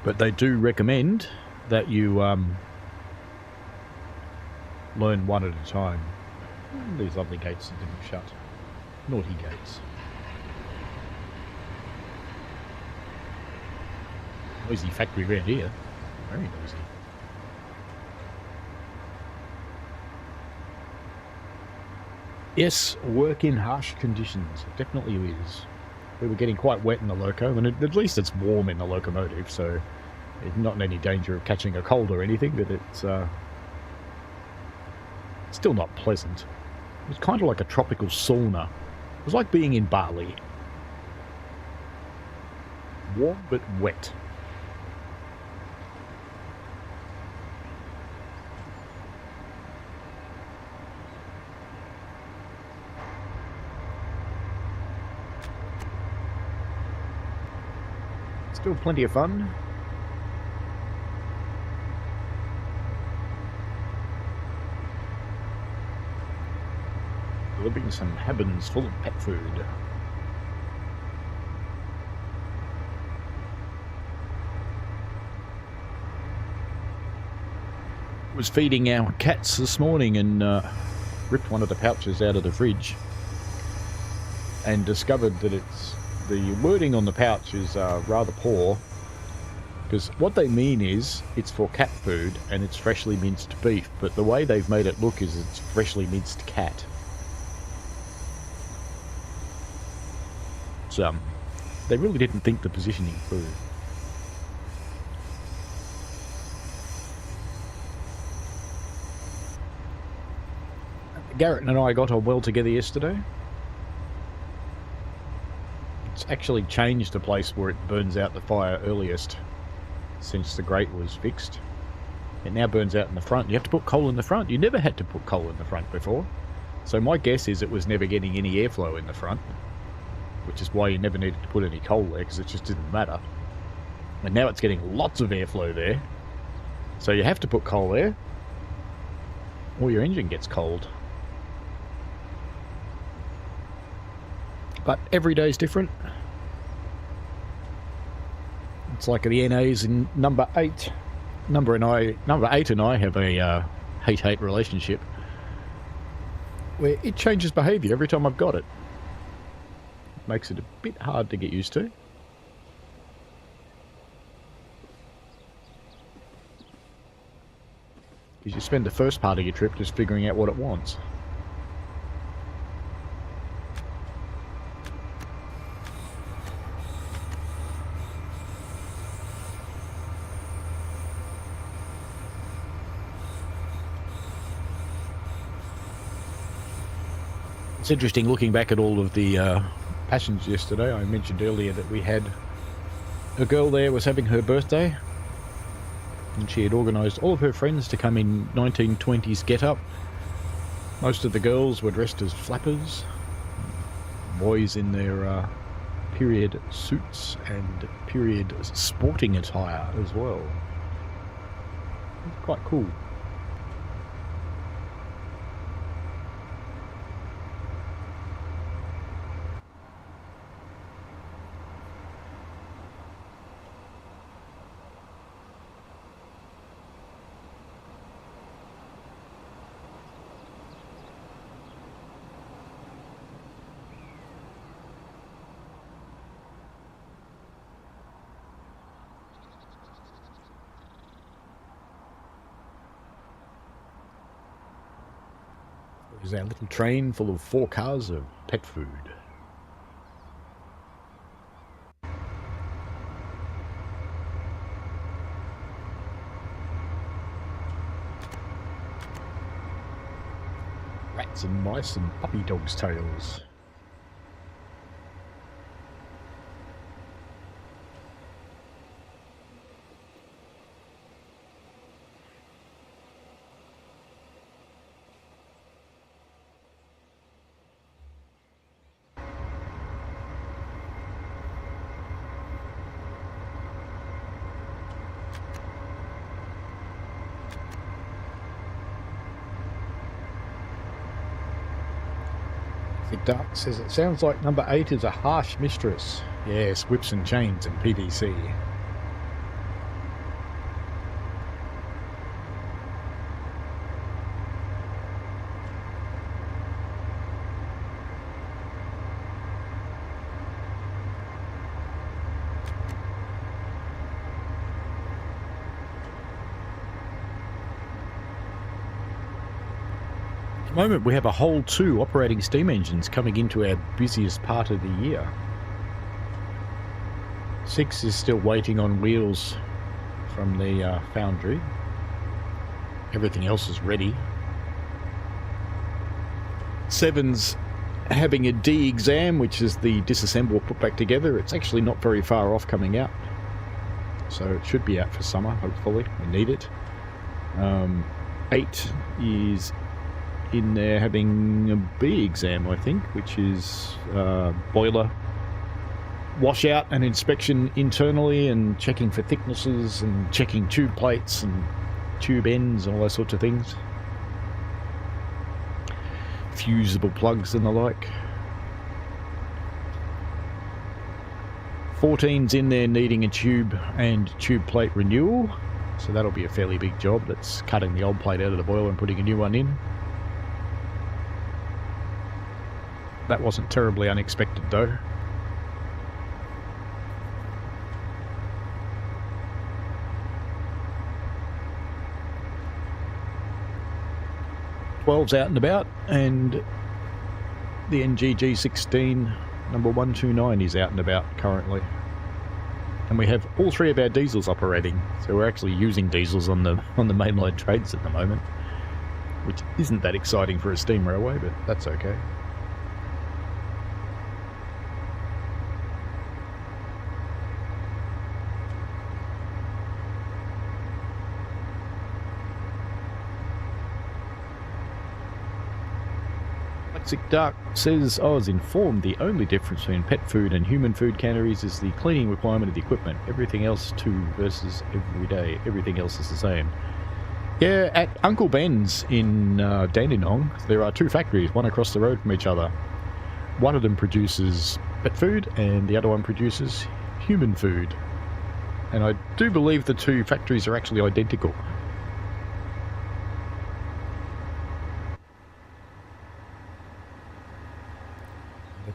But they do recommend that you learn one at a time. These lovely gates didn't shut. Naughty gates. Noisy factory around here. Very noisy. Yes, work in harsh conditions. It definitely is. We were getting quite wet in the loco, and at least it's warm in the locomotive, so it's not in any danger of catching a cold or anything, but it's still not pleasant. It was kind of like a tropical sauna. It was like being in Bali. Warm but wet. Still plenty of fun. Delivering some cabins full of pet food. Was feeding our cats this morning and ripped one of the pouches out of the fridge and discovered that the wording on the pouch is rather poor, because what they mean is it's for cat food and it's freshly minced beef, but the way they've made it look is it's freshly minced cat. So they really didn't think the positioning through. Garrett and I got on well together yesterday. It's actually changed the place where it burns out the fire earliest since the grate was fixed. It now burns out in the front. You have to put coal in the front. You never had to put coal in the front before. So my guess is it was never getting any airflow in the front, which is why you never needed to put any coal there, because it just didn't matter. And now it's getting lots of airflow there. So you have to put coal there, or your engine gets cold. But every day's different. It's like the NAs in number 8. Number 8 and I have a hate-hate relationship where it changes behaviour every time I've got it. Makes it a bit hard to get used to. Because you spend the first part of your trip just figuring out what it wants. It's interesting looking back at all of the passengers yesterday. I mentioned earlier that we had a girl there was having her birthday, and she had organised all of her friends to come in 1920s get-up. Most of the girls were dressed as flappers, boys in their period suits and period sporting attire as well. It's quite cool. There's our little train full of 4 cars of pet food. Rats and mice and puppy dogs' tails. Dark says it sounds like number 8 is a harsh mistress. Yes, whips and chains and PVC. At the moment we have a whole 2 operating steam engines coming into our busiest part of the year. 6 is still waiting on wheels from the foundry. Everything else is ready. 7's having a D exam, which is the disassemble put back together. It's actually not very far off coming out, so it should be out for summer, hopefully. We need it. 8 is in there having a B exam, I think, which is boiler washout and inspection internally, and checking for thicknesses and checking tube plates and tube ends and all those sorts of things. Fusible plugs and the like. 14's in there needing a tube and tube plate renewal, so that'll be a fairly big job. That's cutting the old plate out of the boiler and putting a new one in. That wasn't terribly unexpected though. .12's out and about, and the NGG16 number 129 is out and about currently. And we have all three of our diesels operating, so we're actually using diesels on the mainline trades at the moment, which isn't that exciting for a steam railway, but that's okay. Dark says, I was informed the only difference between pet food and human food canneries is the cleaning requirement of the equipment. Everything else too versus every day. Everything else is the same. Yeah, at Uncle Ben's in Dandenong, there are two factories, one across the road from each other. One of them produces pet food and the other one produces human food. And I do believe the two factories are actually identical.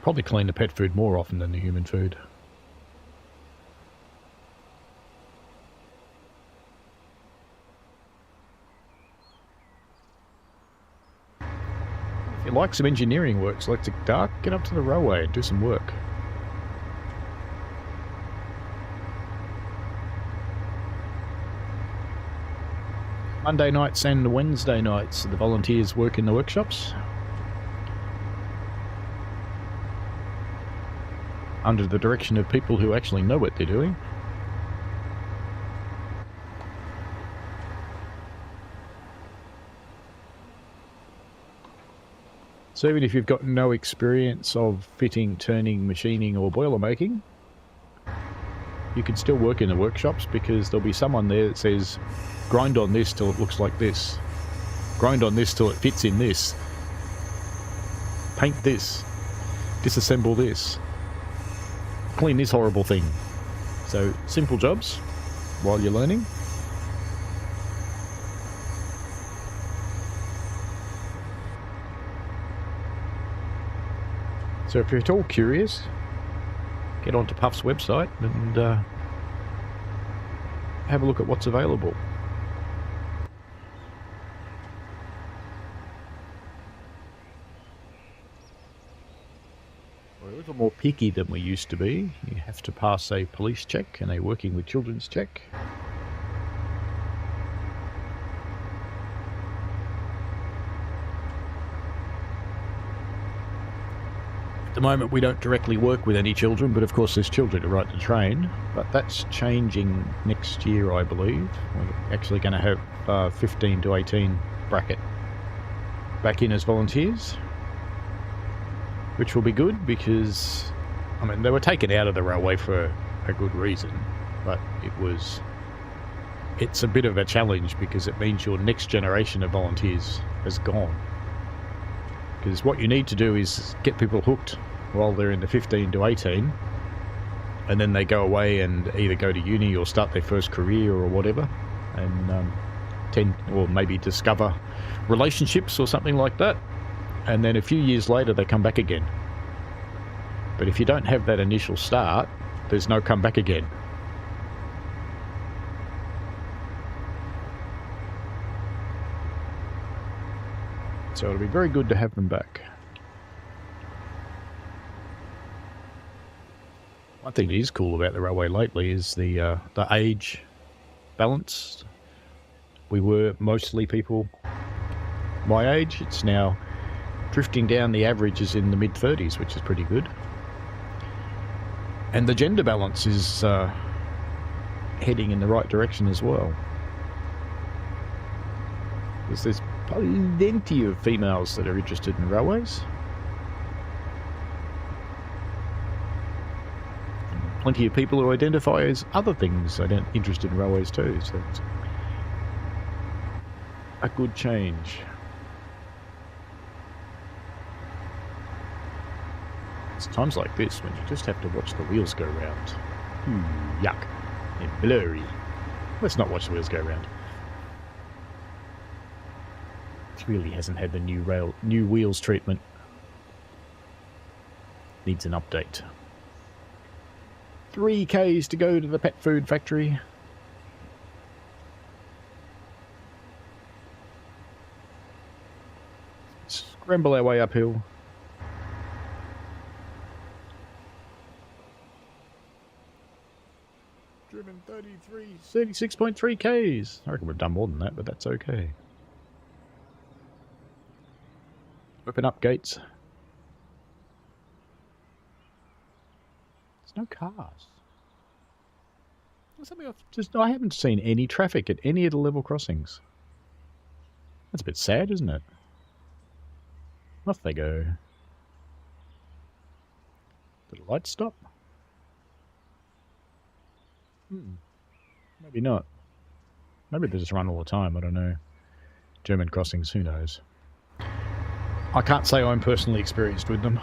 Probably clean the pet food more often than the human food. If you like some engineering work, Selectic Dark, get up to the railway and do some work. Monday nights and Wednesday nights, the volunteers work in the workshops. Under the direction of people who actually know what they're doing. So even if you've got no experience of fitting, turning, machining or boiler making, you can still work in the workshops, because there'll be someone there that says, grind on this till it looks like this. Grind on this till it fits in this. Paint this. Disassemble this. Clean this horrible thing. So simple jobs while you're learning. So if you're at all curious, get onto Puff's website and have a look at what's available. We're a little more picky than we used to be. You have to pass a police check and a working with children's check. At the moment we don't directly work with any children, but of course there's children to ride the train. But that's changing next year, I believe. We're actually going to have 15 to 18 bracket back in as volunteers, which will be good, because, I mean, they were taken out of the railway for a good reason, but it's a bit of a challenge, because it means your next generation of volunteers has gone. Because what you need to do is get people hooked while they're in the 15 to 18, and then they go away and either go to uni or start their first career or whatever, and or maybe discover relationships or something like that. And then a few years later they come back again. But if you don't have that initial start, there's no come back again. So it'll be very good to have them back. One thing that is cool about the railway lately is the age balance. We were mostly people my age. It's now drifting down. The average is in the mid-30s, which is pretty good. And the gender balance is heading in the right direction as well. Because there's plenty of females that are interested in railways. plenty of people who identify as other things interested in railways too, so it's a good change. It's times like this when you just have to watch the wheels go round. Yuck. They're blurry. Let's not watch the wheels go round. Clearly hasn't had the new wheels treatment. Needs an update. 3 Ks to go to the pet food factory. Scramble our way uphill. Driven 36.3 Ks. I reckon we've done more than that, but that's okay. Open up gates. There's no cars. I haven't seen any traffic at any of the level crossings. That's a bit sad, isn't it? Off they go. Did the lights stop? Maybe not. Maybe they just run all the time, I don't know. German crossings, who knows? I can't say I'm personally experienced with them.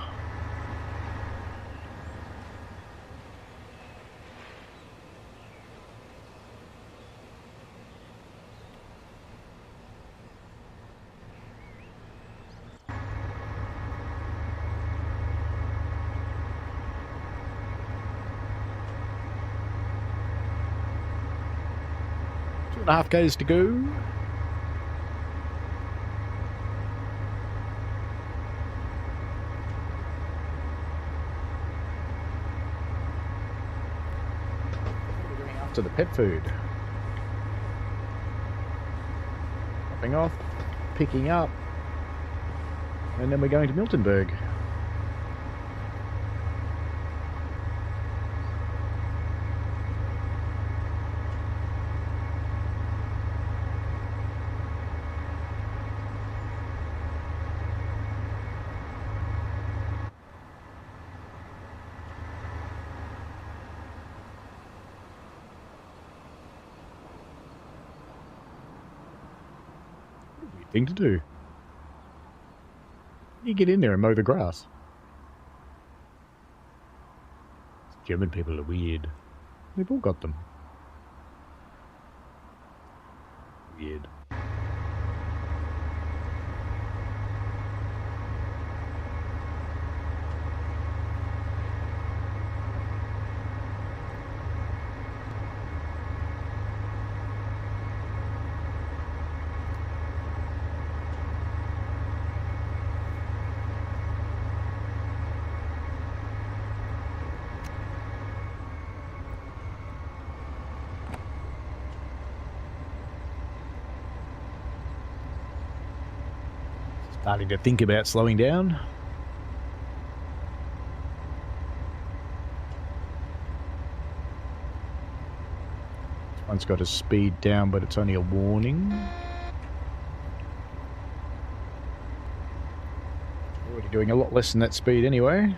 Two and a half Ks to go. To the pet food. Dropping off, picking up, and then we're going to Miltenberg. Thing to do. You get in there and mow the grass. German people are weird. They've all got them. Weird. Starting to think about slowing down. This one's got a speed down, but it's only a warning. Already doing a lot less than that speed anyway.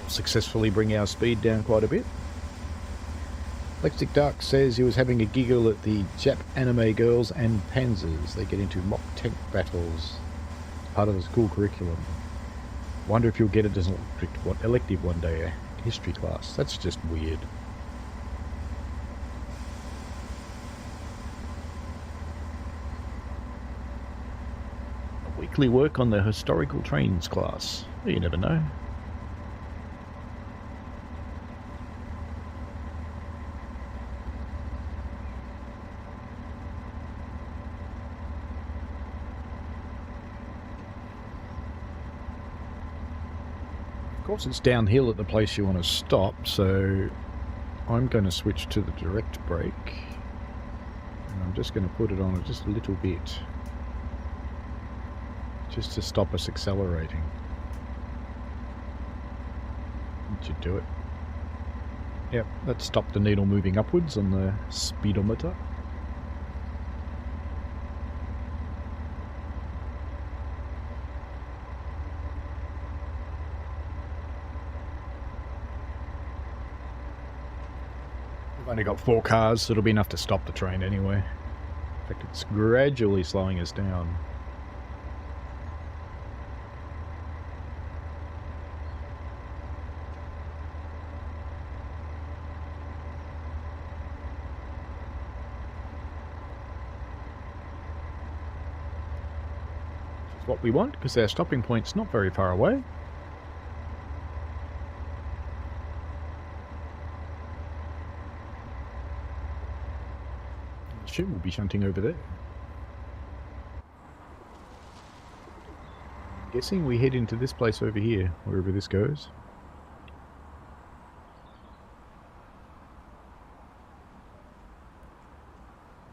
Successfully bring our speed down quite a bit. Lextic Dark says he was having a giggle at the Jap anime girls and panzers. They get into mock tank battles. Part of the school curriculum. Wonder if you'll get it as an elective one day, a history class. That's just weird. A weekly work on the historical trains class. You never know. Of course it's downhill at the place you want to stop, so I'm going to switch to the direct brake, and I'm just going to put it on just a little bit, just to stop us accelerating. That should do it. Yep, that stopped the needle moving upwards on the speedometer. We've only got 4 cars, so it'll be enough to stop the train anyway. In fact, it's gradually slowing us down. Which is what we want, because our stopping point's not very far away. Shit, we'll be shunting over there. I'm guessing we head into this place over here, wherever this goes.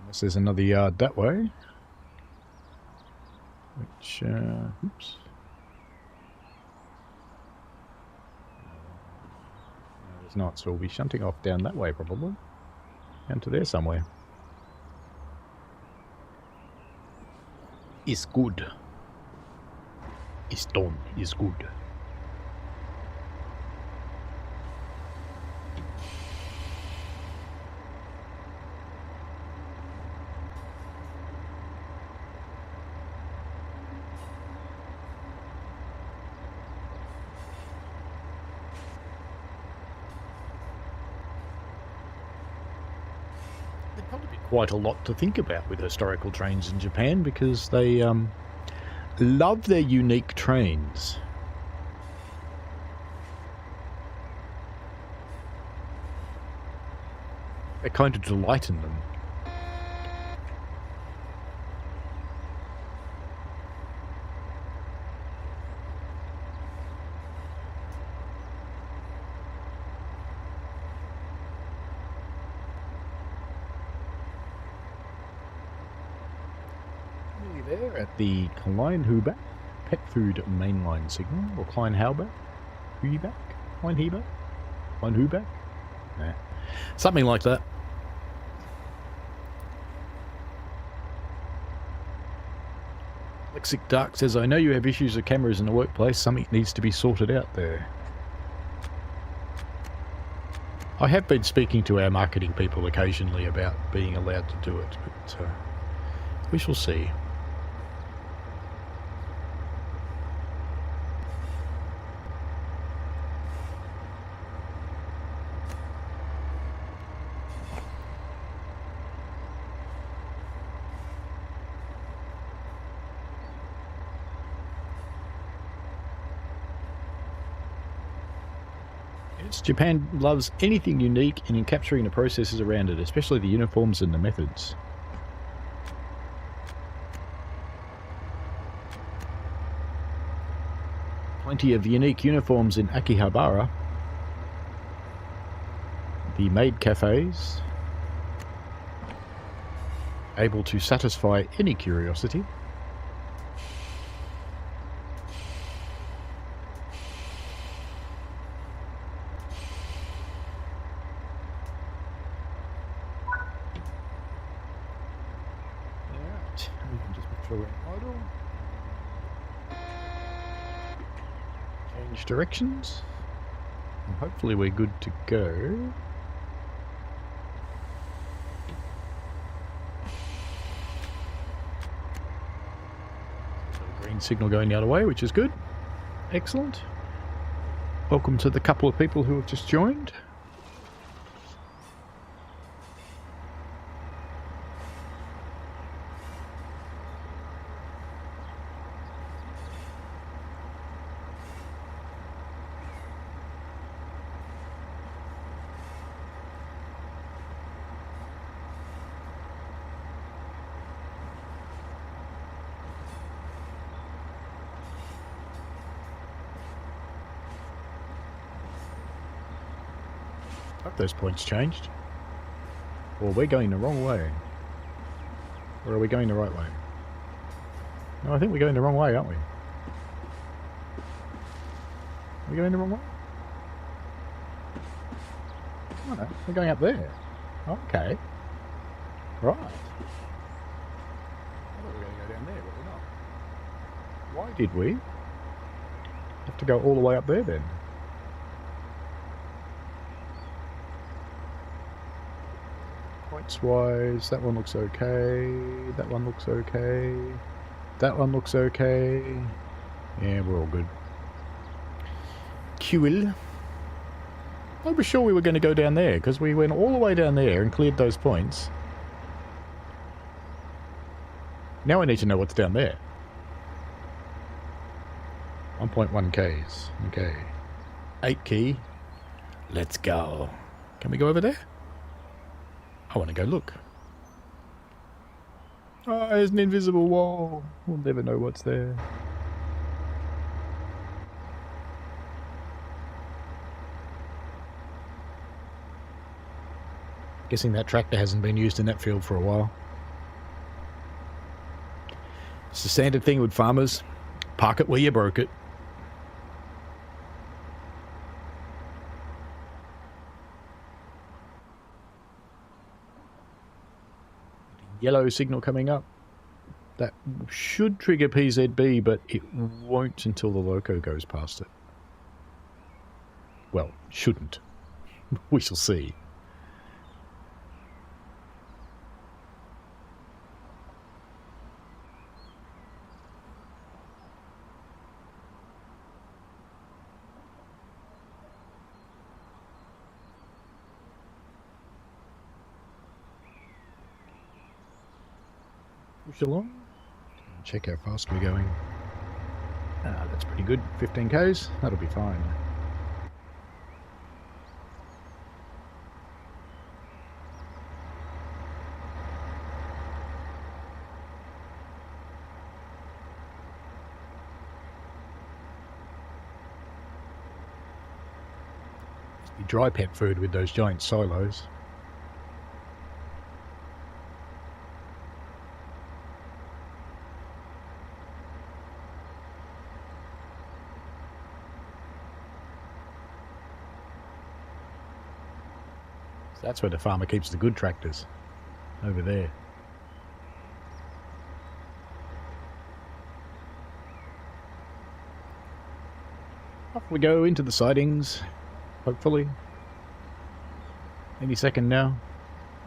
Unless there's another yard that way. Which, oops. No, there's not, so we'll be shunting off down that way probably. Down to there somewhere. Is good. Is done. Is good. There'd probably be quite a lot to think about with historical trains in Japan, because they love their unique trains. They kind of delight in them. There at the Kleinhuber pet food mainline signal, or Kleinhuber, Huber, Kleinhuber, Kleinhuber, nah, something like that. Lexic Dark says, I know you have issues with cameras in the workplace, something needs to be sorted out there. I have been speaking to our marketing people occasionally about being allowed to do it, but we shall see. Japan loves anything unique and in capturing the processes around it, especially the uniforms and the methods. Plenty of unique uniforms in Akihabara. The maid cafes, able to satisfy any curiosity. Change directions, and hopefully we're good to go. Green signal going the other way, which is good. Excellent. Welcome to the couple of people who have just joined. Hope those points changed. Or we're going the wrong way. Or are we going the right way? No, I think we're going the wrong way, aren't we? Are we going the wrong way? Oh no, we're going up there. Okay. Right. I thought we were going to go down there, but we're not. Why did we have to go all the way up there then? Points-wise, that one looks okay. That one looks okay. That one looks okay. Yeah, we're all good. Cool. I was sure we were going to go down there, because we went all the way down there and cleared those points. Now I need to know what's down there. 1.1 Ks. Okay. 8 key. Let's go. Can we go over there? I want to go look. Oh, there's an invisible wall. We'll never know what's there. Guessing that tractor hasn't been used in that field for a while. It's the standard thing with farmers. Park it where you broke it. Yellow signal coming up. That should trigger PZB, but it won't until the loco goes past it. Well, shouldn't. We shall see. Push along. Check how fast we're going. Ah, that's pretty good. 15 Ks. That'll be fine. Must be dry pet food with those giant silos. That's where the farmer keeps the good tractors. Over there. Off we go into the sidings. Hopefully. Any second now.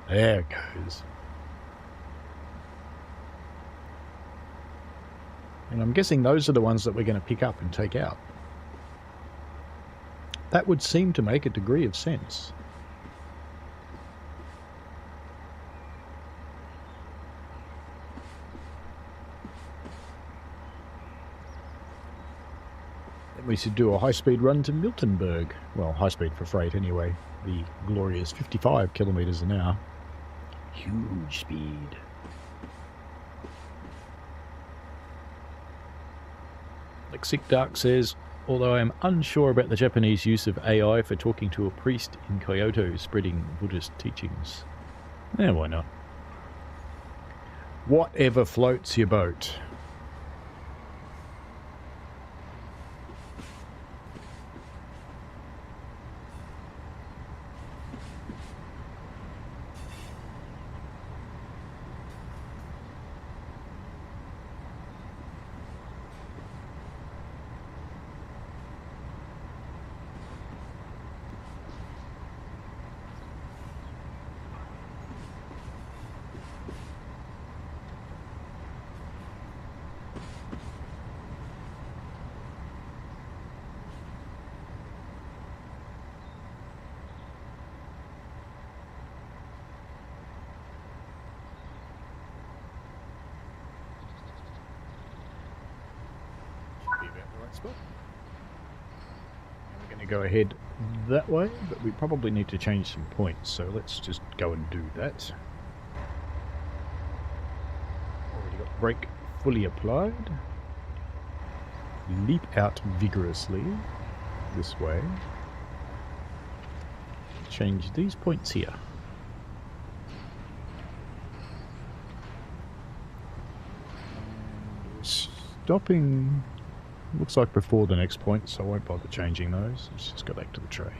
There it goes. And I'm guessing those are the ones that we're going to pick up and take out. That would seem to make a degree of sense. We should do a high-speed run to Miltonburg. Well, high-speed for freight anyway. The glorious 55 kilometers an hour. Huge speed. Lexic Dark says, although I am unsure about the Japanese use of AI for talking to a priest in Kyoto spreading Buddhist teachings. Yeah, why not? Whatever floats your boat. Spot. And we're going to go ahead that way, but we probably need to change some points, so let's just go and do that. Already got brake fully applied. Leap out vigorously this way. Change these points here. Stopping. Looks like before the next point, so I won't bother changing those. Let's just go back to the train.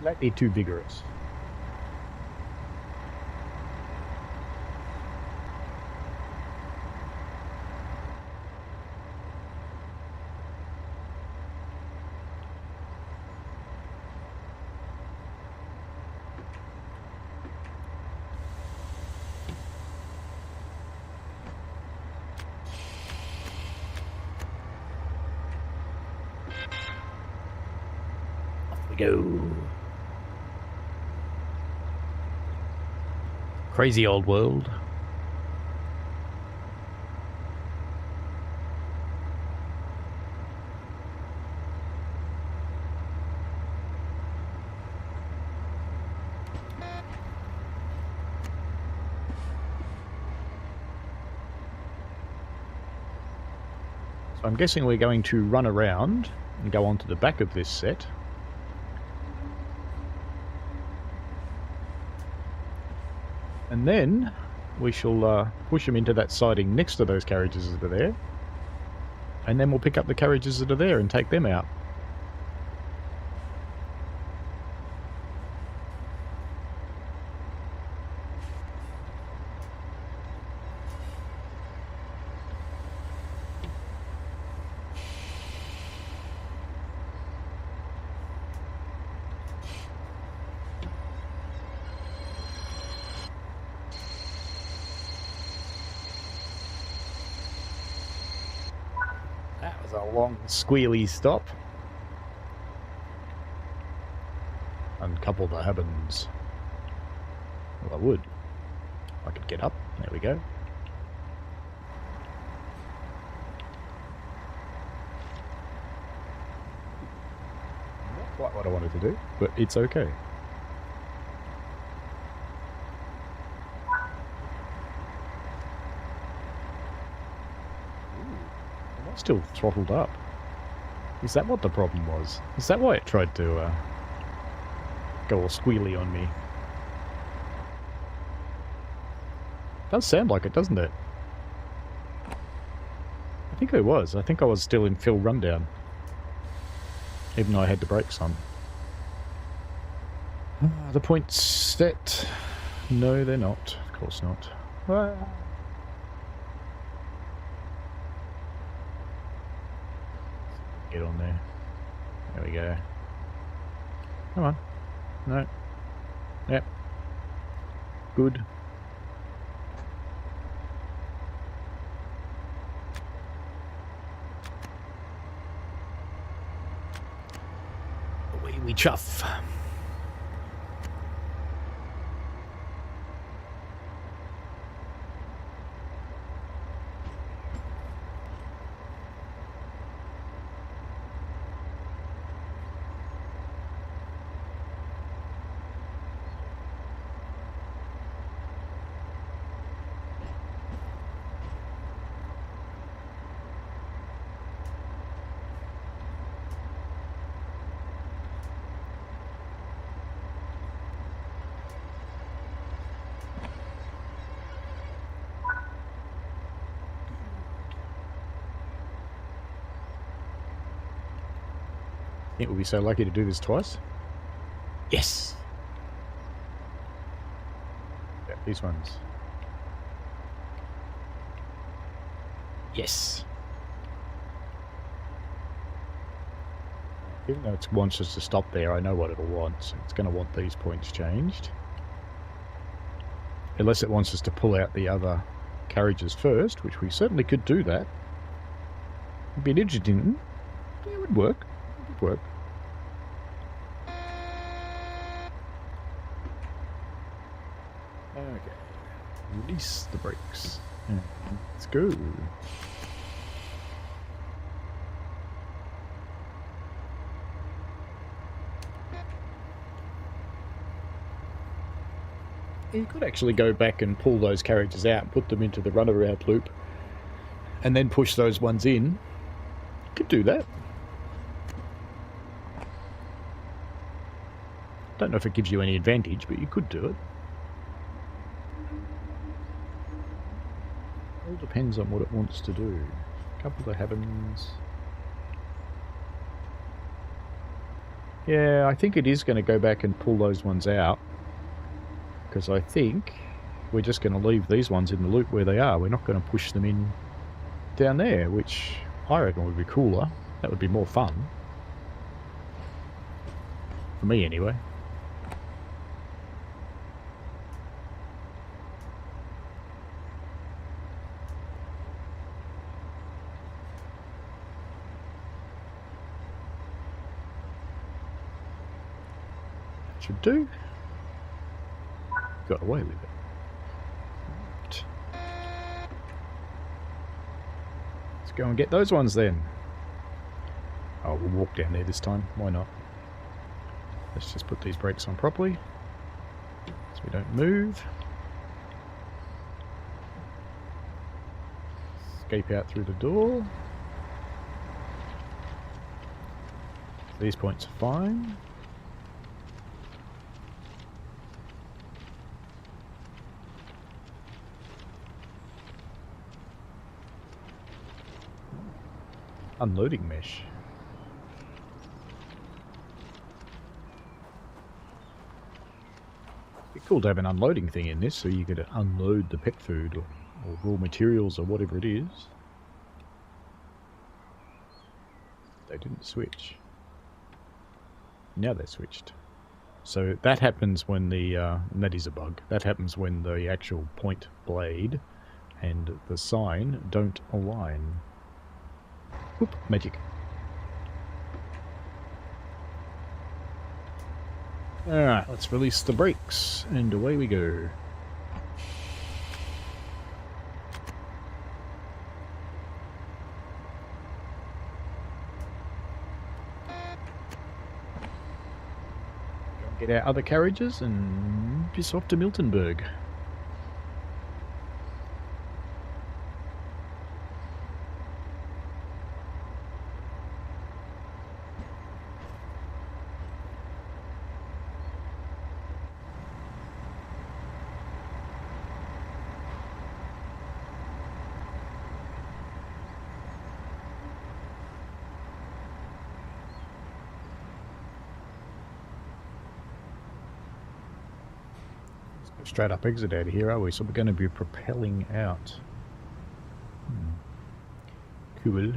Slightly too vigorous. We go. Crazy old world. So I'm guessing we're going to run around and go onto the back of this set. And then we shall push them into that siding next to those carriages that are there. And then we'll pick up the carriages that are there and take them out. That was a long, squealy stop. Uncouple the heavens. Well, I would. I could get up. There we go. Not quite what I wanted to do, but it's okay. Still throttled up. Is that what the problem was? Is that why it tried to go all squealy on me? Does sound like it, doesn't it? I think it was. I think I was still in full rundown. Even though I had the brakes on. The points set. No, they're not. Of course not. Get on there. There we go. Come on. No. Yep. Good. Away we chuff. Think we'll be so lucky to do this twice. Yes! Yeah, these ones. Yes! Even though it wants us to stop there, I know what it'll want. So it's going to want these points changed. Unless it wants us to pull out the other carriages first, which we certainly could do that. It'd be interesting. Yeah, it would work. It would work. Okay. Release the brakes. And let's go. You could actually go back and pull those carriages out and put them into the runaround loop and then push those ones in. You could do that. Don't know if it gives you any advantage, but you could do it. All depends on what it wants to do. Couple of heavens. Yeah, I think it is going to go back and pull those ones out. Because I think we're just going to leave these ones in the loop where they are. We're not going to push them in down there, which I reckon would be cooler. That would be more fun. For me, anyway. Should do. Got away with it. Right. Let's go and get those ones then. Oh, we'll walk down there this time. Why not? Let's just put these brakes on properly so we don't move. Escape out through the door. These points are fine. Unloading mesh. It'd be cool to have an unloading thing in this so you could unload the pet food or raw materials or whatever it is. They didn't switch. Now they're switched. So that happens when the, and that is a bug, that happens when the actual point blade and the sign don't align. Whoop, magic. Alright, let's release the brakes and away we go. Get our other carriages and piss off to Miltonburg. Straight up exit out of here, are we? So we're going to be propelling out. Cool.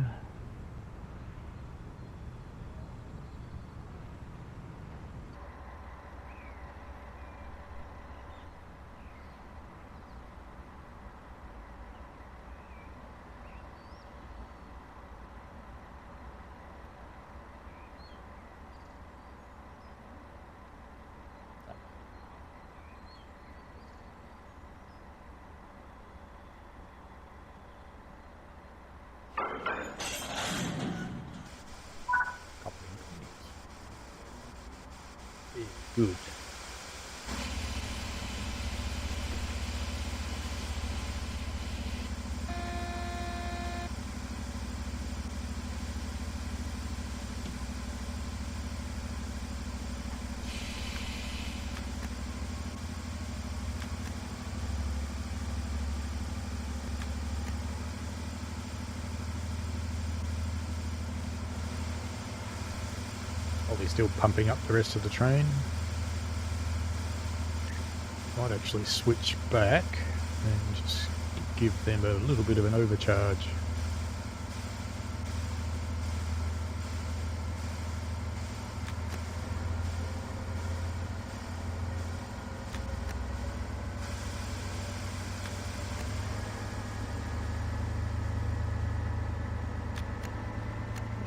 Good. Are we still pumping up the rest of the train? Might actually switch back and just give them a little bit of an overcharge.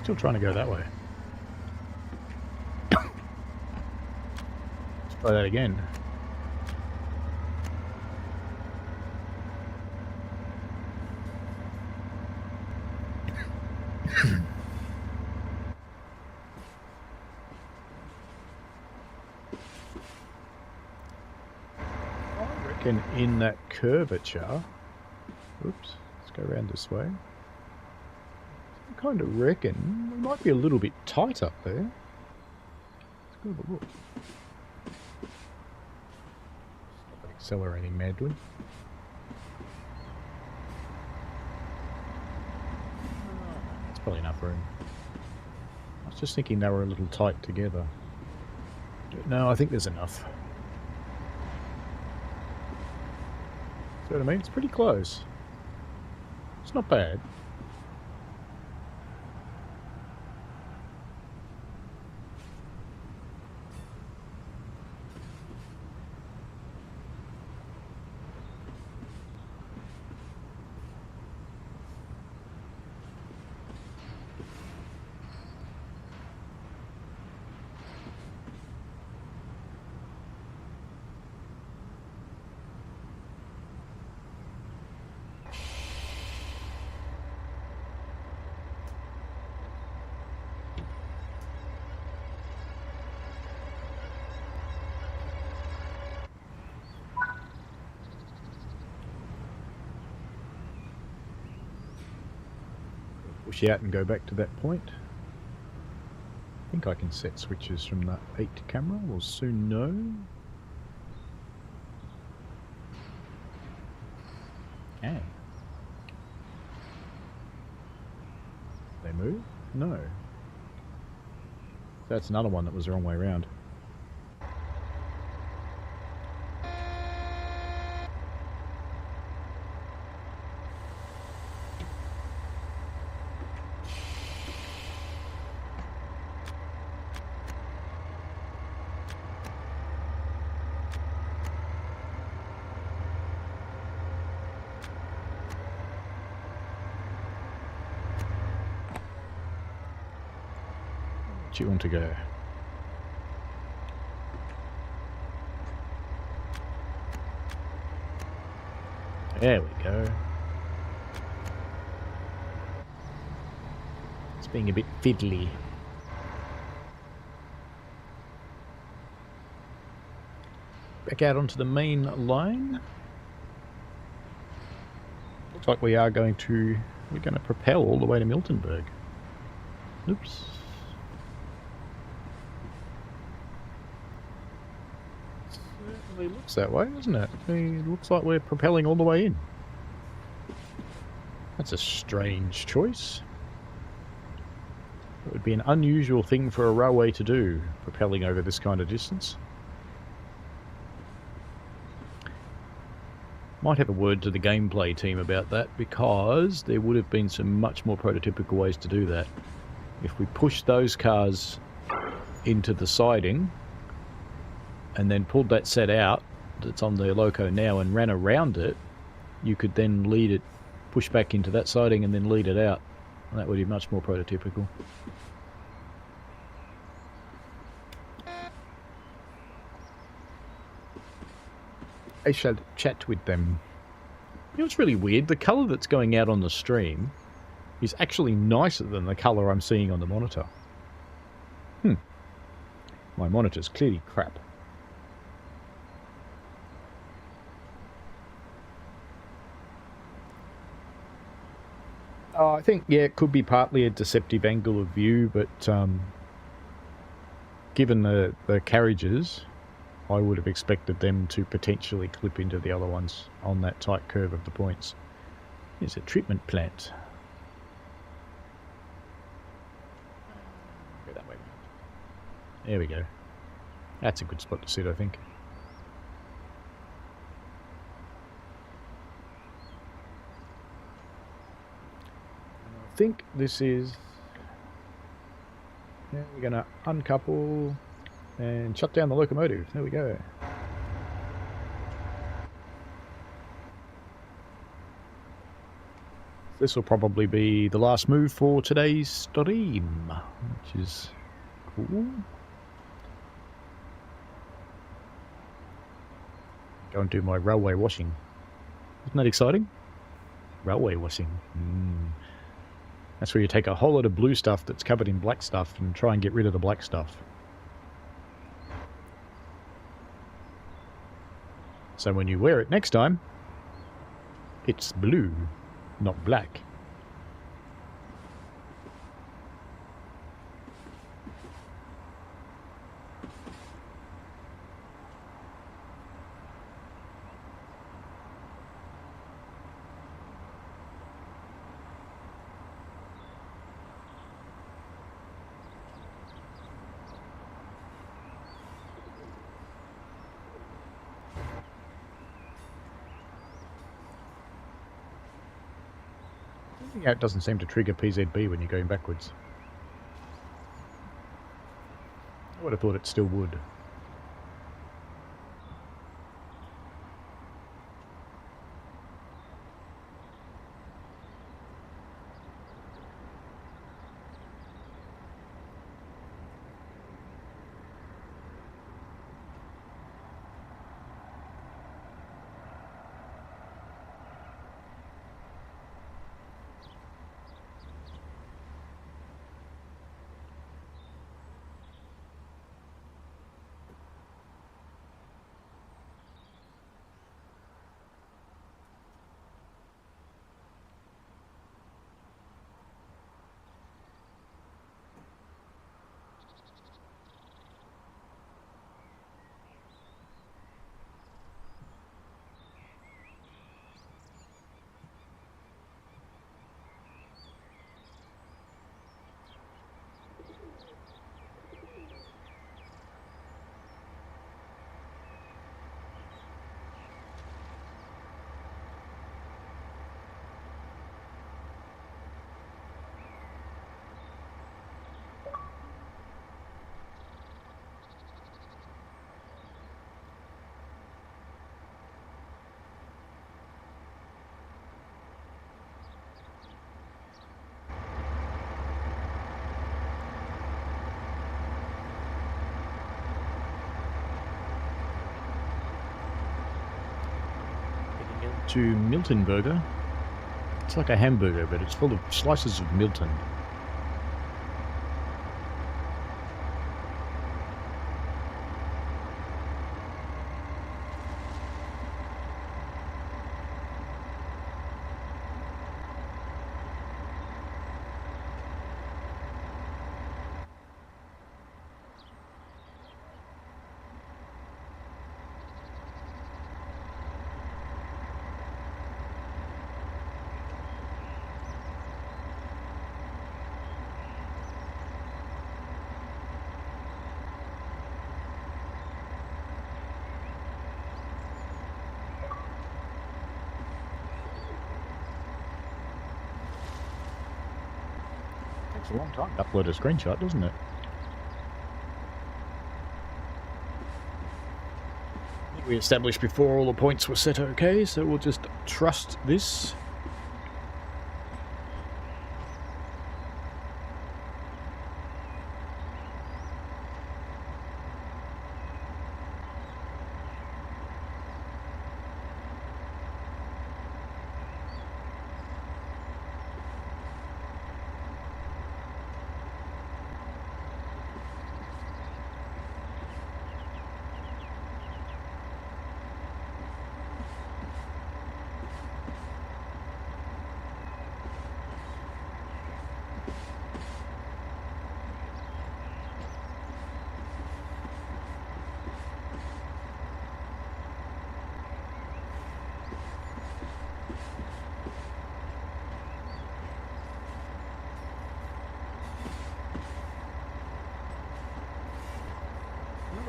Still trying to go that way. Let's try that again. In that curvature, oops, let's go around this way. I kind of reckon we might be a little bit tight up there. Let's go have a look. Stop accelerating madly. That's probably enough room. I was just thinking they were a little tight together. No, I think there's enough. See what I mean? It's pretty close. It's not bad. Push out and go back to that point. I think I can set switches from the 8 camera. We'll soon know. Ah. They move? No. That's another one that was the wrong way around. Do you want to go? There we go. It's being a bit fiddly. Back out onto the main line. Looks like we're going to propel all the way to Miltenberg. Oops. Certainly looks that way, doesn't it? It looks like we're propelling all the way in. That's a strange choice. It would be an unusual thing for a railway to do, propelling over this kind of distance. Might have a word to the gameplay team about that, because there would have been some much more prototypical ways to do that. If we push those cars into the siding and then pulled that set out that's on the loco now and ran around it, you could then lead it, push back into that siding and then lead it out. And that would be much more prototypical. I shall chat with them. You know what's really weird? The colour that's going out on the stream is actually nicer than the colour I'm seeing on the monitor. My monitor's clearly crap. I think, yeah, it could be partly a deceptive angle of view, but given the carriages, I would have expected them to potentially clip into the other ones on that tight curve of the points. Here's a treatment plant. Go that way. There we go. That's a good spot to sit, I think. I think this is... Yeah, we're going to uncouple and shut down the locomotive. There we go. This will probably be the last move for today's stream, which is cool. Go and do my railway washing. Isn't that exciting? Railway washing. That's where you take a whole lot of blue stuff that's covered in black stuff and try and get rid of the black stuff. So when you wear it next time, it's blue, not black. Yeah, it doesn't seem to trigger PZB when you're going backwards. I would have thought it still would. To Milton Burger. It's like a hamburger, but it's full of slices of Milton. Takes a long time to upload a screenshot, doesn't it? I think we established before all the points were set okay, so we'll just trust this.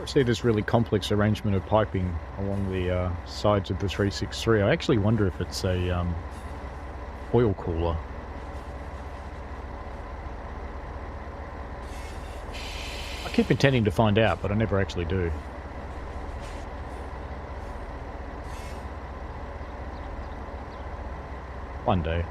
I see this really complex arrangement of piping along the sides of the 363. I actually wonder if it's a oil cooler. I keep intending to find out, but I never actually do. One day.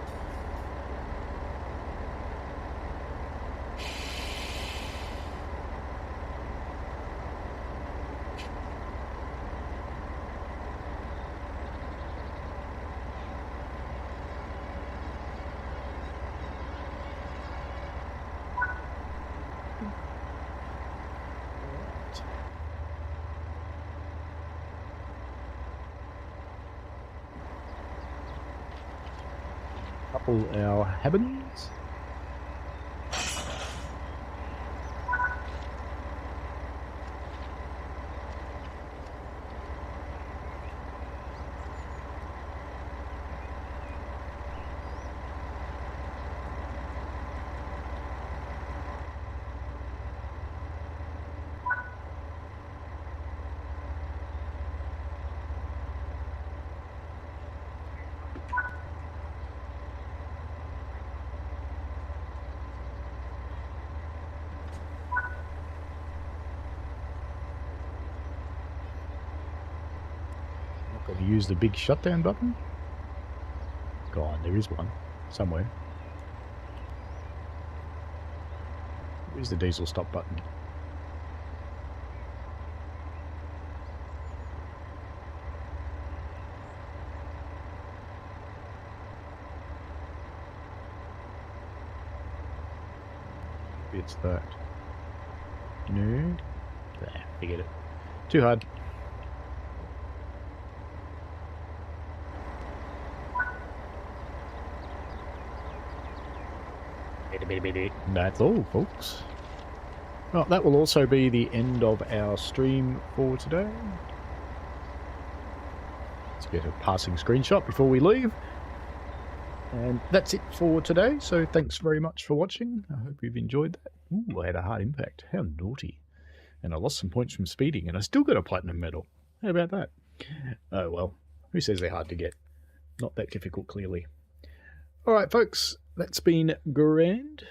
Couple our habits. use the big shutdown button? Go on, there is one somewhere. Where's the diesel stop button? It's that. No. There, forget it. Too hard. That's all, folks. Well, that will also be the end of our stream for today. Let's get a passing screenshot before we leave. And that's it for today, so thanks very much for watching. I hope you've enjoyed that. Ooh, I had a hard impact. How naughty. And I lost some points from speeding, and I still got a platinum medal. How about that? Oh well, who says they're hard to get? Not that difficult, clearly. Alright, folks, that's been grand.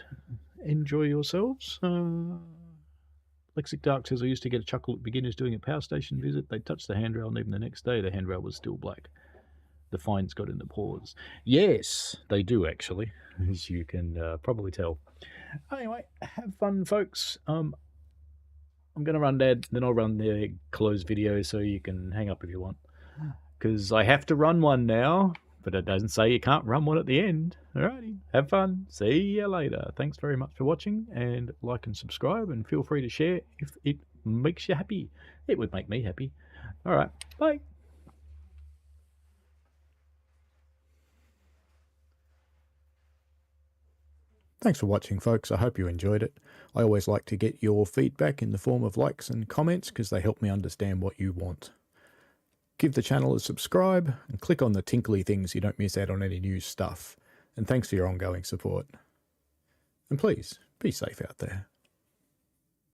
Enjoy yourselves. Lexic Dark says, I used to get a chuckle at beginners doing a power station visit. They touched the handrail, and even the next day, the handrail was still black. The fines got in the paws. Yes, they do, actually, as you can probably tell. Anyway, have fun, folks. I'm going to run that, then I'll run the closed video so you can hang up if you want. Because I have to run one now, but it doesn't say you can't run one at the end. Alrighty, have fun. See you later. Thanks very much for watching, and like and subscribe, and feel free to share if it makes you happy. It would make me happy. Alright, bye. Thanks for watching, folks. I hope you enjoyed it. I always like to get your feedback in the form of likes and comments because they help me understand what you want. Give the channel a subscribe and click on the tinkly things so you don't miss out on any new stuff. And thanks for your ongoing support. And please, be safe out there.